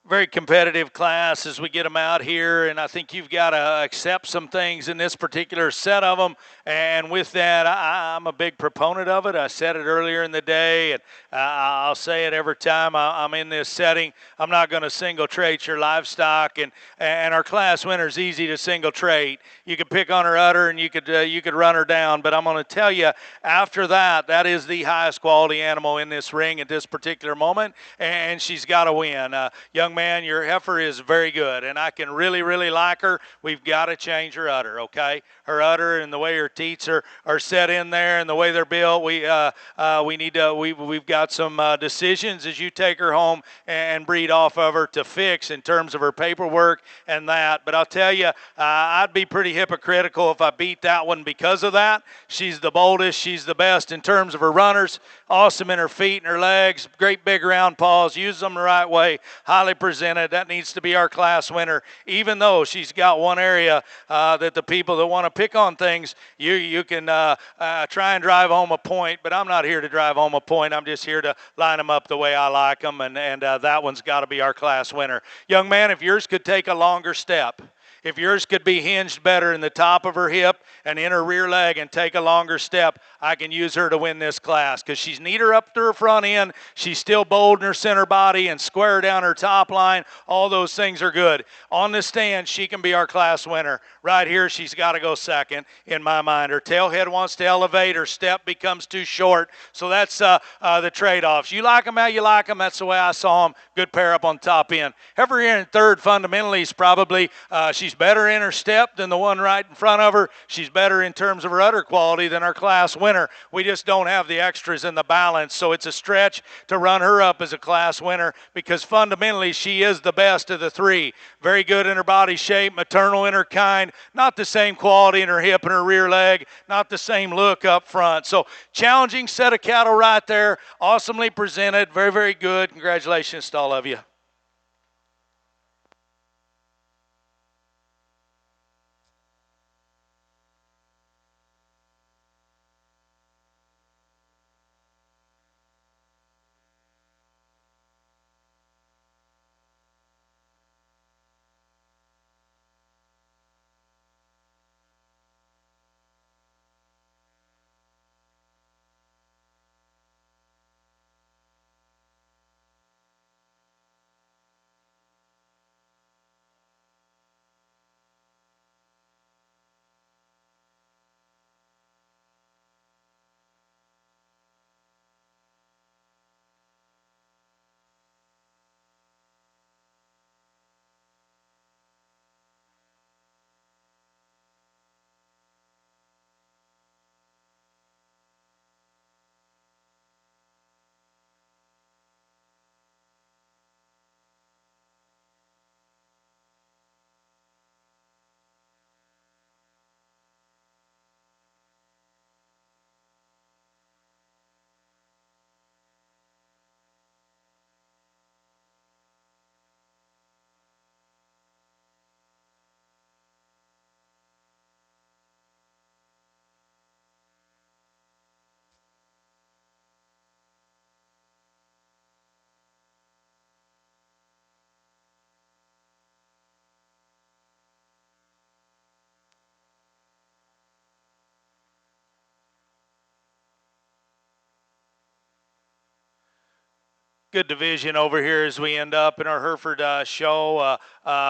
Very competitive class as we get them out here, and I think you've got to accept some things in this particular set of them. And with that, I'm a big proponent of it. I said it earlier in the day, and I'll say it every time I'm in this setting. I'm not going to single trait your livestock, and our class winner's easy to single trait. You could pick on her udder, and you could run her down. But I'm going to tell you, after that, that is the highest quality animal in this ring at this particular moment, and she's got to win. Young man, your heifer is very good, and I can really, really like her. We've got to change her udder, okay? Her udder and the way her teats are set in there and the way they're built, we've got some decisions as you take her home and breed off of her to fix in terms of her paperwork and that. But I'll tell you, I'd be pretty hypocritical if I beat that one because of that. She's the boldest. She's the best in terms of her runners. Awesome in her feet and her legs. Great big round paws. Use them the right way. Highly presented. That needs to be our class winner, even though she's got one area that the people that want to pick on things, you can try and drive home a point, but I'm not here to drive home a point. I'm just here to line them up the way I like them, and that one's got to be our class winner. Young man, if yours could take a longer step, if yours could be hinged better in the top of her hip and in her rear leg and take a longer step, I can use her to win this class because she's neater up to her front end. She's still bold in her center body and square down her top line. All those things are good. On the stand, she can be our class winner. Right here, she's got to go second in my mind. Her tail head wants to elevate. Her step becomes too short. So that's the trade-offs. You like them how you like them. That's the way I saw them. Good pair up on top end. Heifer here in third fundamentally is probably she's better in her step than the one right in front of her. She's better in terms of her udder quality than our class winner. We just don't have the extras in the balance, so it's a stretch to run her up as a class winner because fundamentally she is the best of the three. Very good in her body shape, maternal in her kind, not the same quality in her hip and her rear leg, not the same look up front. So challenging set of cattle right there, awesomely presented, very, very good. Congratulations to all of you. Good division over here as we end up in our Hereford show.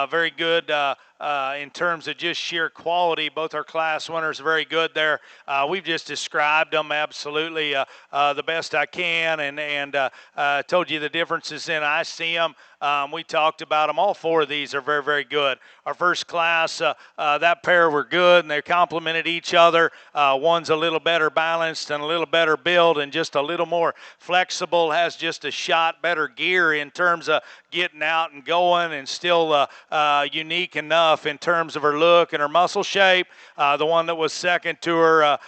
Very good in terms of just sheer quality. Both our class winners are very good there. We've just described them absolutely the best I can and told you the differences in I see them. We talked about them. All four of these are very, very good. Our first class, that pair were good, and they complemented each other. One's a little better balanced and a little better build and just a little more flexible, has just a shot better gear in terms of getting out and going and still unique enough enough in terms of her look and her muscle shape. The one that was second to her,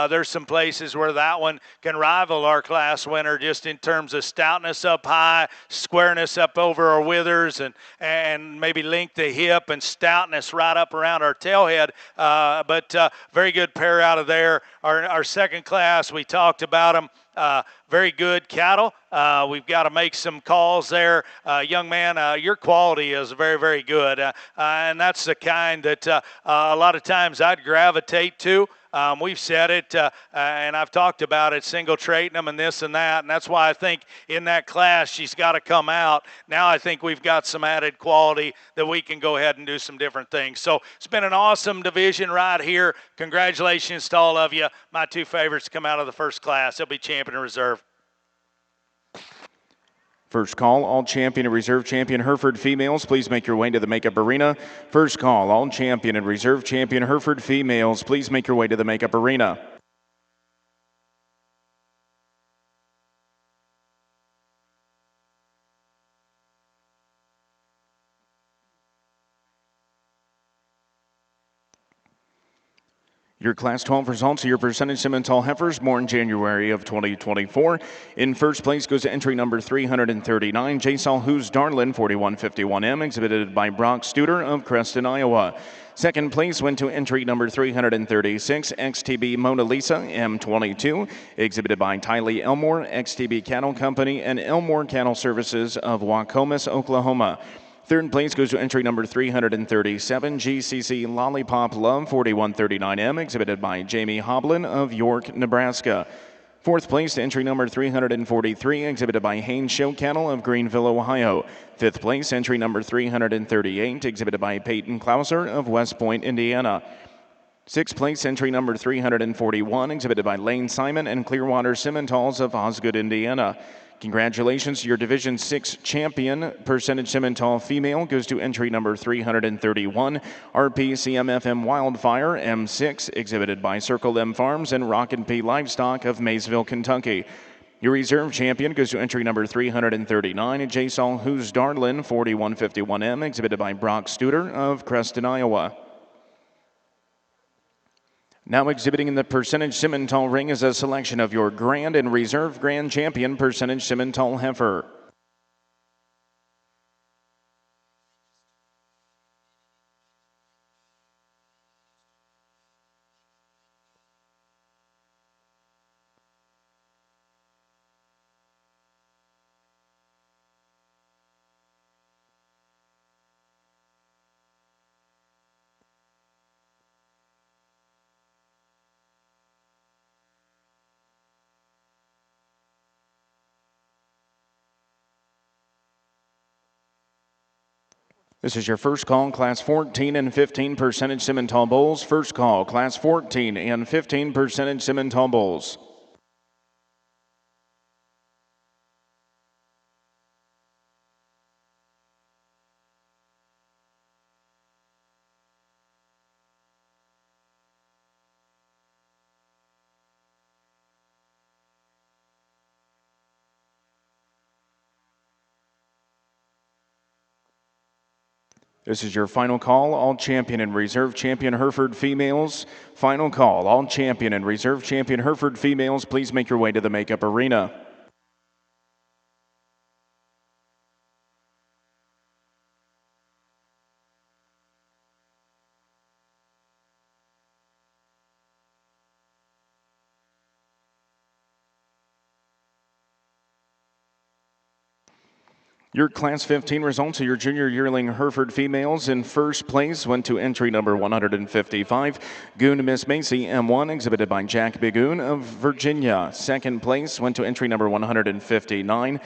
there's some places where that one can rival our class winner just in terms of stoutness up high, squareness up over our withers, and maybe length of hip and stoutness right up around our tailhead. But very good pair out of there. Our second class, we talked about them. Very good cattle. We've got to make some calls there. Young man, your quality is very, very good. And that's the kind that a lot of times I'd gravitate to. We've said it, and I've talked about it, single traiting them and this and that, and that's why I think in that class she's got to come out. Now I think we've got some added quality that we can go ahead and do some different things. So it's been an awesome division right here. Congratulations to all of you. My two favorites come out of the first class. They'll be champion and reserve. First call, all champion and reserve champion Hereford females, please make your way to the makeup arena. First call, all champion and reserve champion Hereford females, please make your way to the makeup arena. Your Class 12 results of your percentage Simmental heifers born January of 2024. In first place goes to entry number 339, J-Sol Who's Darlin 4151M, exhibited by Brock Studer of Creston, Iowa. Second place went to entry number 336, XTB Mona Lisa M22, exhibited by Tylee Elmore, XTB Cattle Company, and Elmore Cattle Services of Wacomas, Oklahoma. Third place goes to entry number 337, GCC Lollipop Love 4139M, exhibited by Jamie Hoblin of York, Nebraska. Fourth place to entry number 343, exhibited by Haynes Show Cattle of Greenville, Ohio. Fifth place, entry number 338, exhibited by Peyton Klauser of West Point, Indiana. Sixth place, entry number 341, exhibited by Lane Simon and Clearwater Simmentals of Osgood, Indiana. Congratulations, your Division 6 champion, percentage Simmental female, goes to entry number 331, RPCMFM Wildfire M6, exhibited by Circle M Farms and Rock and P Livestock of Maysville, Kentucky. Your reserve champion goes to entry number 339, J-Sol Who's Darlin 4151M, exhibited by Brock Studer of Creston, Iowa. Now exhibiting in the percentage Simmental ring is a selection of your grand and reserve grand champion percentage Simmental heifer. This is your first call, Class 14 and 15 percentage Simmental bulls. First call, Class 14 and 15 percentage Simmental bulls. This is your final call, all champion and reserve champion Hereford females. Final call, all champion and reserve champion Hereford females, please make your way to the makeup arena. Your Class 15 results of your junior yearling Hereford females. In first place went to entry number 155, Goon Miss Macy M1, exhibited by Jack Bigoon of Virginia. Second place went to entry number 159,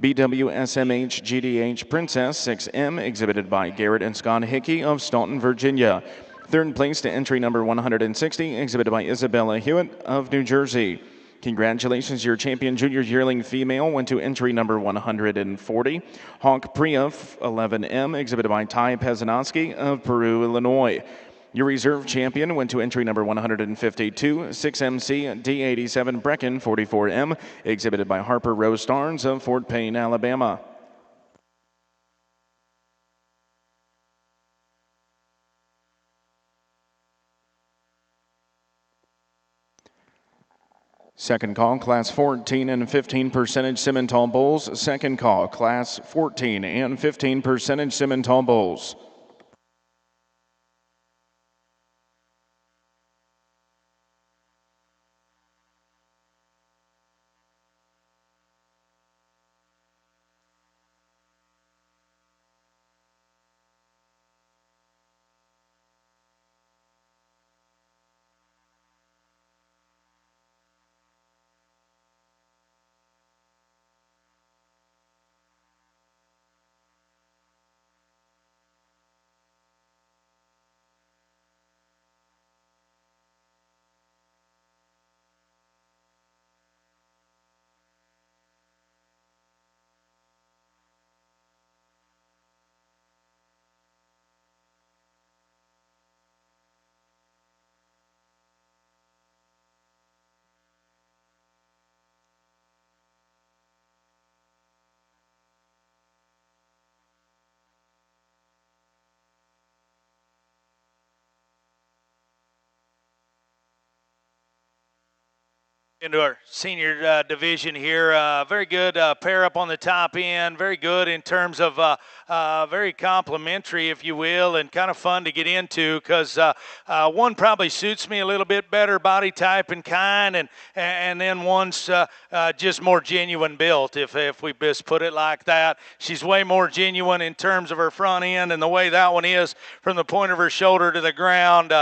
BWSMH GDH Princess 6M, exhibited by Garrett and Scott Hickey of Staunton, Virginia. Third place to entry number 160, exhibited by Isabella Hewitt of New Jersey. Congratulations, your champion junior yearling female went to entry number 140. Hawk Priya 11M, exhibited by Ty Pezanowski of Peru, Illinois. Your reserve champion went to entry number 152, 6MC D87 Brecken 44M, exhibited by Harper Rose Starnes of Fort Payne, Alabama. Second call, Class 14 and 15 percentage Simmental bulls. Second call, Class 14 and 15 percentage Simmental bulls. Into our senior division here. Very good pair up on the top end. Very good in terms of very complimentary, if you will, and kind of fun to get into because one probably suits me a little bit better body type and kind, and then one's just more genuine built, if we just put it like that. She's way more genuine in terms of her front end and the way that one is from the point of her shoulder to the ground.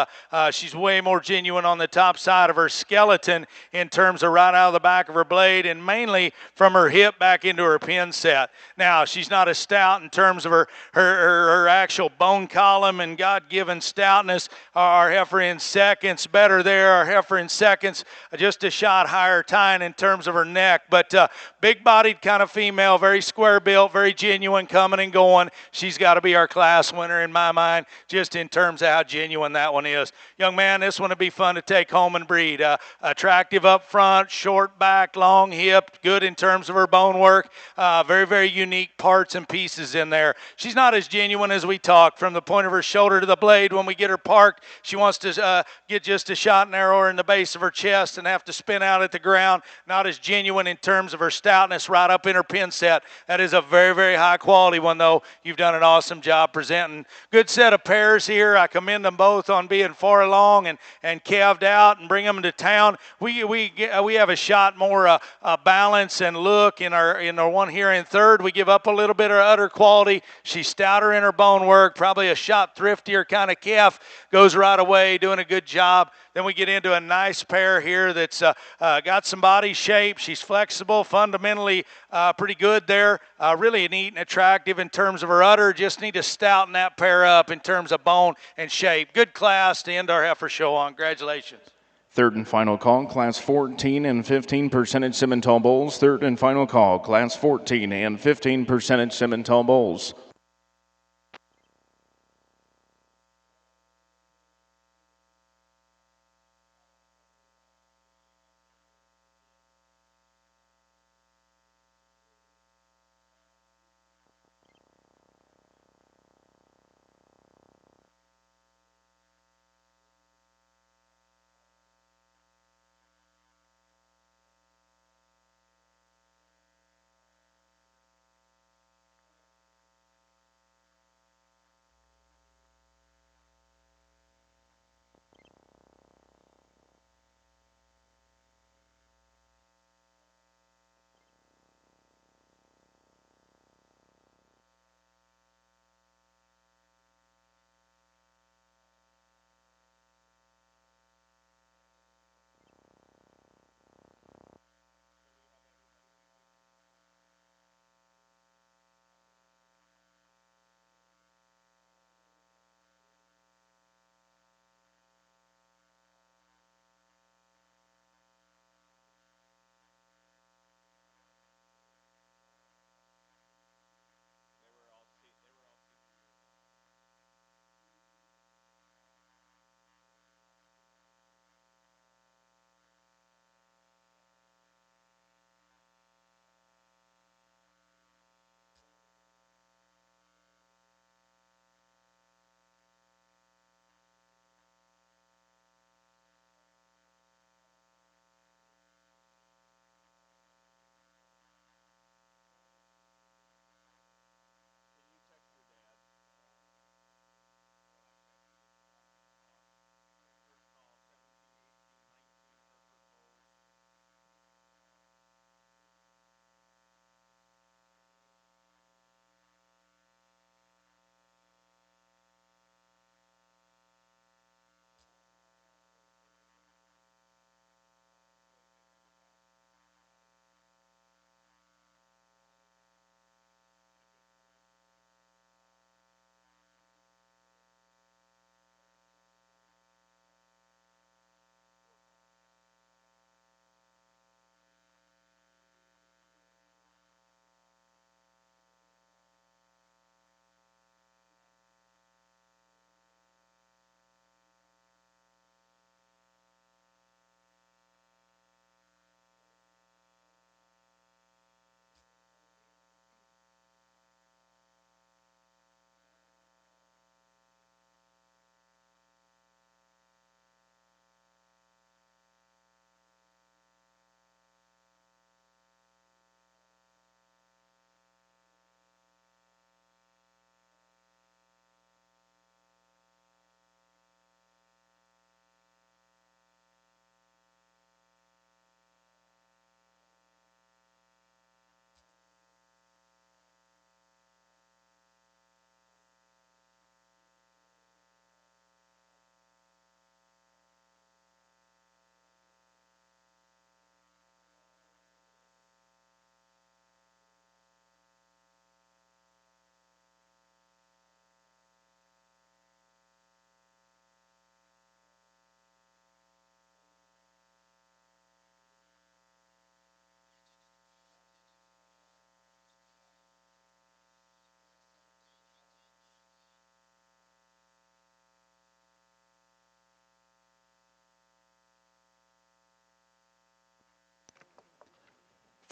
She's way more genuine on the top side of her skeleton in terms of right out of the back of her blade and mainly from her hip back into her pin set. Now, she's not as stout in terms of her actual bone column and God-given stoutness. Our heifer in seconds, better there. Our heifer in seconds, just a shot higher tying in terms of her neck. But big-bodied kind of female, very square-built, very genuine, coming and going. She's got to be our class winner in my mind, just in terms of how genuine that one is. Young man, this one would be fun to take home and breed. Attractive up front, short back, long hip, good in terms of her bone work. Very, very unique parts and pieces in there. She's not as genuine as we talk. From the point of her shoulder to the blade, when we get her parked, she wants to get just a shot narrower in the base of her chest and have to spin out at the ground. Not as genuine in terms of her stoutness right up in her pin set. That is a very, very high quality one, though. You've done an awesome job presenting. Good set of pairs here. I commend them both on being far along and calved out and bring them to town. We have a shot more balance and look in our one here in third. We give up a little bit of udder quality. She's stouter in her bone work, probably a shot thriftier kind of calf. Goes right away, doing a good job. Then we get into a nice pair here that's got some body shape. She's flexible, fundamentally pretty good there. Really neat and attractive in terms of her udder. Just need to stouten that pair up in terms of bone and shape. Good class to end our heifer show on. Congratulations. Third and final call, Class 14 and 15 percentage Simmental bulls. Third and final call, Class 14 and 15 percentage Simmental bulls.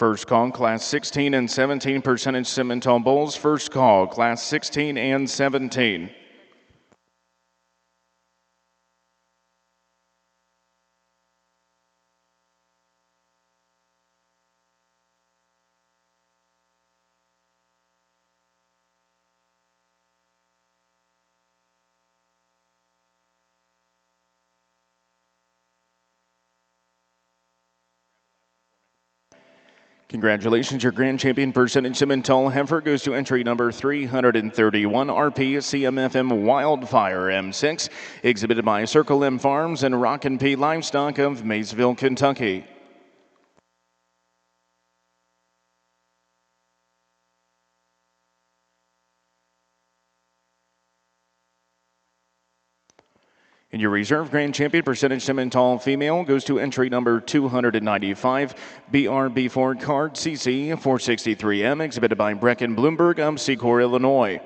First call, Class 16 and 17 percentage Simmental bulls. First call, Class 16 and 17. Congratulations, your grand champion percentage Simmental Heifer goes to entry number 331 RP CMFM Wildfire M6, exhibited by Circle M Farms and Rockin' P Livestock of Maysville, Kentucky. And your reserve grand champion percentage Simmental female goes to entry number 295 BRB Ford card CC 463M, exhibited by Brecken Bloomberg of Secor, Illinois.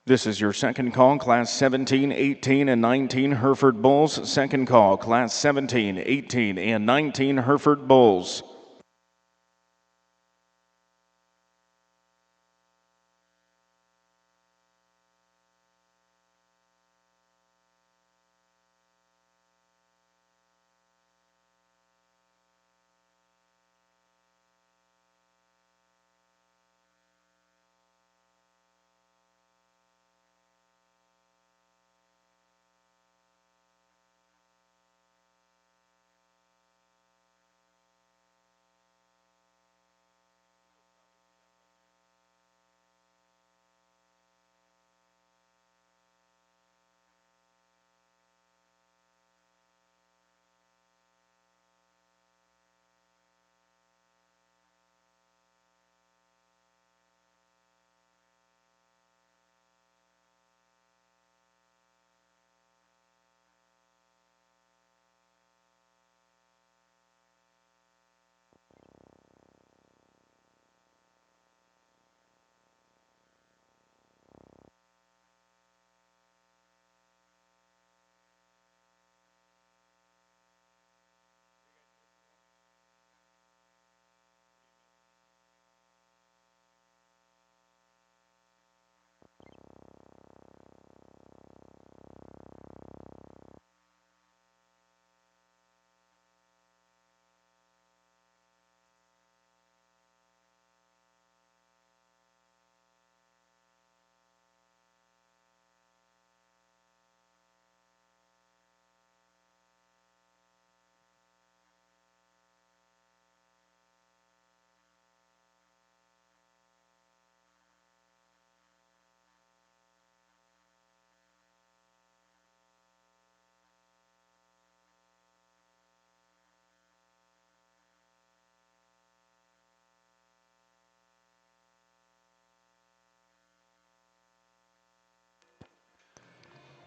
This is your second call, Class 17, 18, and 19 Hereford bulls. Second call, Class 17, 18, and 19 Hereford bulls.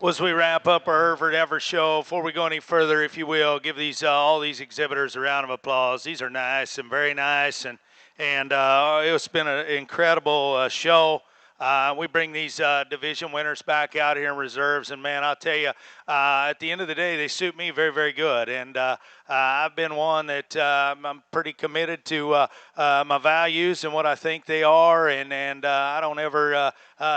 Well, as we wrap up our Hereford Heifer show, before we go any further, if you will, give these all these exhibitors a round of applause. These are nice and very nice, and it's been an incredible show. We bring these division winners back out here in reserves, and man, I'll tell you, at the end of the day, they suit me very, very good. And I've been one that I'm pretty committed to my values and what I think they are, and I don't ever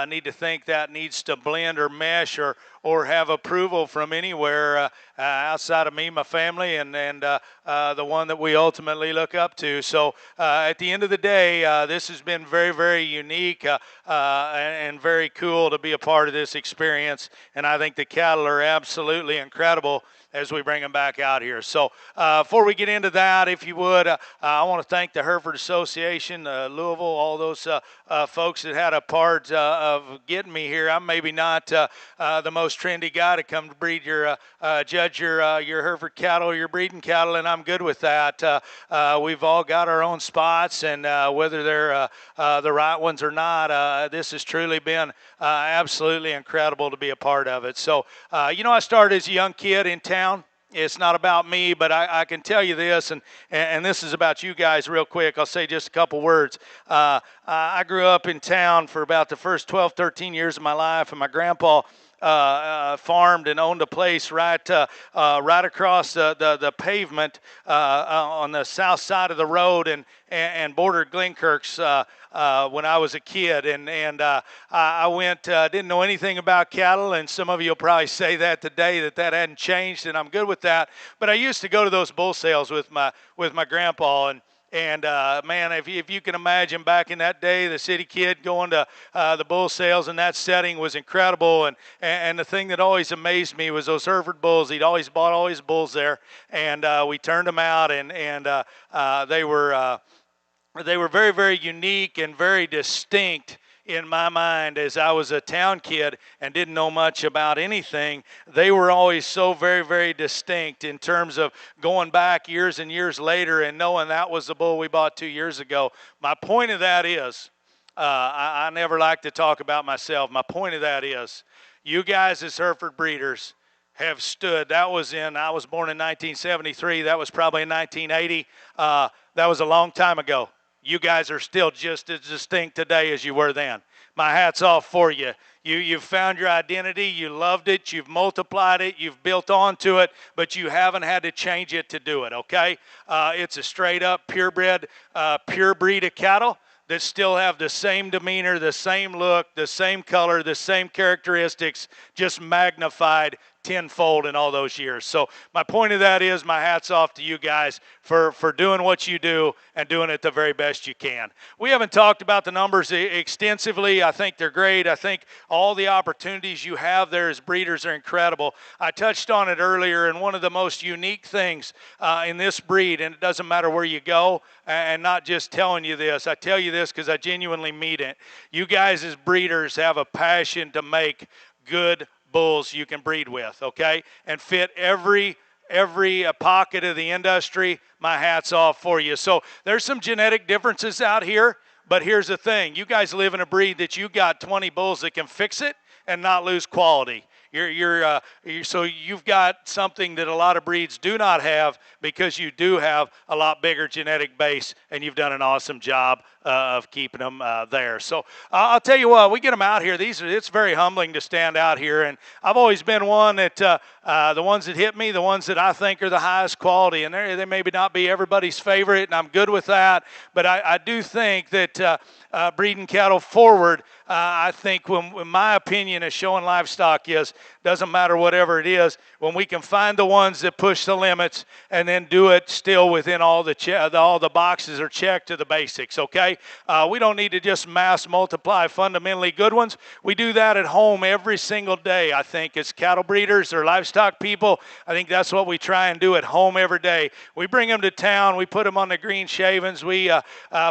need to think that needs to blend or mesh or have approval from anywhere outside of me, my family, and the one that we ultimately look up to. So at the end of the day, this has been very, very unique and very cool to be a part of this experience. And I think the cattle are absolutely incredible as we bring them back out here. So before we get into that, if you would, I want to thank the Hereford Association, Louisville, all those folks that had a part of getting me here. I'm maybe not the most most trendy guy to come to breed your, judge your Hereford cattle or your breeding cattle, and I'm good with that. We've all got our own spots, and whether they're the right ones or not, this has truly been absolutely incredible to be a part of it. So, I started as a young kid in town. It's not about me, but I can tell you this, and this is about you guys real quick. I'll say just a couple words. I grew up in town for about the first 12, 13 years of my life, and my grandpa farmed and owned a place right across the pavement on the south side of the road and bordered Glenkirk's when I was a kid. And I went, didn't know anything about cattle, and some of you will probably say that today that hadn't changed, and I'm good with that. But I used to go to those bull sales with my grandpa, and man, if you can imagine back in that day, the city kid going to the bull sales in that setting was incredible. And the thing that always amazed me was those Hereford bulls. He'd always bought all his bulls there, and we turned them out, and they were very, very unique and very distinct in my mind. As I was a town kid and didn't know much about anything, they were always so very, very distinct in terms of going back years and years later and knowing that was the bull we bought 2 years ago. My point of that is, I never like to talk about myself. My point of that is, you guys as Hereford breeders have stood. I was born in 1973. That was probably in 1980. That was a long time ago. You guys are still just as distinct today as you were then. My hat's off for you. You've found your identity. You loved it. You've multiplied it. You've built onto it, but you haven't had to change it to do it, okay? It's a straight-up purebred, pure breed of cattle that still have the same demeanor, the same look, the same color, the same characteristics, just magnified tenfold in all those years. So my point of that is, my hat's off to you guys for doing what you do and doing it the very best you can. We haven't talked about the numbers extensively. I think they're great. I think all the opportunities you have there as breeders are incredible. I touched on it earlier, and one of the most unique things in this breed, and it doesn't matter where you go, and not just telling you this, I tell you this because I genuinely mean it. You guys as breeders have a passion to make good bulls you can breed with, okay, and fit every pocket of the industry. My hat's off for you. So there's some genetic differences out here, but here's the thing. You guys live in a breed that you got 20 bulls that can fix it and not lose quality. So you've got something that a lot of breeds do not have, because you do have a lot bigger genetic base, and you've done an awesome job of keeping them there. So I'll tell you what, we get them out here. It's very humbling to stand out here, and I've always been one that the ones that hit me, the ones that I think are the highest quality, and they maybe not be everybody's favorite, and I'm good with that, but I do think that breeding cattle forward, I think when my opinion is showing livestock is, doesn't matter whatever it is, when we can find the ones that push the limits and then do it still within all the boxes are checked to the basics, okay? We don't need to just mass multiply fundamentally good ones. We do that at home every single day, I think, as cattle breeders or livestock people. I think that's what we try and do at home every day. We bring them to town. We put them on the green shavings. We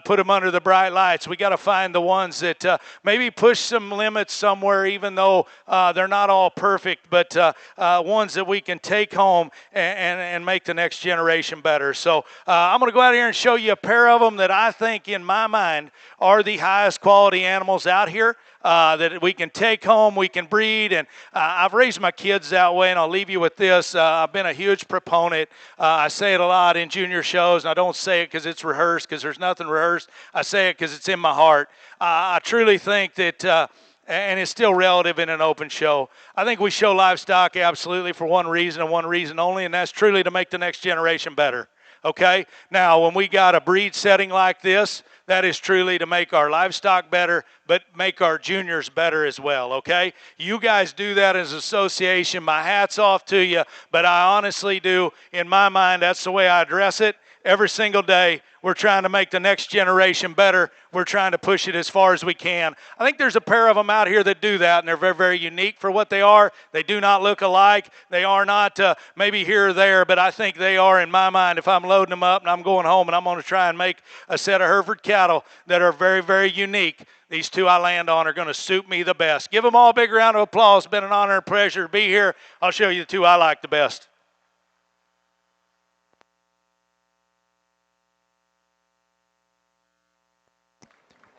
put them under the bright lights. We got to find the ones that maybe push some limits somewhere, even though they're not all perfect, but ones that we can take home and make the next generation better. So I'm going to go out here and show you a pair of them that I think, in my mind, are the highest quality animals out here that we can take home, we can breed. And I've raised my kids that way, and I'll leave you with this. I've been a huge proponent. I say it a lot in junior shows, and I don't say it because it's rehearsed, because there's nothing rehearsed. I say it because it's in my heart. I truly think that and it's still relative in an open show. I think we show livestock absolutely for one reason and one reason only, and that's truly to make the next generation better, okay? Now, when we got a breed setting like this, that is truly to make our livestock better, but make our juniors better as well, okay? You guys do that as an association. My hat's off to you, but I honestly do. In my mind, that's the way I address it. every single day. We're trying to make the next generation better. We're trying to push it as far as we can. I think there's a pair of them out here that do that, and they're very, very unique for what they are. They do not look alike. They are not maybe here or there, but I think they are, in my mind, if I'm loading them up and I'm going home and I'm going to try and make a set of Hereford cattle that are very, very unique, these two I land on are going to suit me the best. Give them all a big round of applause. It's been an honor and pleasure to be here. I'll show you the two I like the best.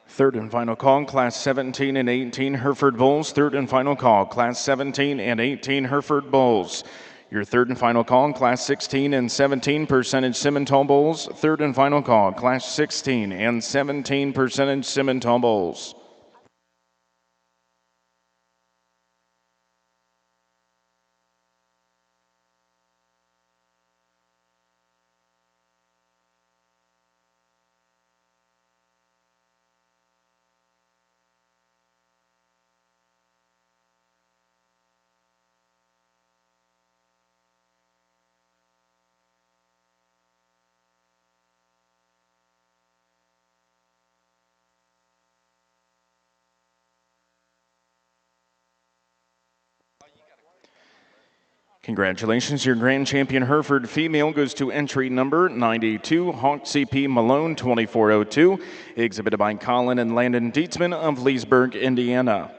Third and final call, Class 17 and 18 Hereford Bulls. Third and final call, Class 17 and 18 Hereford Bulls. Your third and final call, Class 16 and 17 percentage Simmental Bulls. Third and final call, Class 16 and 17 percentage Simmental Bulls. Congratulations, your grand champion Hereford female goes to entry number 92, Hawk CP Malone 2402, exhibited by Colin and Landon Dietzman of Leesburg, Indiana.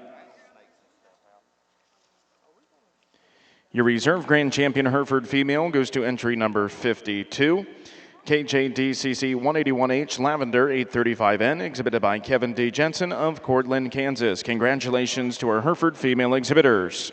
Your reserve grand champion Hereford female goes to entry number 52, KJDCC 181H Lavender 835N, exhibited by Kevin D. Jensen of Cortland, Kansas. Congratulations to our Hereford female exhibitors.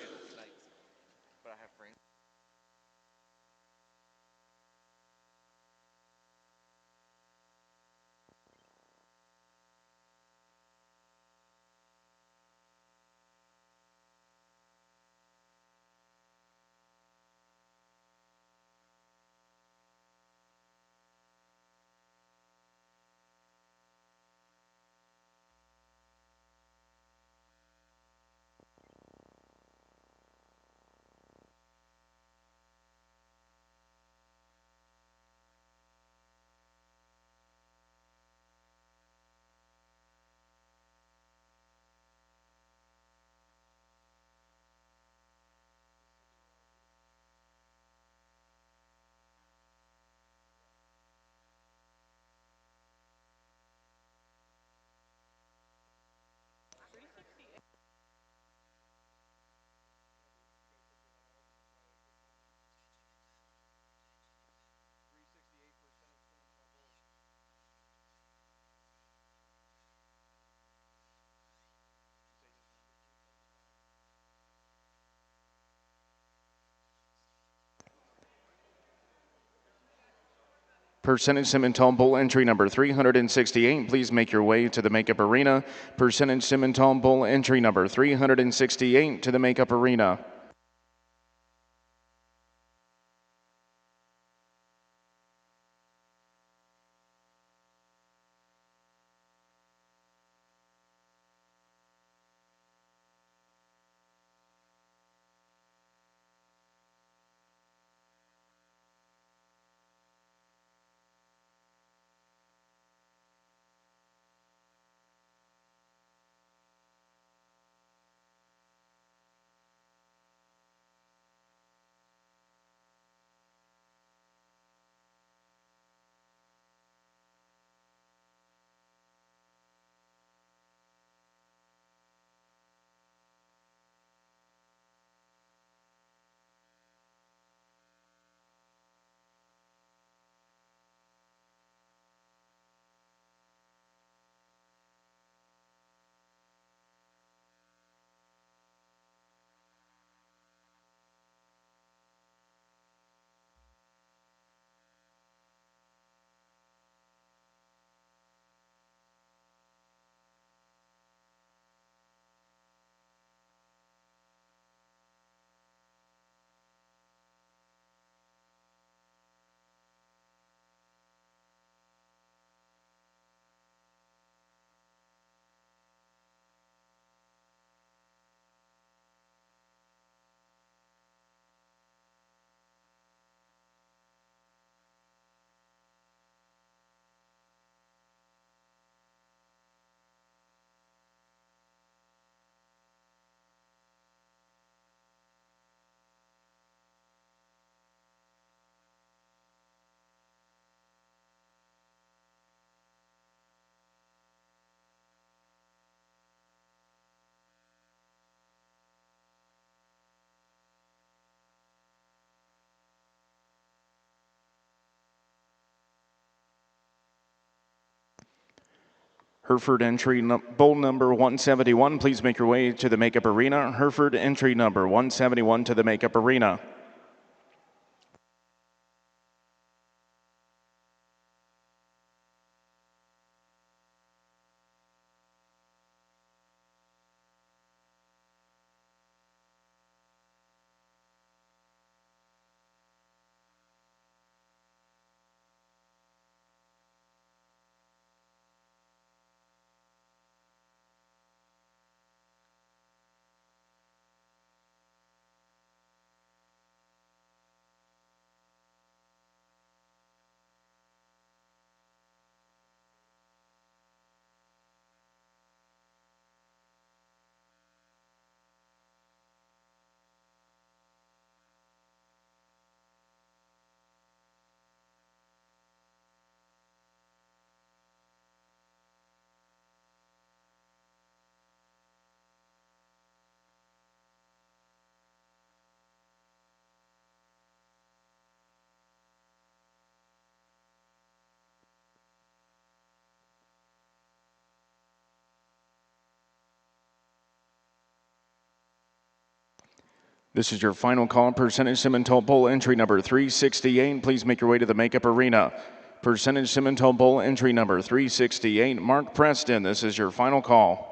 Percentage Simmental Bull entry number 368. Please make your way to the makeup arena. Percentage Simmental Bull entry number 368 to the makeup arena. Hereford entry bull number 171, please make your way to the makeup arena. Hereford entry number 171 to the makeup arena. This is your final call. Percentage Simmental bull entry number 368. Please make your way to the makeup arena. Percentage Simmental bull entry number 368. Mark Preston, this is your final call.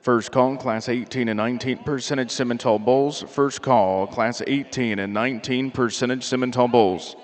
First call, Class 18 and 19 percentage Simmental bulls. First call, Class 18 and 19 percentage Simmental bulls.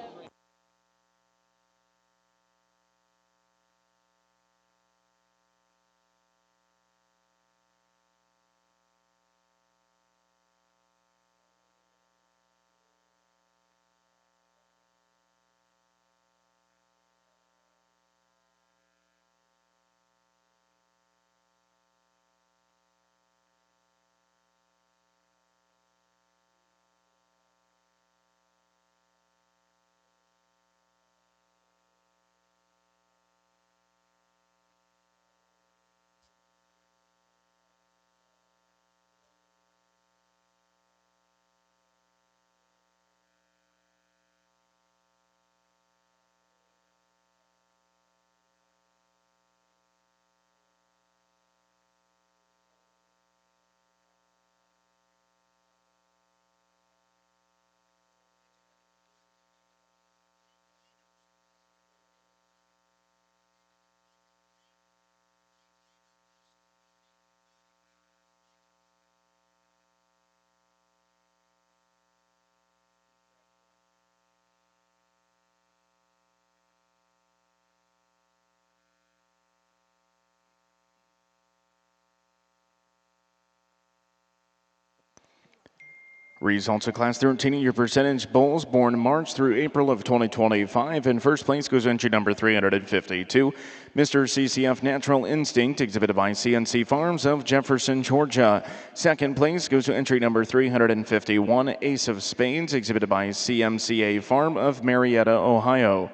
Results of Class 13 year percentage bulls born March through April of 2025. In first place goes entry number 352, Mr. CCF Natural Instinct, exhibited by CNC Farms of Jefferson, Georgia. Second place goes to entry number 351, Ace of Spades, exhibited by CMCA Farm of Marietta, Ohio.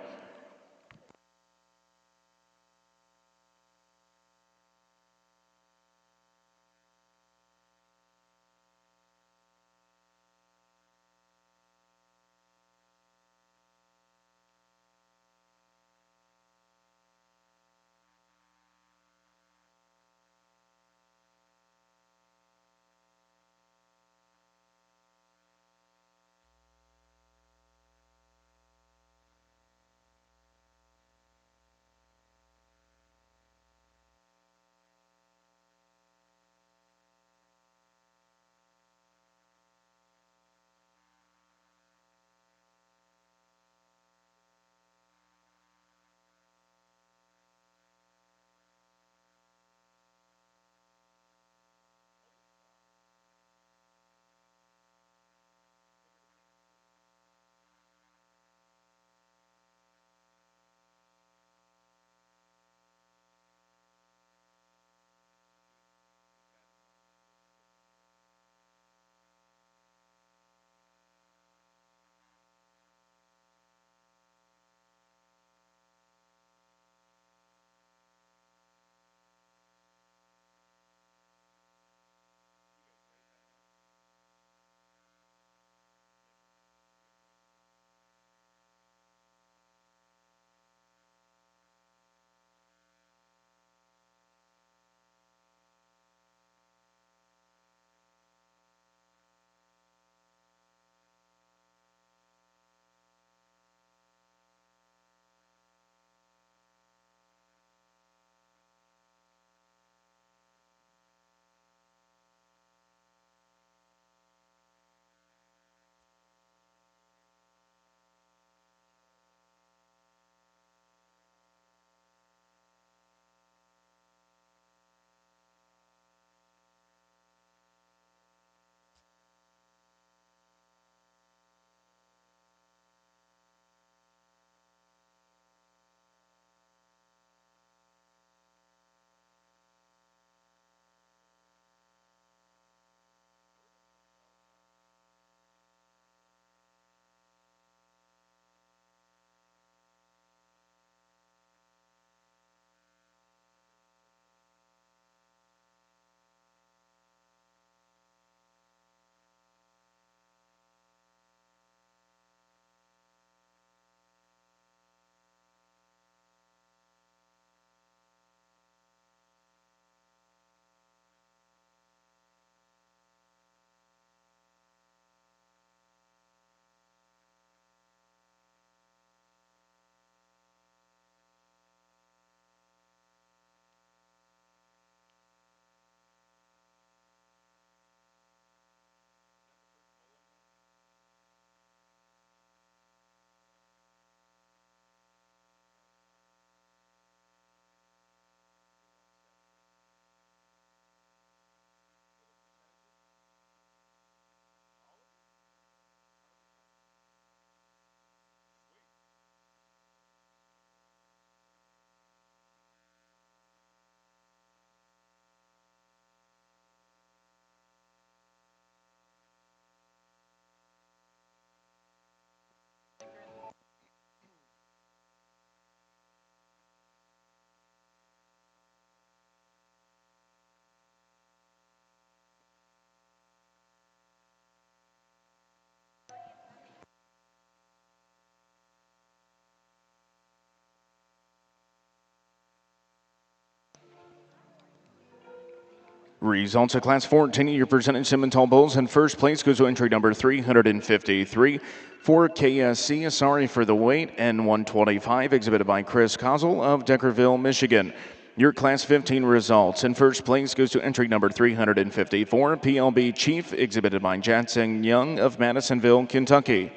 Results of Class 14 year percentage Simmental bulls. In first place goes to entry number 353 for KSC. Sorry for the wait. And 125 exhibited by Chris Kozel of Deckerville, Michigan. Your Class 15 results. In first place goes to entry number 354 PLB Chief exhibited by Jackson Young of Madisonville, Kentucky.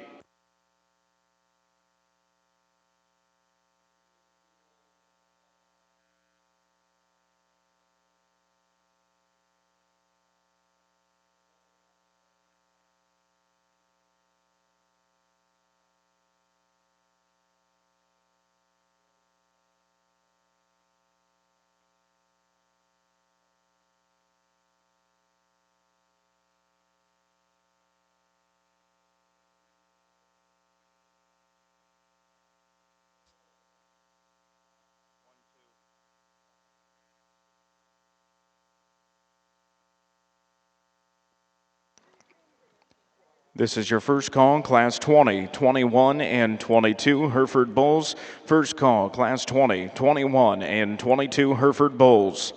This is your first call, Class 20, 21, and 22 Hereford bulls. First call, Class 20, 21, and 22 Hereford bulls.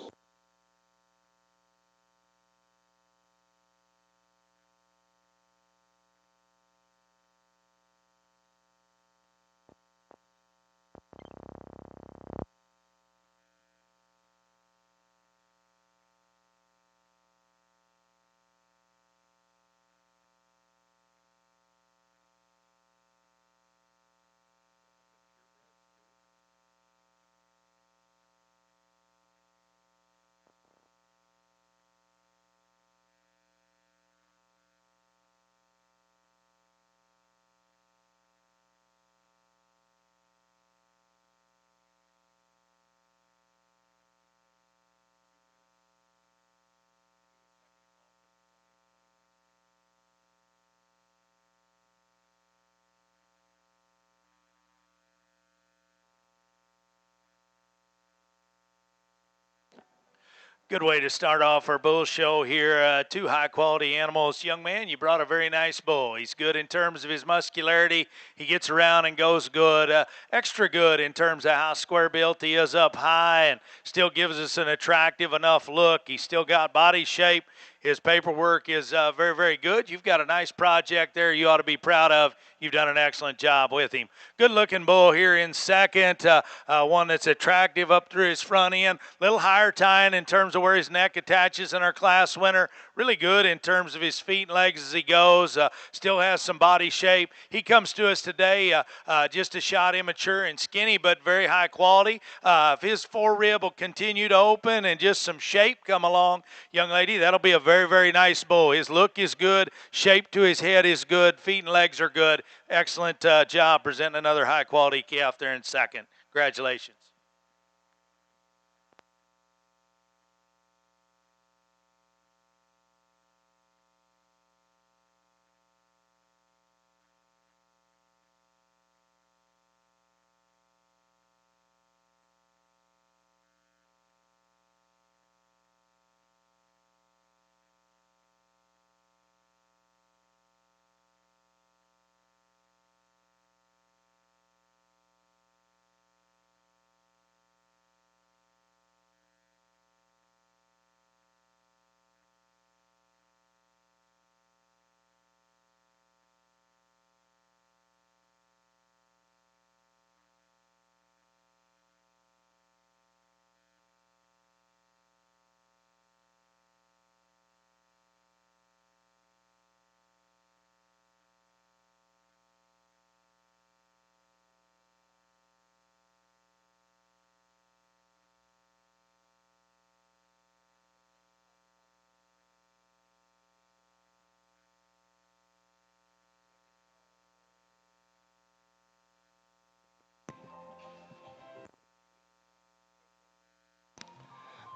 Good way to start off our bull show here. Two high-quality animals. Young man, you brought a very nice bull. He's good in terms of his muscularity. He gets around and goes good. Extra good in terms of how square-built he is up high and still gives us an attractive enough look. He's still got body shape. His paperwork is very, very good. You've got a nice project there you ought to be proud of. You've done an excellent job with him. Good-looking bull here in second. One that's attractive up through his front end. Little higher tying in terms of where his neck attaches in our class winner. Really good in terms of his feet and legs as he goes. Still has some body shape. He comes to us today just a shot immature and skinny, but very high quality. If his forerib will continue to open and just some shape come along, young lady, that'll be a very, very nice bull. His look is good. Shape to his head is good. Feet and legs are good. Excellent job presenting another high-quality calf there in second. Congratulations.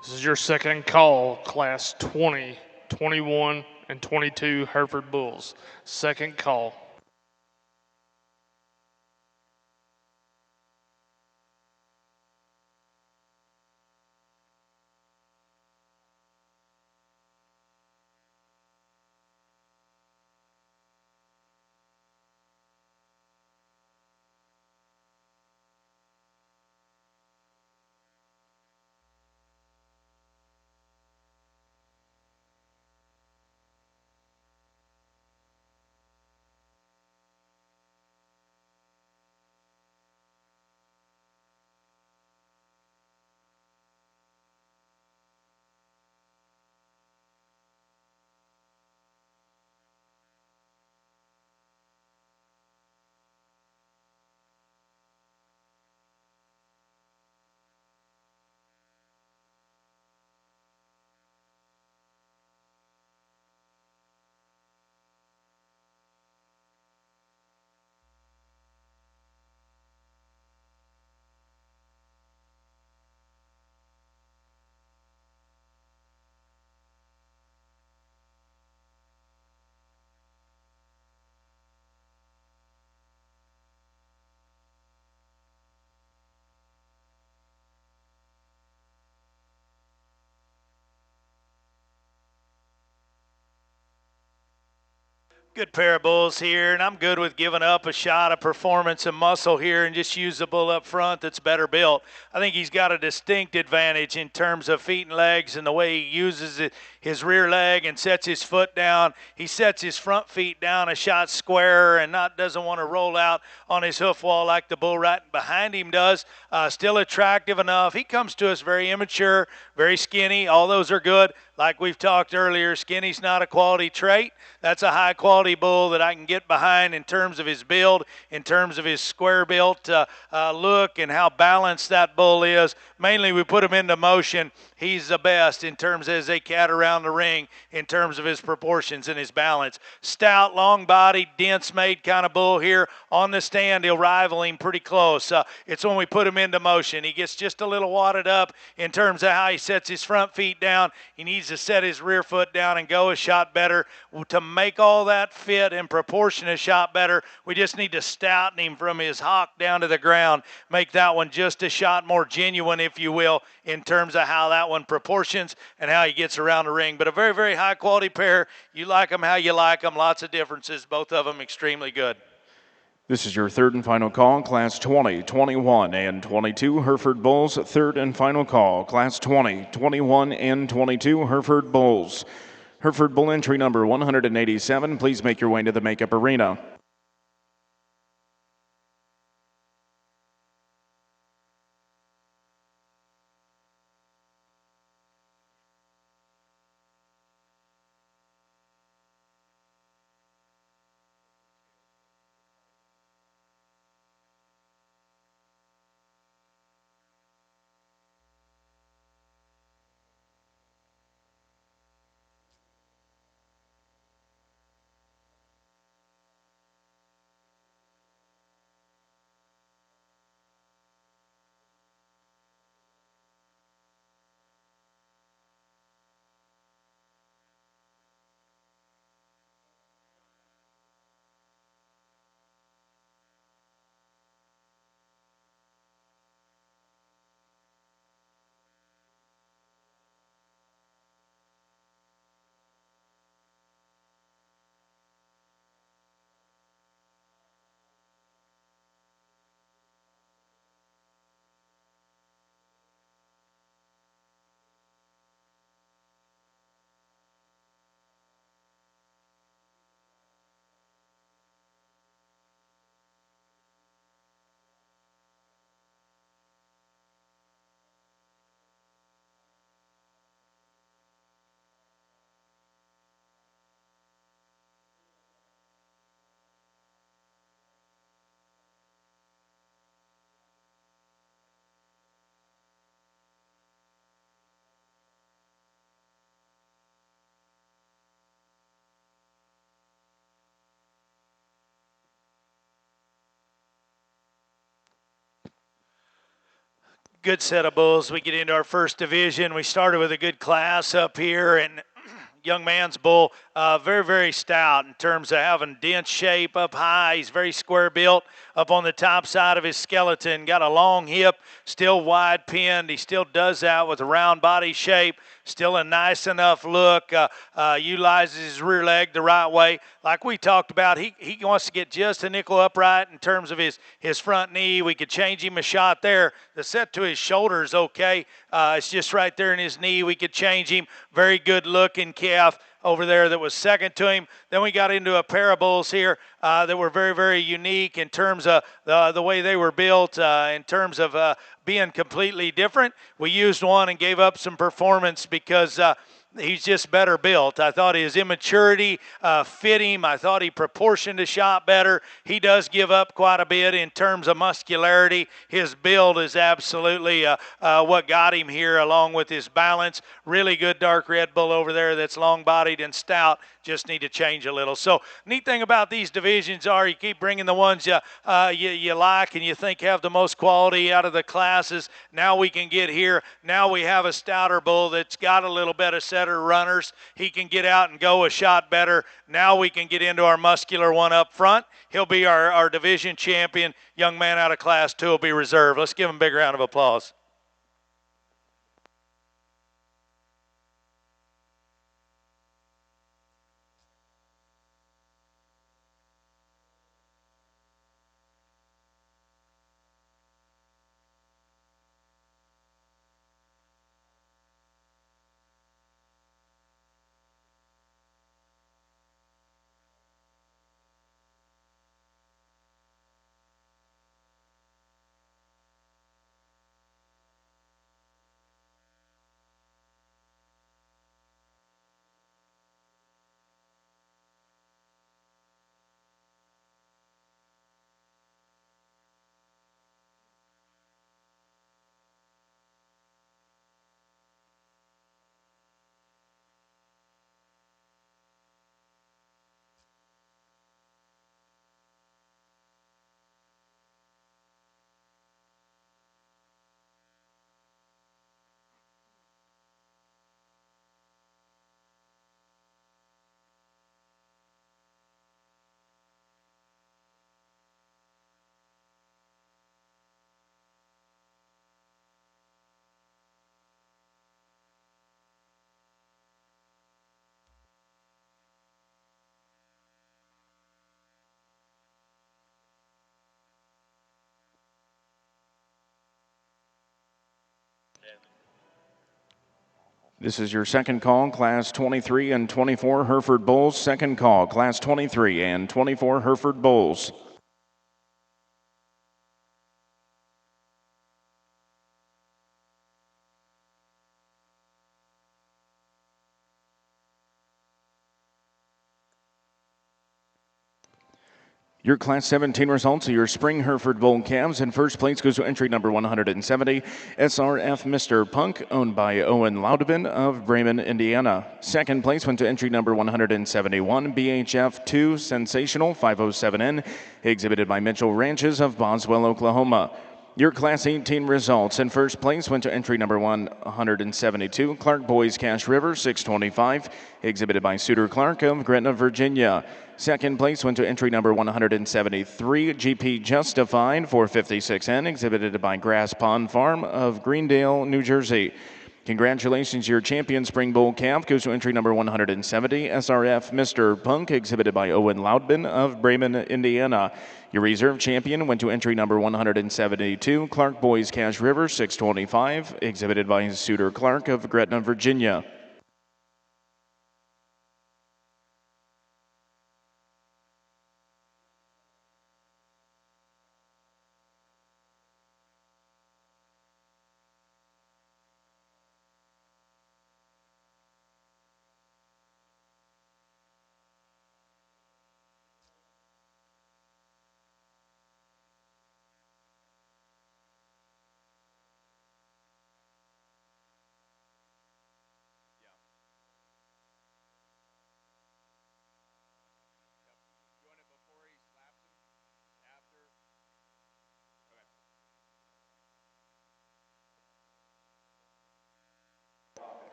This is your second call, Class 20, 21, and 22 Hereford bulls. Second call. Good pair of bulls here, and I'm good with giving up a shot of performance and muscle here and just use the bull up front that's better built. I think he's got a distinct advantage in terms of feet and legs and the way he uses it, his rear leg and sets his foot down. He sets his front feet down a shot squarer and doesn't want to roll out on his hoof wall like the bull right behind him does. Still attractive enough. He comes to us very immature, very skinny. All those are good. Like we've talked earlier, skinny's not a quality trait. That's a high quality bull that I can get behind in terms of his build, in terms of his square built look and how balanced that bull is. Mainly we put him into motion. He's the best in terms as they cat around the ring in terms of his proportions and his balance. Stout, long-bodied, dense-made kind of bull here. On the stand, he'll rival him pretty close. It's when we put him into motion. He gets just a little wadded up in terms of how he sets his front feet down. He needs to set his rear foot down and go a shot better. To make all that fit and proportion a shot better, we just need to stouten him from his hock down to the ground. Make that one just a shot more genuine, if you will, in terms of how that one proportions and how he gets around the ring. But a very, very high quality pair. You like them how you like them. Lots of differences. Both of them extremely good. This is your third and final call, Class 20, 21, and 22 Hereford Bulls. Third and final call, Class 20, 21, and 22 Hereford Bulls. Hereford Bull entry number 187. Please make your way to the makeup arena. Good set of bulls. We get into our first division. We started with a good class up here, and young man's bull, very, very stout in terms of having dense shape up high. He's very square built up on the top side of his skeleton. Got a long hip, still wide pinned. He still does that with a round body shape. Still a nice enough look. Utilizes his rear leg the right way. Like we talked about, he wants to get just a nickel upright in terms of his front knee. We could change him a shot there. The set to his shoulder is okay. It's just right there in his knee. We could change him. Very good looking calf over there that was second to him. Then we got into a pair of bulls here that were very, very unique in terms of the way they were built, in terms of being completely different. We used one and gave up some performance because he's just better built. I thought his immaturity fit him. I thought he proportioned a shot better. He does give up quite a bit in terms of muscularity. His build is absolutely what got him here, along with his balance. Really good dark red bull over there that's long-bodied and stout. Just need to change a little. So neat thing about these divisions are you keep bringing the ones you like and you think have the most quality out of the classes. Now we can get here. Now we have a stouter bull that's got a little bit of setter runners. He can get out and go a shot better. Now we can get into our muscular one up front. He'll be our division champion. Young man out of class 2 will be reserved. Let's give him a big round of applause. This is your second call, Class 23 and 24 Hereford Bulls. Second call, Class 23 and 24 Hereford Bulls. Your Class 17 results are your Spring Hereford Bull calves. In first place goes to entry number 170, SRF Mr. Punk, owned by Owen Loudbin of Bremen, Indiana. Second place went to entry number 171, BHF 2 Sensational 507N, exhibited by Mitchell Ranches of Boswell, Oklahoma. Your Class 18 results. In first place went to entry number 172, Clark Boys Cash River 625, exhibited by Suter Clark of Gretna, Virginia. Second place went to entry number 173, GP Justified 456N, exhibited by Grass Pond Farm of Greendale, New Jersey. Congratulations, your champion Spring Bull calf goes to entry number 170, SRF Mr. Punk, exhibited by Owen Loudbin of Bremen, Indiana. Your reserve champion went to entry number 172, Clark Boys Cash River 625, exhibited by Suter Clark of Gretna, Virginia.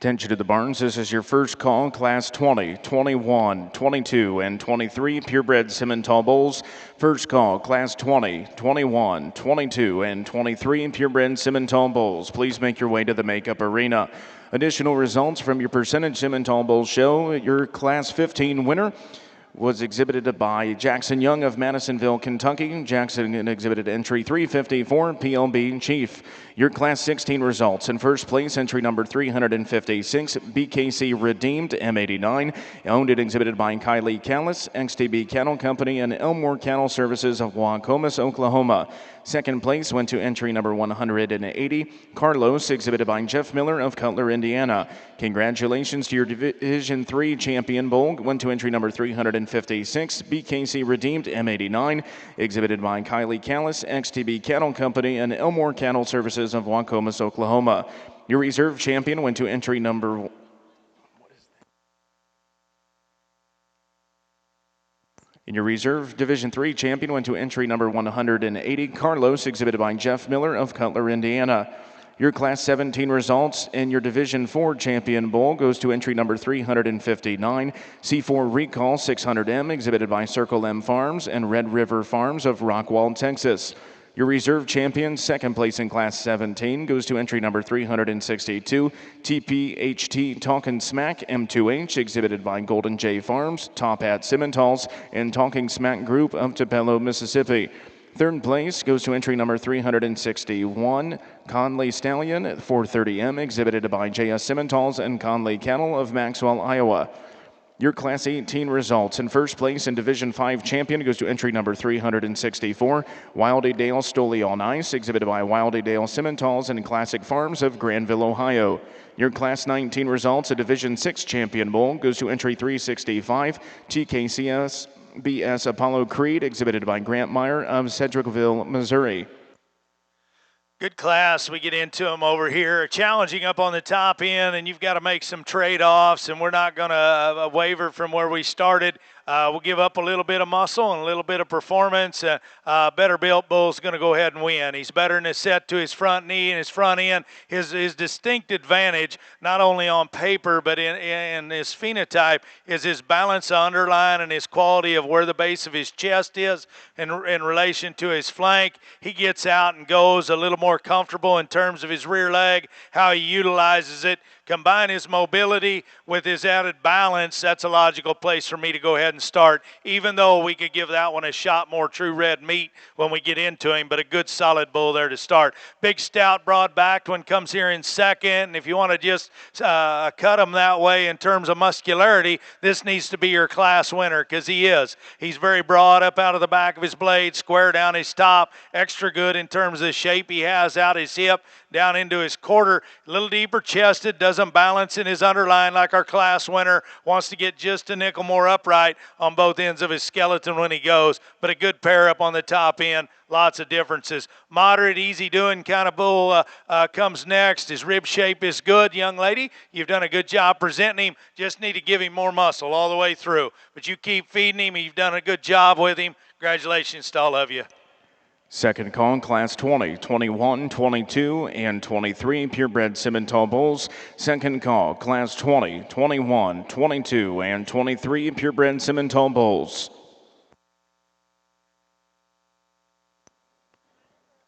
Attention to the barns. This is your first call, Class 20, 21, 22, and 23 purebred Simmental bulls. First call, Class 20, 21, 22, and 23 purebred Simmental bulls. Please make your way to the makeup arena. Additional results from your percentage Simmental bull show. Your Class 15 winner was exhibited by Jackson Young of Madisonville, Kentucky. Jackson exhibited entry 354, PLB Chief. Your Class 16 results. In first place, entry number 356, BKC Redeemed M89, owned and exhibited by Kylie Callis, XTB Cattle Company, and Elmore Cattle Services of Waukomis, Oklahoma. Second place went to entry number 180, Carlos, exhibited by Jeff Miller of Cutler, Indiana. Congratulations to your Division 3 champion bull. Went to entry number 356, BKC Redeemed M89, exhibited by Kylie Callis, XTB Cattle Company, and Elmore Cattle Services of Waukomis, Oklahoma. Your reserve champion went to entry number In your reserve Division 3 champion went to entry number 180, Carlos, exhibited by Jeff Miller of Cutler, Indiana. Your Class 17 results in your Division 4 champion bull goes to entry number 359, C4 Recall 600M, exhibited by Circle M Farms and Red River Farms of Rockwall, Texas. Your reserve champion, second place in Class 17, goes to entry number 362, TPHT Talkin' Smack M2H, exhibited by Golden J Farms, Top Hat Simmentals, and Talking Smack Group of Tupelo, Mississippi. Third place goes to entry number 361, Conley Stallion 430M, exhibited by J.S. Simmentals and Conley Cattle of Maxwell, Iowa. Your Class 18 results. In first place in Division 5 champion goes to entry number 364, Wildy Dale Stoley on Ice, exhibited by Wildy Dale Simmentals and Classic Farms of Granville, Ohio. Your Class 19 results. A Division 6 champion bull goes to entry 365, TKCS BS Apollo Creed, exhibited by Grant Meyer of Cedricville, Missouri. Good class. We get into them over here. Challenging up on the top end, and you've got to make some trade-offs, and we're not going to waver from where we started. We'll give up a little bit of muscle and a little bit of performance. Better built bull's going to go ahead and win. He's better in his set to his front knee and his front end. His distinct advantage, not only on paper but in his phenotype, is his balance underline and his quality of where the base of his chest is in relation to his flank. He gets out and goes a little more comfortable in terms of his rear leg, how he utilizes it. combine his mobility with his added balance, that's a logical place for me to go ahead and start, even though we could give that one a shot more true red meat when we get into him, but a good solid bull there to start. Big, stout, broad-backed one comes here in second, and if you want to just cut him that way in terms of muscularity, this needs to be your class winner, because he is. He's very broad up out of the back of his blade, square down his top, extra good in terms of the shape he has out his hip, down into his quarter, a little deeper chested, doesn't balance in his underline like our class winner, wants to get just a nickel more upright on both ends of his skeleton when he goes, but a good pair up on the top end, lots of differences. Moderate, easy doing kind of bull comes next. His rib shape is good, young lady. You've done a good job presenting him, just need to give him more muscle all the way through, but you keep feeding him, you've done a good job with him. Congratulations to all of you. Second call, Class 20, 21, 22, and 23 purebred Simmental bulls. Second call, Class 20, 21, 22, and 23 purebred Simmental bulls.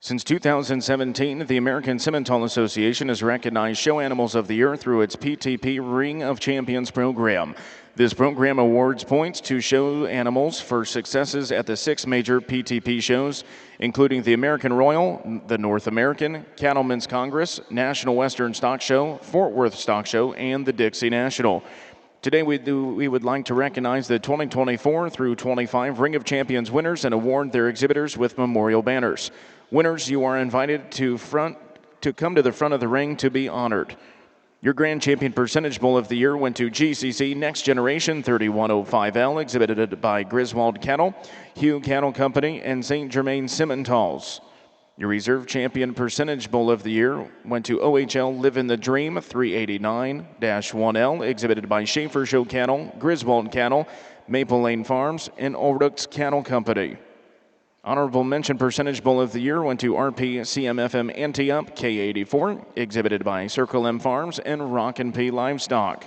Since 2017, the American Simmental Association has recognized Show Animals of the Year through its PTP Ring of Champions program. This program awards points to show animals for successes at the 6 major PTP shows, including the American Royal, the North American, Cattlemen's Congress, National Western Stock Show, Fort Worth Stock Show, and the Dixie National. Today we would like to recognize the 2024 through 25 Ring of Champions winners and award their exhibitors with memorial banners. Winners, you are invited to come to the front of the ring to be honored. Your Grand Champion Percentage Bull of the Year went to GCC Next Generation 3105L, exhibited by Griswold Cattle, Hugh Cattle Company, and St. Germain Simmentals. Your Reserve Champion Percentage Bull of the Year went to OHL Live in the Dream 389-1L, exhibited by Schaefer Show Cattle, Griswold Cattle, Maple Lane Farms, and Ulrich's Cattle Company. Honorable Mention Percentage Bull of the Year went to RP CMFM Anti-Up K84, exhibited by Circle M Farms and Rockin' P Livestock.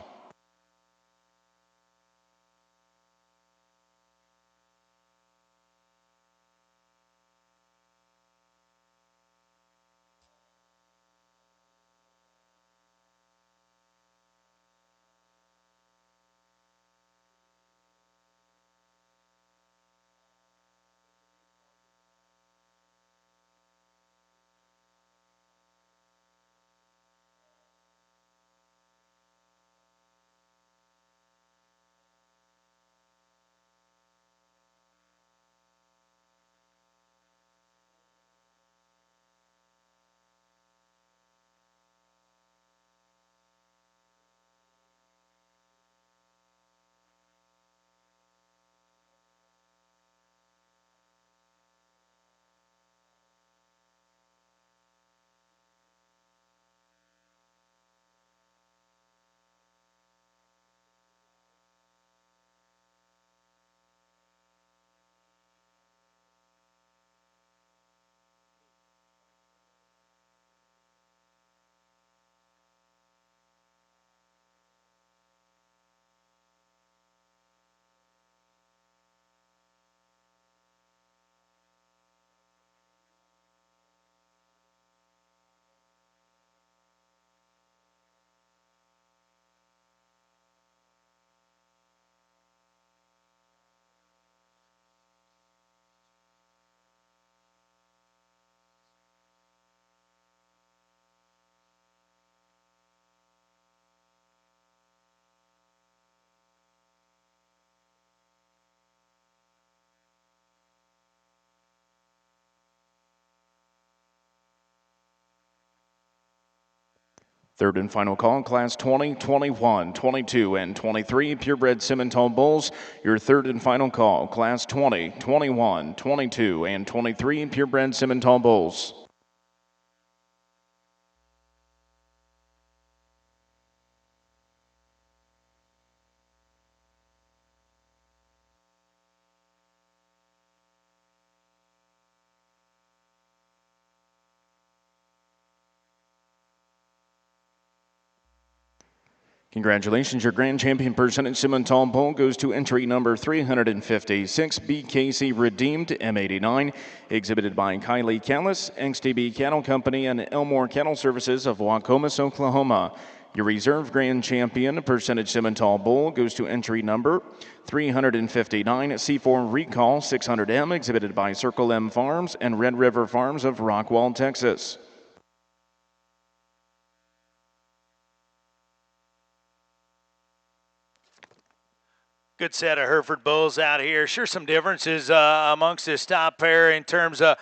Third and final call, Class 20, 21, 22, and 23 purebred Simmental bulls. Your third and final call, Class 20, 21, 22, and 23 purebred Simmental bulls. Congratulations, your Grand Champion Percentage Simmental bull goes to entry number 356, BKC Redeemed M89, exhibited by Kylie Callis, XTB Cattle Company, and Elmore Cattle Services of Wacomas, Oklahoma. Your reserve grand champion percentage Simmental bull goes to entry number 359 C4 Recall 600M, exhibited by Circle M Farms and Red River Farms of Rockwall, Texas. Good set of Hereford bulls out here. Sure, some differences amongst this top pair in terms of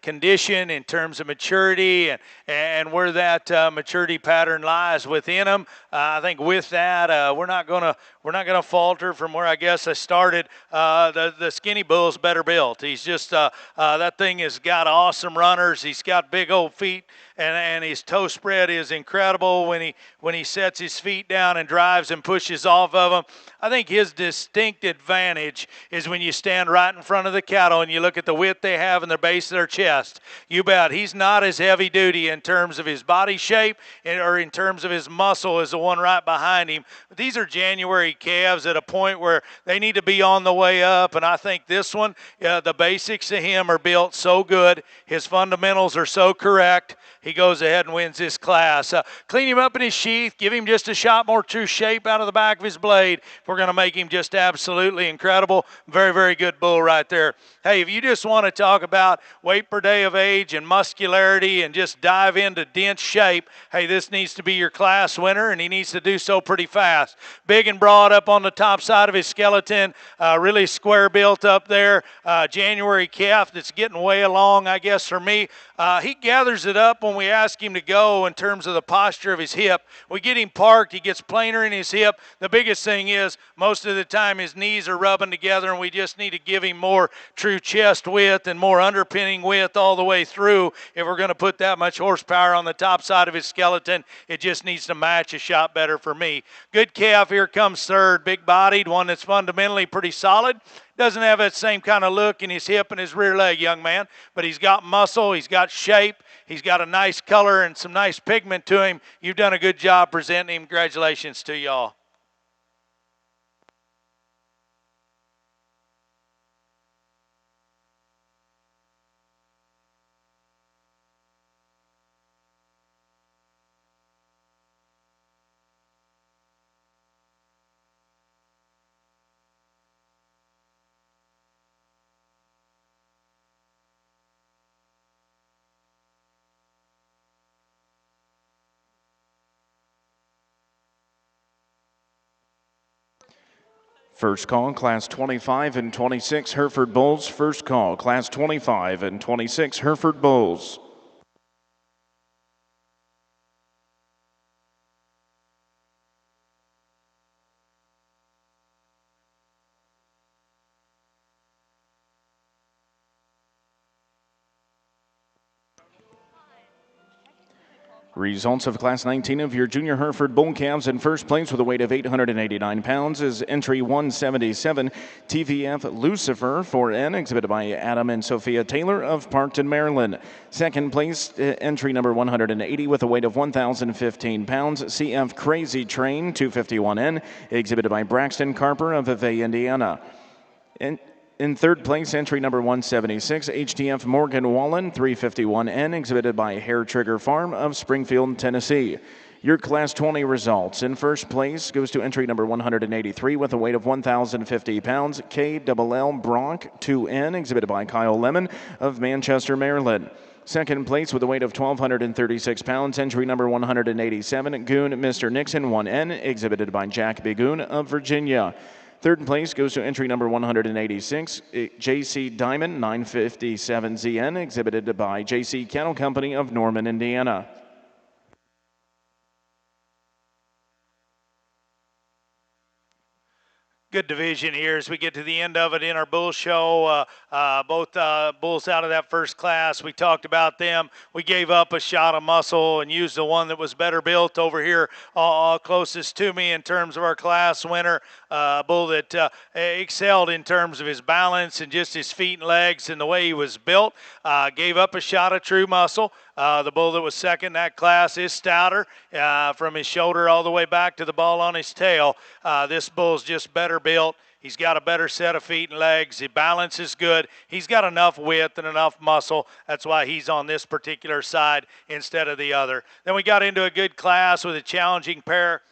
condition, in terms of maturity, and where that maturity pattern lies within them. I think with that, we're not gonna falter from where I guess I started. The skinny bull's better built. He's just that thing has got awesome runners. He's got big old feet, and his toe spread is incredible when he sets his feet down and drives and pushes off of them. I think his distinct advantage is when you stand right in front of the cattle and you look at the width they have in the base of their chest. You bet he's not as heavy duty in terms of his body shape or in terms of his muscle as the one right behind him. But these are January calves at a point where they need to be on the way up, and I think this one, the basics of him are built so good. His fundamentals are so correct. He goes ahead and wins this class. Clean him up in his sheath. Give him just a shot more true shape out of the back of his blade. We're going to make him just absolutely incredible. Very, very good bull right there. Hey, if you just want to talk about weight per day of age and muscularity and just dive into dense shape, hey, this needs to be your class winner, and he needs to do so pretty fast. Big and broad up on the top side of his skeleton, really square built up there. January calf that's getting way along, I guess, for me. He gathers it up when we ask him to go in terms of the posture of his hip. We get him parked, he gets planer in his hip. The biggest thing is most of the time his knees are rubbing together, and we just need to give him more true chest width and more underpinning width all the way through. If we're going to put that much horsepower on the top side of his skeleton, it just needs to match a shot better for me. Good calf, here comes third, big-bodied, one that's fundamentally pretty solid. Doesn't have that same kind of look in his hip and his rear leg, young man, but he's got muscle, he's got shape, he's got a nice color and some nice pigment to him. You've done a good job presenting him. Congratulations to y'all. First call, Class 25 and 26 Hereford bulls. First call, Class 25 and 26 Hereford bulls. Results of Class 19 of your junior Hereford bull calves. In first place with a weight of 889 pounds is entry 177 TVF Lucifer 4N, exhibited by Adam and Sophia Taylor of Parkton, Maryland. Second place, entry number 180 with a weight of 1,015 pounds, CF Crazy Train 251N, exhibited by Braxton Carper of Vevey, Indiana. In third place, entry number 176, HTF Morgan Wallen 351N, exhibited by Hair Trigger Farm of Springfield, Tennessee. Your Class 20 results. In first place goes to entry number 183 with a weight of 1,050 pounds, KLL Bronc 2N, exhibited by Kyle Lemon of Manchester, Maryland. Second place with a weight of 1,236 pounds, entry number 187, Goon Mr. Nixon 1N, exhibited by Jack Bigoon of Virginia. Third place goes to entry number 186, JC Diamond 957ZN, exhibited by JC Cattle Company of Norman, Indiana. Good division here as we get to the end of it in our bull show. Both bulls out of that first class, we talked about them. We gave up a shot of muscle and used the one that was better built over here, closest to me in terms of our class winner. Bull that excelled in terms of his balance and just his feet and legs and the way he was built. Gave up a shot of true muscle. The bull that was second in that class is stouter from his shoulder all the way back to the ball on his tail. This bull's just better built. He's got a better set of feet and legs. His balance is good. He's got enough width and enough muscle. That's why he's on this particular side instead of the other. Then we got into a good class with a challenging pair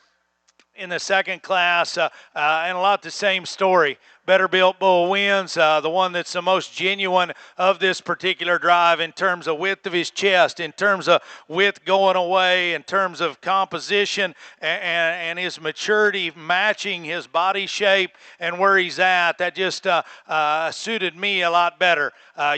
in the second class, and a lot the same story. Better built bull wins, the one that's the most genuine of this particular drive in terms of width of his chest, in terms of width going away, in terms of composition and his maturity matching his body shape and where he's at. That just suited me a lot better.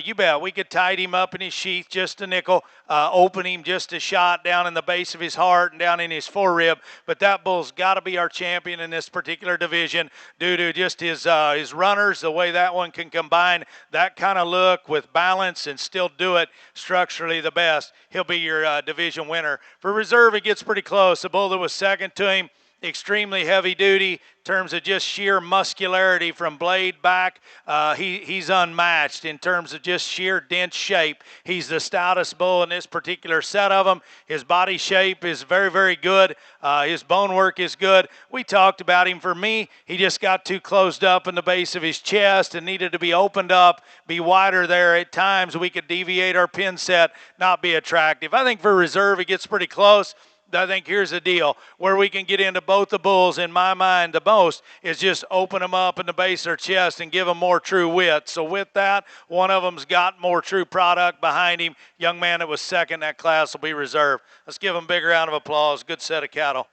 You bet, we could tight him up in his sheath just a nickel, open him just a shot down in the base of his heart and down in his forerib, but that bull's got to be our champion in this particular division due to just his runners, the way that one can combine that kind of look with balance and still do it structurally the best. He'll be your division winner. For reserve, it gets pretty close. The bull that was second to him, extremely heavy duty in terms of just sheer muscularity from blade back. He's unmatched in terms of just sheer dense shape. He's the stoutest bull in this particular set of them. His body shape is very, very good. His bone work is good. We talked about him. For me, he just got too closed up in the base of his chest and needed to be opened up, be wider there. At times we could deviate our pin set, not be attractive. I think for reserve, it gets pretty close. I think here's the deal. Where we can get into both the bulls, in my mind, the most is just open them up in the base of their chest and give them more true width. So with that, one of them's got more true product behind him. Young man that was second in that class will be reserved. Let's give him a big round of applause. Good set of cattle.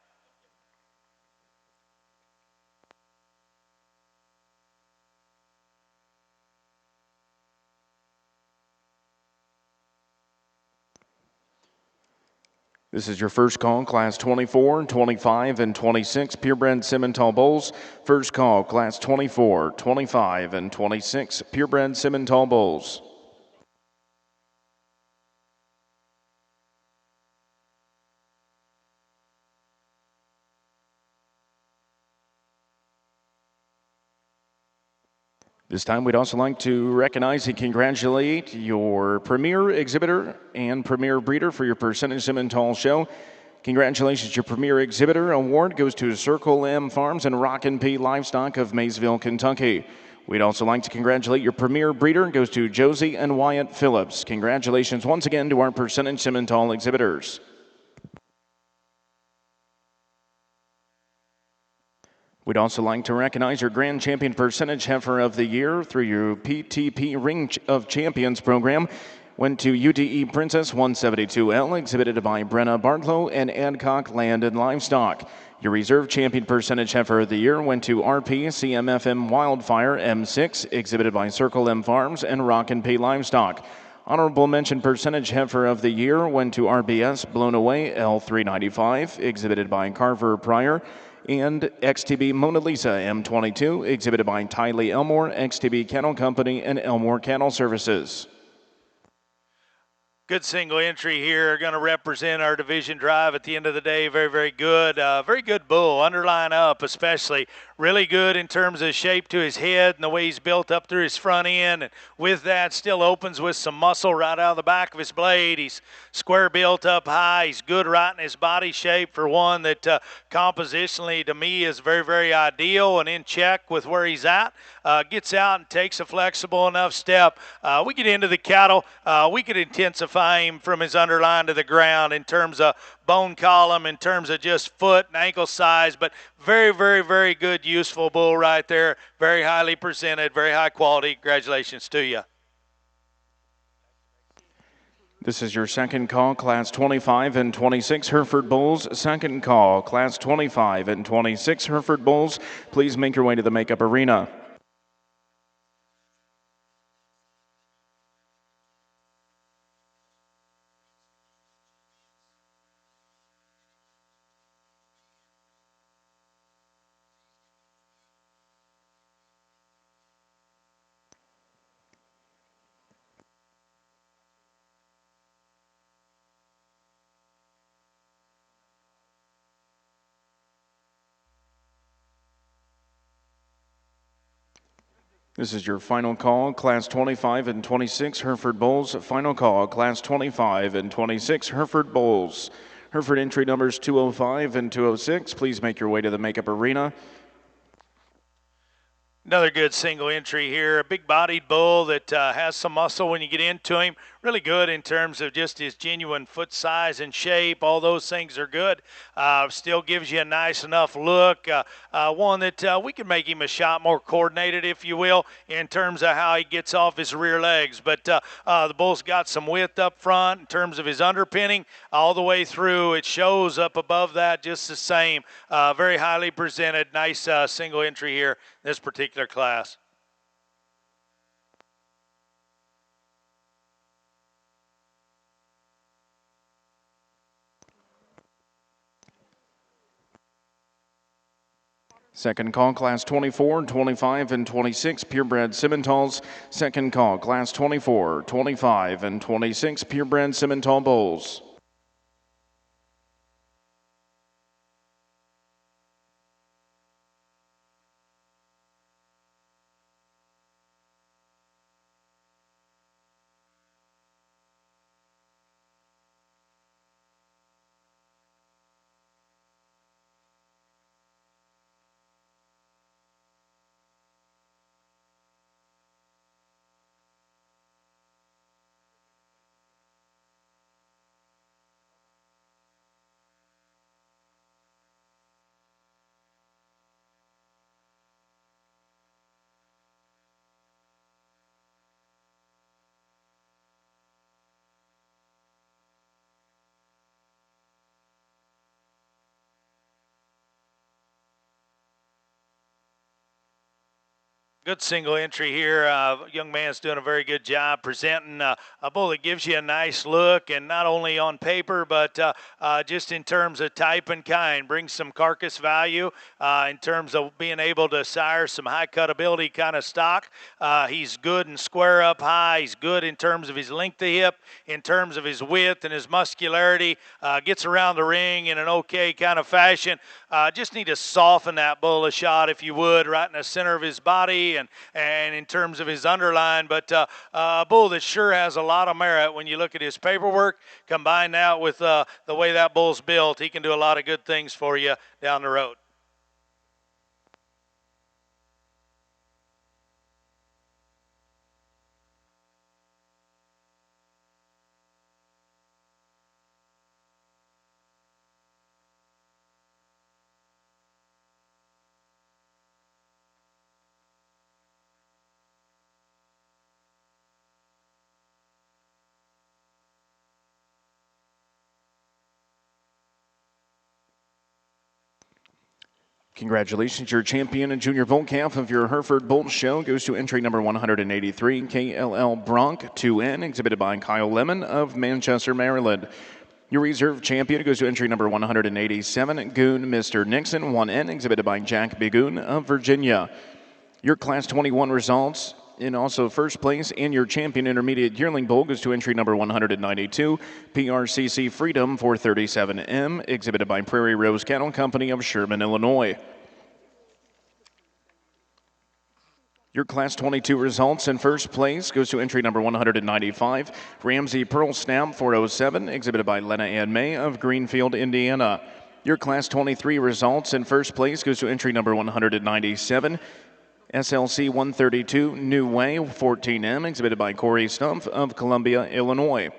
This is your first call, Class 24, 25, and 26 purebred Simmental bulls. First call, Class 24, 25, and 26 purebred Simmental bulls. This time, we'd also like to recognize and congratulate your premier exhibitor and premier breeder for your Percentage Simmental show. Congratulations, your premier exhibitor award goes to Circle M Farms and Rockin' P Livestock of Maysville, Kentucky. We'd also like to congratulate your premier breeder goes to Josie and Wyatt Phillips. Congratulations once again to our Percentage Simmental exhibitors. We'd also like to recognize your Grand Champion Percentage Heifer of the Year through your PTP Ring of Champions program. Went to UDE Princess 172L, exhibited by Brenna Bartlow and Adcock Land and Livestock. Your Reserve Champion Percentage Heifer of the Year went to RP CMFM Wildfire M6, exhibited by Circle M Farms and Rockin' P Livestock. Honorable Mention Percentage Heifer of the Year went to RBS Blown Away L395, exhibited by Carver Pryor, and XTB Mona Lisa M22, exhibited by Tylee Elmore, XTB Cattle Company, and Elmore Cattle Services. Good single entry here, going to represent our division drive at the end of the day. Very, very good. Very good bull, underline up especially. Really good in terms of shape to his head and the way he's built up through his front end. And with that, still opens with some muscle right out of the back of his blade. He's square built up high. He's good right in his body shape for one that compositionally to me is very, very ideal and in check with where he's at. Gets out and takes a flexible enough step. We get into the cattle. We could intensify him from his underline to the ground in terms of bone column, in terms of just foot and ankle size, but very, very, very good, useful bull right there. Very highly presented, very high quality. Congratulations to you. This is your second call, Class 25 and 26 Hereford bulls. Second call, Class 25 and 26 Hereford bulls. Please make your way to the makeup arena. This is your final call, Class 25 and 26 Hereford Bulls. Final call, Class 25 and 26 Hereford Bulls. Hereford entry numbers 205 and 206. Please make your way to the makeup arena. Another good single entry here. A big-bodied bull that has some muscle when you get into him. Really good in terms of just his genuine foot size and shape. All those things are good. Still gives you a nice enough look. One that we can make him a shot more coordinated, if you will, in terms of how he gets off his rear legs. But the bull's got some width up front in terms of his underpinning all the way through. It shows up above that just the same. Very highly presented. Nice single entry here in this particular class. Second call, Class 24, 25, and 26 purebred Simmentals. Second call, Class 24, 25, and 26 purebred Simmental Bulls. Good single entry here. Young man's doing a very good job presenting a bull that gives you a nice look, and not only on paper, but just in terms of type and kind. Brings some carcass value in terms of being able to sire some high cutability kind of stock. He's good and square up high. He's good in terms of his length of hip, in terms of his width and his muscularity. Gets around the ring in an okay kind of fashion. Just need to soften that bull a shot, if you would, right in the center of his body and in terms of his underline. But a bull that sure has a lot of merit when you look at his paperwork. Combine that with the way that bull's built, he can do a lot of good things for you down the road. Congratulations, your champion and junior bull calf of your Hereford Bull Show goes to entry number 183, KLL Bronc 2N, exhibited by Kyle Lemon of Manchester, Maryland. Your reserve champion goes to entry number 187, Goon Mr. Nixon 1N, exhibited by Jack Bigoon of Virginia. Your Class 21 results in also first place, and your champion intermediate yearling bull goes to entry number 192, PRCC Freedom 437M, exhibited by Prairie Rose Cattle Company of Sherman, Illinois. Your Class 22 results in first place goes to entry number 195, Ramsey Pearl Snap 407, exhibited by Lena Ann May of Greenfield, Indiana. Your Class 23 results in first place goes to entry number 197, SLC 132 New Way 14M, exhibited by Corey Stumpf of Columbia, Illinois.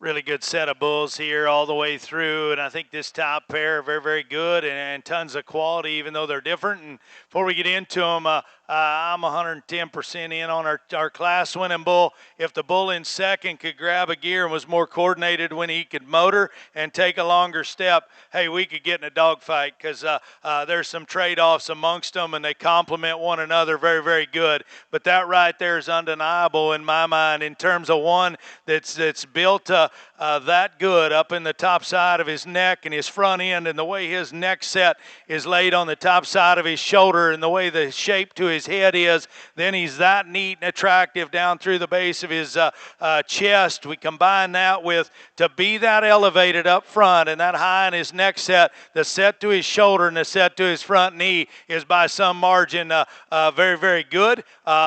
Really good set of bulls here all the way through, and I think this top pair are very, very good and tons of quality, even though they're different. And before we get into them, I'm 110% in on our class winning bull. If the bull in second could grab a gear and was more coordinated when he could motor and take a longer step, hey, we could get in a dogfight, because there's some trade-offs amongst them, and they complement one another very, very good. But that right there is undeniable in my mind in terms of one that's built that good up in the top side of his neck and his front end, and the way his neck set is laid on the top side of his shoulder and the way the shape to his head is, then he's that neat and attractive down through the base of his chest. We combine that with to be that elevated up front and that high in his neck set, the set to his shoulder and the set to his front knee is by some margin very, very good.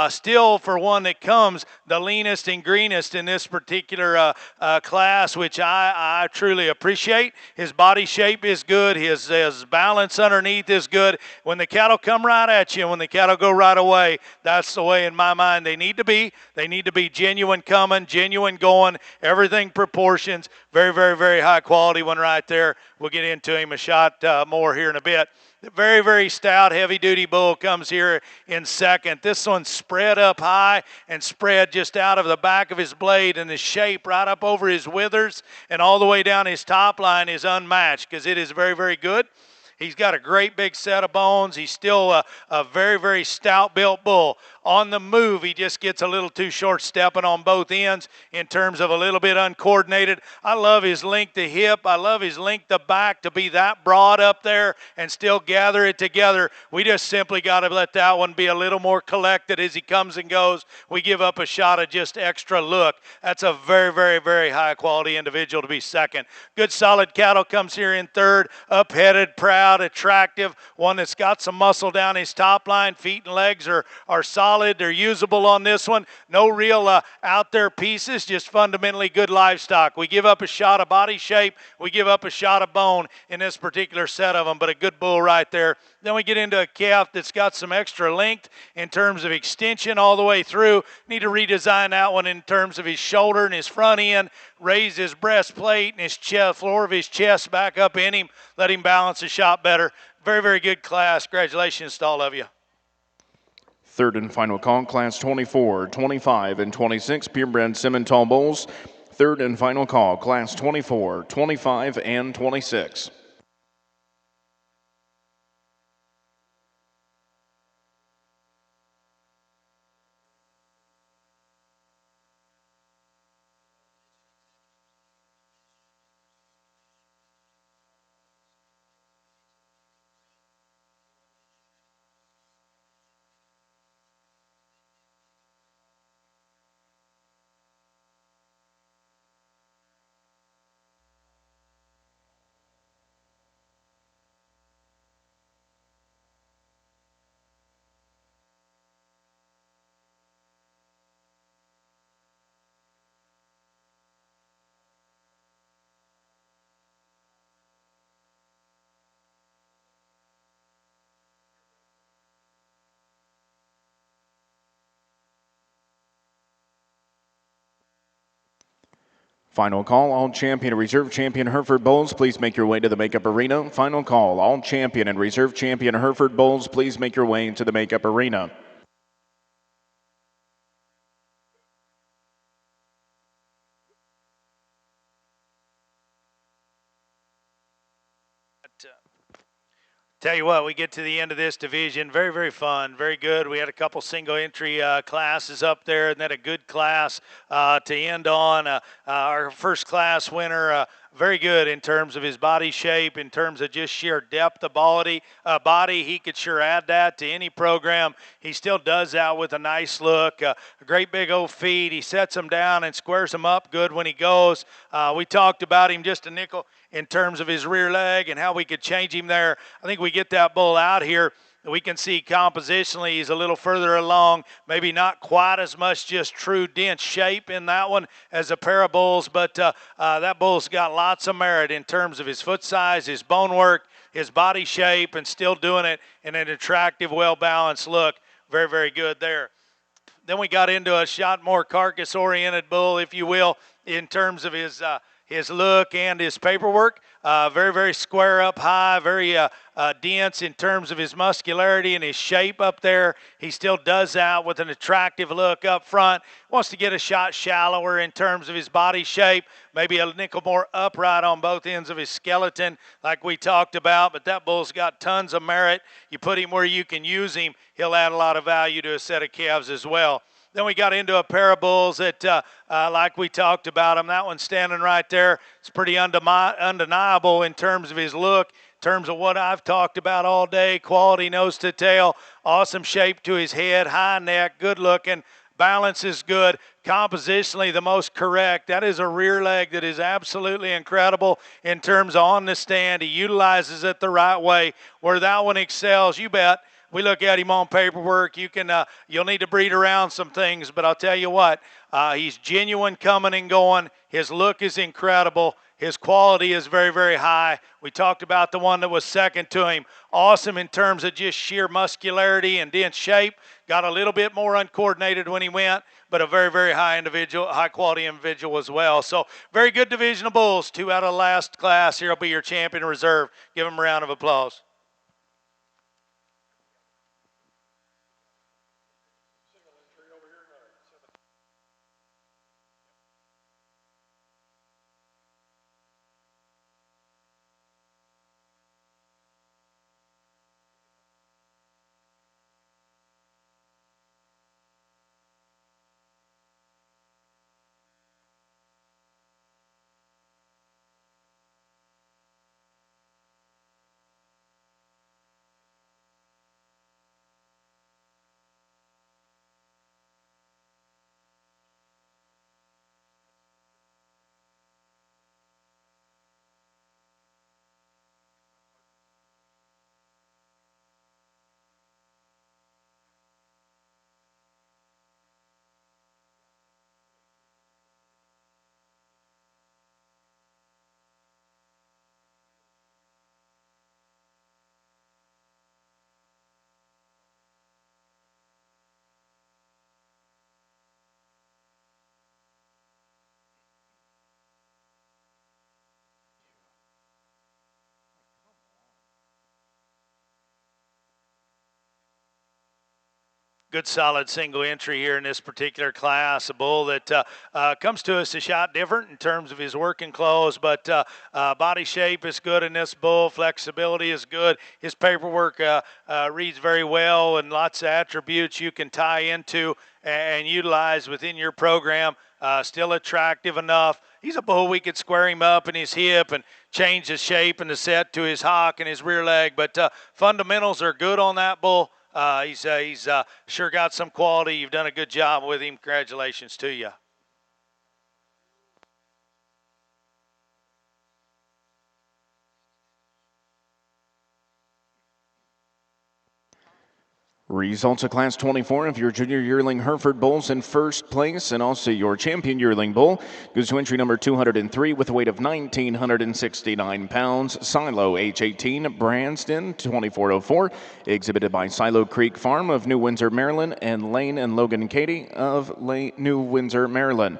Still, for one that comes the leanest and greenest in this particular class, which I truly appreciate. His body shape is good. His balance underneath is good. When the cattle come right at you, when the cattle go right away, that's the way in my mind they need to be. They need to be genuine coming, genuine going, everything proportions. Very, very, very high quality one right there. We'll get into him a shot more here in a bit. Very, very stout, heavy-duty bull comes here in second. This one's spread up high and spread just out of the back of his blade, and the shape right up over his withers and all the way down his top line is unmatched, because it is very, very good. He's got a great big set of bones. He's still a very, very stout-built bull. On the move, he just gets a little too short stepping on both ends in terms of a little bit uncoordinated. I love his length to hip. I love his length to back to be that broad up there and still gather it together. We just simply got to let that one be a little more collected as he comes and goes. We give up a shot of just extra look. That's a very, very, very high-quality individual to be second. Good, solid cattle comes here in third. Up-headed, proud, attractive. One that's got some muscle down his top line. Feet and legs are solid. They're usable on this one. No real out there pieces, just fundamentally good livestock. We give up a shot of body shape. We give up a shot of bone in this particular set of them, but a good bull right there. Then we get into a calf that's got some extra length in terms of extension all the way through. Need to redesign that one in terms of his shoulder and his front end. Raise his breastplate and his chest, floor of his chest back up in him. Let him balance the shot better. Very, very good class. Congratulations to all of you. Third and final call, class 24, 25, and 26, purebred Simmental bulls. Third and final call, class 24, 25, and 26. Final call, all champion and reserve champion Hereford bulls, please make your way to the makeup arena. Final call, all champion and reserve champion Hereford bulls, please make your way into the makeup arena. Tell you what, we get to the end of this division. Very, very fun, very good. We had a couple single entry classes up there, and then a good class to end on. Our first class winner, very good in terms of his body shape, in terms of just sheer depth of body. He could sure add that to any program. He still does that with a nice look, a great big old feet. He sets them down and squares them up good when he goes. We talked about him just a nickel in terms of his rear leg and how we could change him there. I think we get that bull out here. We can see compositionally he's a little further along, maybe not quite as much just true dense shape in that one as a pair of bulls, but that bull's got lots of merit in terms of his foot size, his bone work, his body shape, and still doing it in an attractive, well-balanced look. Very, very good there. Then we got into a shot more carcass-oriented bull, if you will. in terms of his look and his paperwork. Very, very square up high, very dense in terms of his muscularity and his shape up there. He still does that with an attractive look up front. Wants to get a shot shallower in terms of his body shape, maybe a nickel more upright on both ends of his skeleton like we talked about, but that bull's got tons of merit. You put him where you can use him, he'll add a lot of value to a set of calves as well. Then we got into a pair of bulls that, like we talked about him, that one standing right there, it's pretty undeniable in terms of his look, in terms of what I've talked about all day, quality nose to tail, awesome shape to his head, high neck, good looking, balance is good, compositionally the most correct. That is a rear leg that is absolutely incredible in terms of on the stand. He utilizes it the right way. Where that one excels, you bet. We look at him on paperwork. You'll need to breed around some things, but I'll tell you what, he's genuine coming and going. His look is incredible. His quality is very, very high. We talked about the one that was second to him. Awesome in terms of just sheer muscularity and dense shape. Got a little bit more uncoordinated when he went, but a very, very high quality individual as well. So very good division of bulls. 2 out of the last class. Here will be your champion reserve. Give him a round of applause. Good solid single entry here in this particular class. A bull that comes to us a shot different in terms of his working clothes, but body shape is good in this bull. Flexibility is good. His paperwork reads very well, and lots of attributes you can tie into and utilize within your program. Still attractive enough. He's a bull we could square him up in his hip and change the shape and the set to his hock and his rear leg, but fundamentals are good on that bull. He's sure got some quality. You've done a good job with him. Congratulations to you. Results of Class 24 of your junior yearling Hereford bulls in first place, and also your champion yearling bull goes to entry number 203 with a weight of 1,969 pounds. Silo H18 Branston 2404, exhibited by Silo Creek Farm of New Windsor, Maryland, and Lane and Logan Cady of New Windsor, Maryland.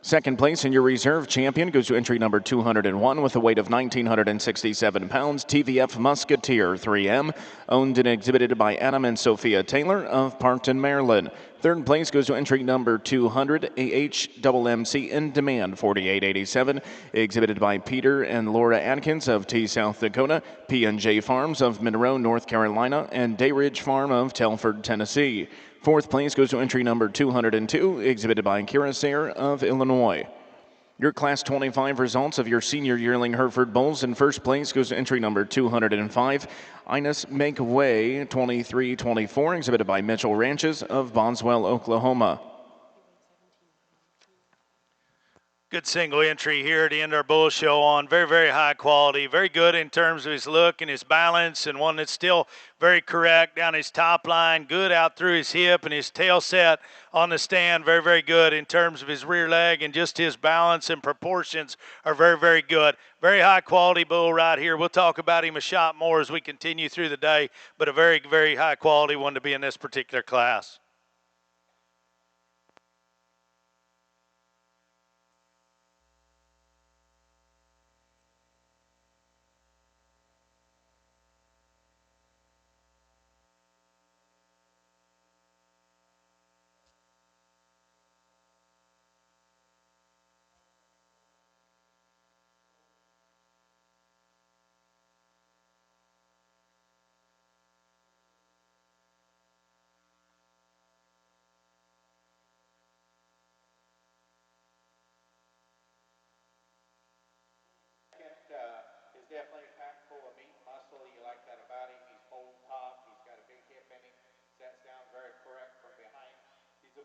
Second place in your reserve champion goes to entry number 201 with a weight of 1,967 pounds. TVF Musketeer 3M, owned and exhibited by Adam and Sophia Taylor of Parkton, Maryland. Third place goes to entry number 200, AHMMC In Demand 4887, exhibited by Peter and Laura Atkins of T, South Dakota, P&J Farms of Monroe, North Carolina, and Day Ridge Farm of Telford, Tennessee. Fourth place goes to entry number 202, exhibited by Kira Sayre of Illinois. Your Class 25 results of your senior yearling Hereford bulls. In first place goes to entry number 205, Ines Make Way 2324, exhibited by Mitchell Ranches of Boswell, Oklahoma. Good single entry here to end our bull show on. Very, very high quality. Very good in terms of his look and his balance, and one that's still very correct down his top line. Good out through his hip and his tail set on the stand. Very, very good in terms of his rear leg, and just his balance and proportions are very, very good. Very high quality bull right here. We'll talk about him a shot more as we continue through the day, but a very, very high quality one to be in this particular class.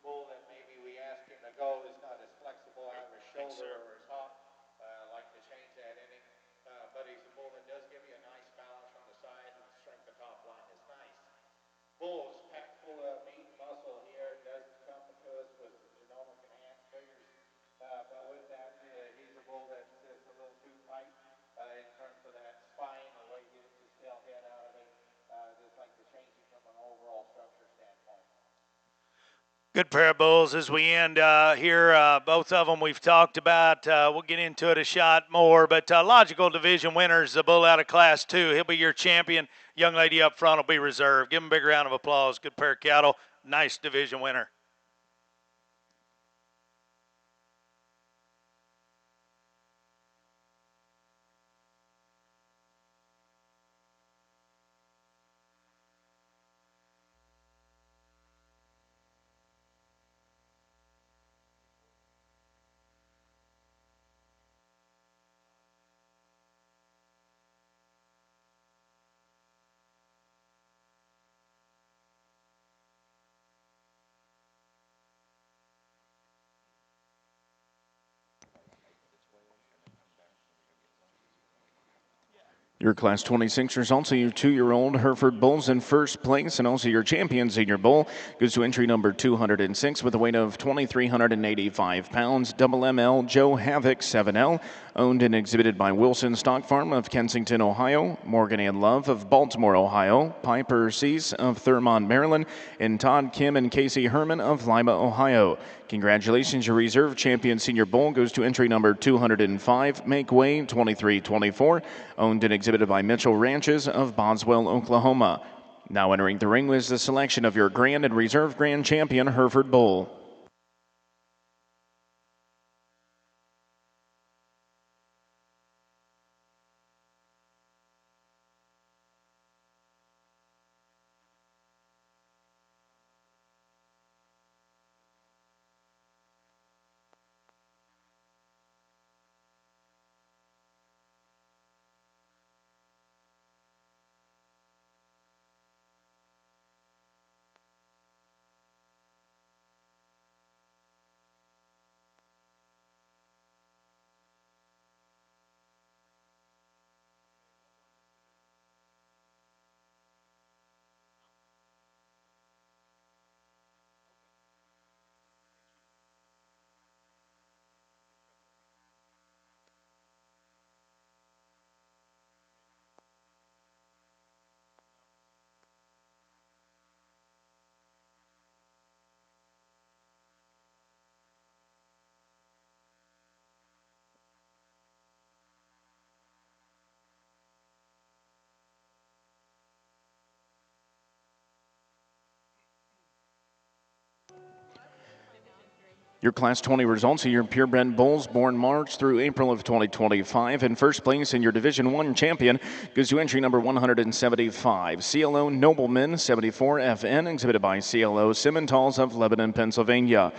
bull that maybe we ask him to go is not as flexible out of his shoulder or his hop. Like to change that inning. But he's a bull that does give you a nice balance from the side and strength the top line is nice. Bull is packed full of meat and muscle here. It does come to us with some genomic enhanced figures. But with that, he's a bull that's just a little too tight in terms of that spine, the way he gets his tail head out of it. Just like to change him from an overall structure standpoint. Good pair of bulls as we end here. Both of them we've talked about. We'll get into it a shot more, but logical division winners, the bull out of Class 2. He'll be your champion. Young lady up front will be reserved. Give him a big round of applause. Good pair of cattle. Nice division winner. Your Class 26 results, your 2-year-old Hereford Bulls in first place, and also your champion senior bull goes to entry number 206 with a weight of 2,385 pounds. Double ML Joe Havoc 7L, owned and exhibited by Wilson Stock Farm of Kensington, Ohio, Morgan and Love of Baltimore, Ohio, Piper Cease of Thurmont, Maryland, and Todd Kim and Casey Herman of Lima, Ohio. Congratulations, your reserve champion senior bull goes to entry number 205, make way 2324, owned and exhibited by Mitchell Ranches of Boswell, Oklahoma. Now entering the ring was the selection of your grand and reserve grand champion, Hereford Bull. Your Class 20 results are your purebred bulls born March through April of 2025. In first place in your Division 1 champion goes to entry number 175, CLO Nobleman 74 FN, exhibited by CLO Simmentals of Lebanon, Pennsylvania.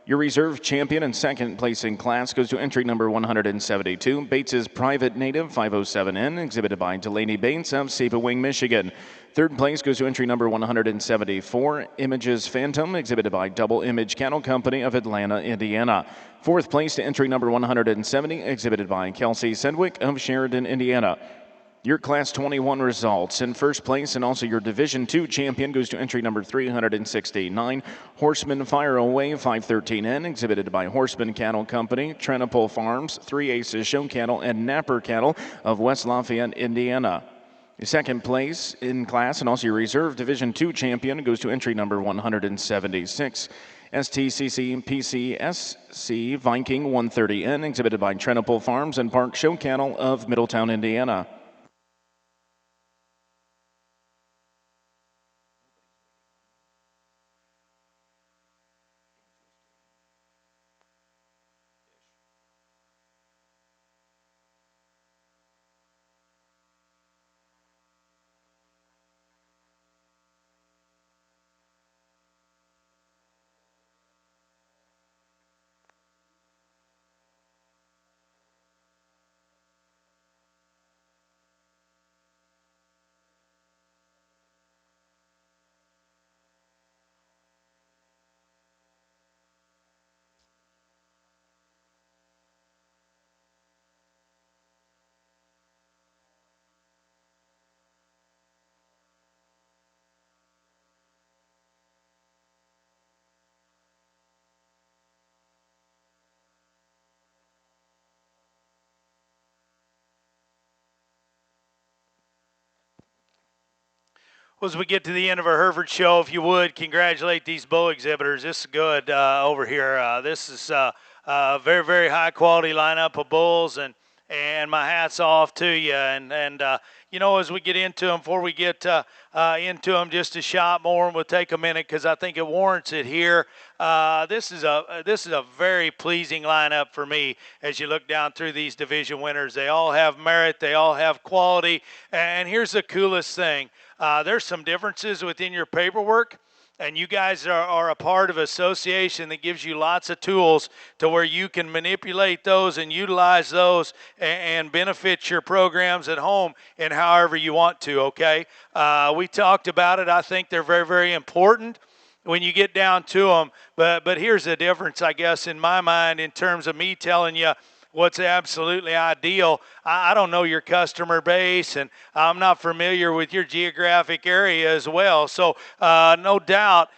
Your reserve champion and second place in class goes to entry number 172, Bates's Private Native 507N, exhibited by Delaney Bates of Seepawing, Michigan. Third place goes to entry number 174, Images Phantom, exhibited by Double Image Cattle Company of Atlanta, Indiana. Fourth place to entry number 170, exhibited by Kelsey Sedgwick of Sheridan, Indiana. Your Class 21 results. In first place and also your Division 2 champion goes to entry number 369, Horseman Fire Away 513N, exhibited by Horseman Cattle Company, Trenopole Farms, 3 Aces Show Cattle, and Napper Cattle of West Lafayette, Indiana. Second place in class and also your reserve Division 2 champion goes to entry number 176, STCC PCSC Viking 130N, exhibited by Trenopole Farms and Park Show Cattle of Middletown, Indiana. Well, as we get to the end of our Hereford show, if you would, congratulate these bull exhibitors. This is good over here. This is a very, very high quality lineup of bulls, and my hat's off to you. And you know, as we get into them, before we get into them just a shot more, and we'll take a minute because I think it warrants it here. This is a very pleasing lineup for me as you look down through these division winners. They all have merit. They all have quality. And here's the coolest thing. There's some differences within your paperwork, and you guys are a part of an association that gives you lots of tools to where you can manipulate those and utilize those and benefit your programs at home in however you want to, okay? We talked about it. I think they're very, very important when you get down to them, but here's the difference, I guess, in my mind in terms of me telling you what's absolutely ideal. I don't know your customer base, and I'm not familiar with your geographic area as well. So no doubt,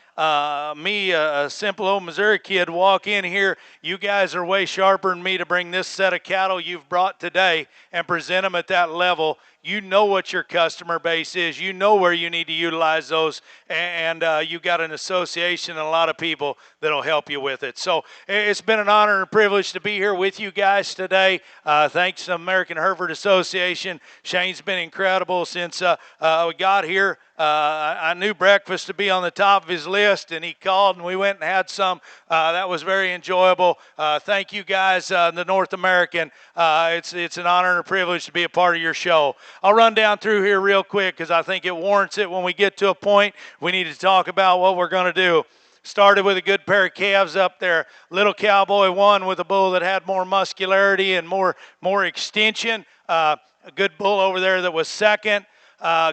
me, a simple old Missouri kid, walk in here, you guys are way sharper than me to bring this set of cattle you've brought today and present them at that level. You know what your customer base is. You know where you need to utilize those, and you've got an association and a lot of people that will help you with it. So it's been an honor and a privilege to be here with you guys today. Thanks to the American Hereford Association. Shane's been incredible since we got here. I knew breakfast to be on the top of his list, and he called, and we went and had some. That was very enjoyable. Thank you guys, the North American. It's an honor and a privilege to be a part of your show. I'll run down through here real quick because I think it warrants it. When we get to a point, we need to talk about what we're going to do. Started with a good pair of calves up there. Little Cowboy won with a bull that had more muscularity and more extension. A good bull over there that was second.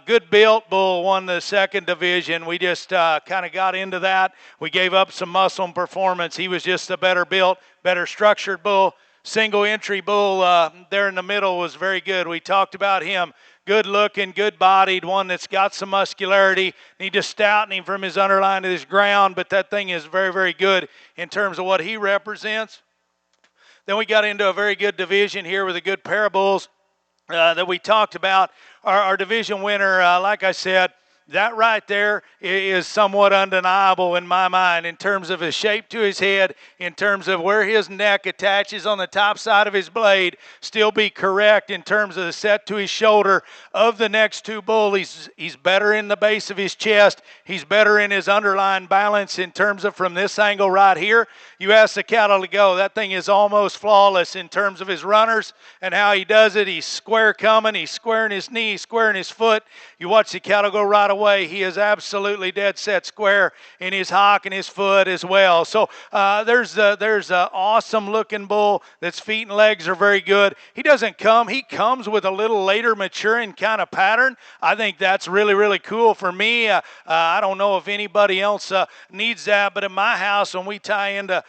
Good built bull won the second division. We just kind of got into that. We gave up some muscle and performance. He was just a better built, better structured bull. Single entry bull there in the middle was very good. We talked about him. Good looking, good bodied, one that's got some muscularity. Need to stouten him from his underline to his ground, but that thing is very, very good in terms of what he represents. Then we got into a very good division here with a good pair of bulls that we talked about. Our division winner, like I said, that right there is somewhat undeniable in my mind in terms of his shape to his head, in terms of where his neck attaches on the top side of his blade, still be correct in terms of the set to his shoulder of the next two bulls. He's better in the base of his chest. He's better in his underline balance in terms of from this angle right here. You ask the cattle to go. That thing is almost flawless in terms of his runners and how he does it. He's square coming. He's squaring his knee, squaring his foot. You watch the cattle go right away. He is absolutely dead set square in his hock and his foot as well. So there's an awesome looking bull that's feet and legs are very good. He doesn't come. He comes with a little later maturing kind of pattern. I think that's really, really cool for me. I don't know if anybody else needs that, but in my house, when we tie into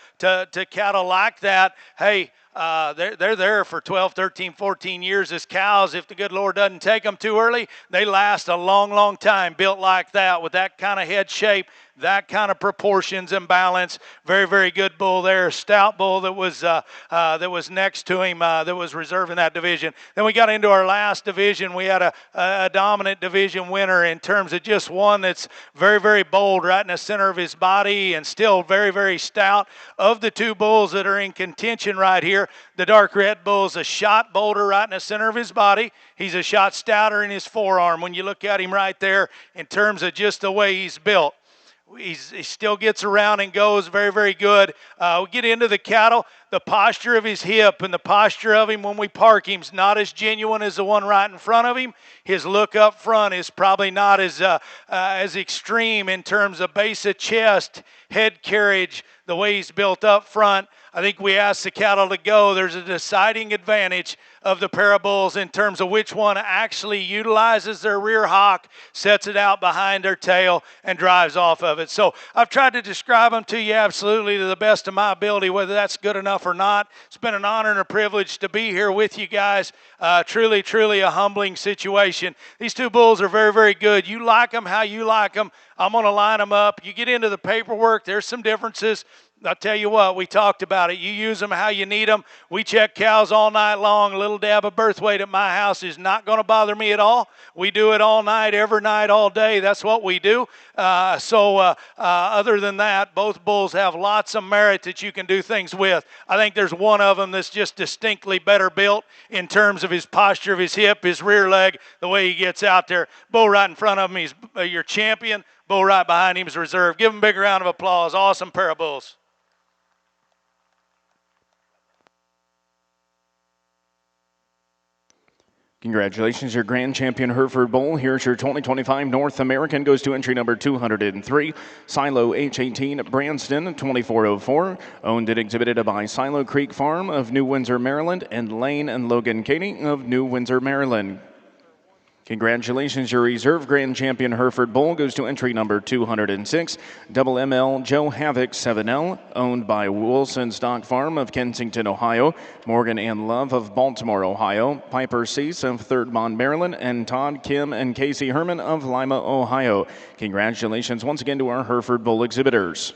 cattle like that, hey, they're there for 12, 13, 14 years as cows. If the good Lord doesn't take them too early, they last a long, long time built like that with that kind of head shape, that kind of proportions and balance. Very, very good bull there. Stout bull that was next to him that was reserving that division. Then we got into our last division. We had a dominant division winner in terms of just one that's very, very bold right in the center of his body and still very, very stout. Of the two bulls that are in contention right here, the dark red bull is a shot bolder right in the center of his body. He's a shot stouter in his forearm. When you look at him right there in terms of just the way he's built, he still gets around and goes very, very good. We get into the cattle. The posture of his hip and the posture of him when we park him is not as genuine as the one right in front of him. His look up front is probably not as extreme in terms of base of chest, head carriage, the way he's built up front. I think we asked the cattle to go. There's a deciding advantage of the pair of bulls in terms of which one actually utilizes their rear hock, sets it out behind their tail, and drives off of it. So I've tried to describe them to you absolutely to the best of my ability, whether that's good enough or not. It's been an honor and a privilege to be here with you guys. Truly, truly a humbling situation. These two bulls are very, very good. You like them how you like them. I'm going to line them up. You get into the paperwork, there's some differences. I'll tell you what, we talked about it. You use them how you need them. We check cows all night long. A little dab of birth weight at my house is not going to bother me at all. We do it all night, every night, all day. That's what we do. Other than that, both bulls have lots of merit that you can do things with. I think there's one of them that's just distinctly better built in terms of his posture of his hip, his rear leg, the way he gets out there. Bull right in front of him, he's your champion. Bull right behind him is reserve. Give him a big round of applause. Awesome pair of bulls. Congratulations, your grand champion Hereford Bull. Here's your 2025 North American. Goes to entry number 203, Silo H18 Branston 2404. Owned and exhibited by Silo Creek Farm of New Windsor, Maryland, and Lane and Logan Caney of New Windsor, Maryland. Congratulations, your reserve grand champion Hereford Bull goes to entry number 206, Double ML Joe Havoc 7L, owned by Wilson Stock Farm of Kensington, Ohio, Morgan and Love of Baltimore, Ohio, Piper Cease of Third Bond, Maryland, and Todd, Kim, and Casey Herman of Lima, Ohio. Congratulations once again to our Hereford Bull exhibitors.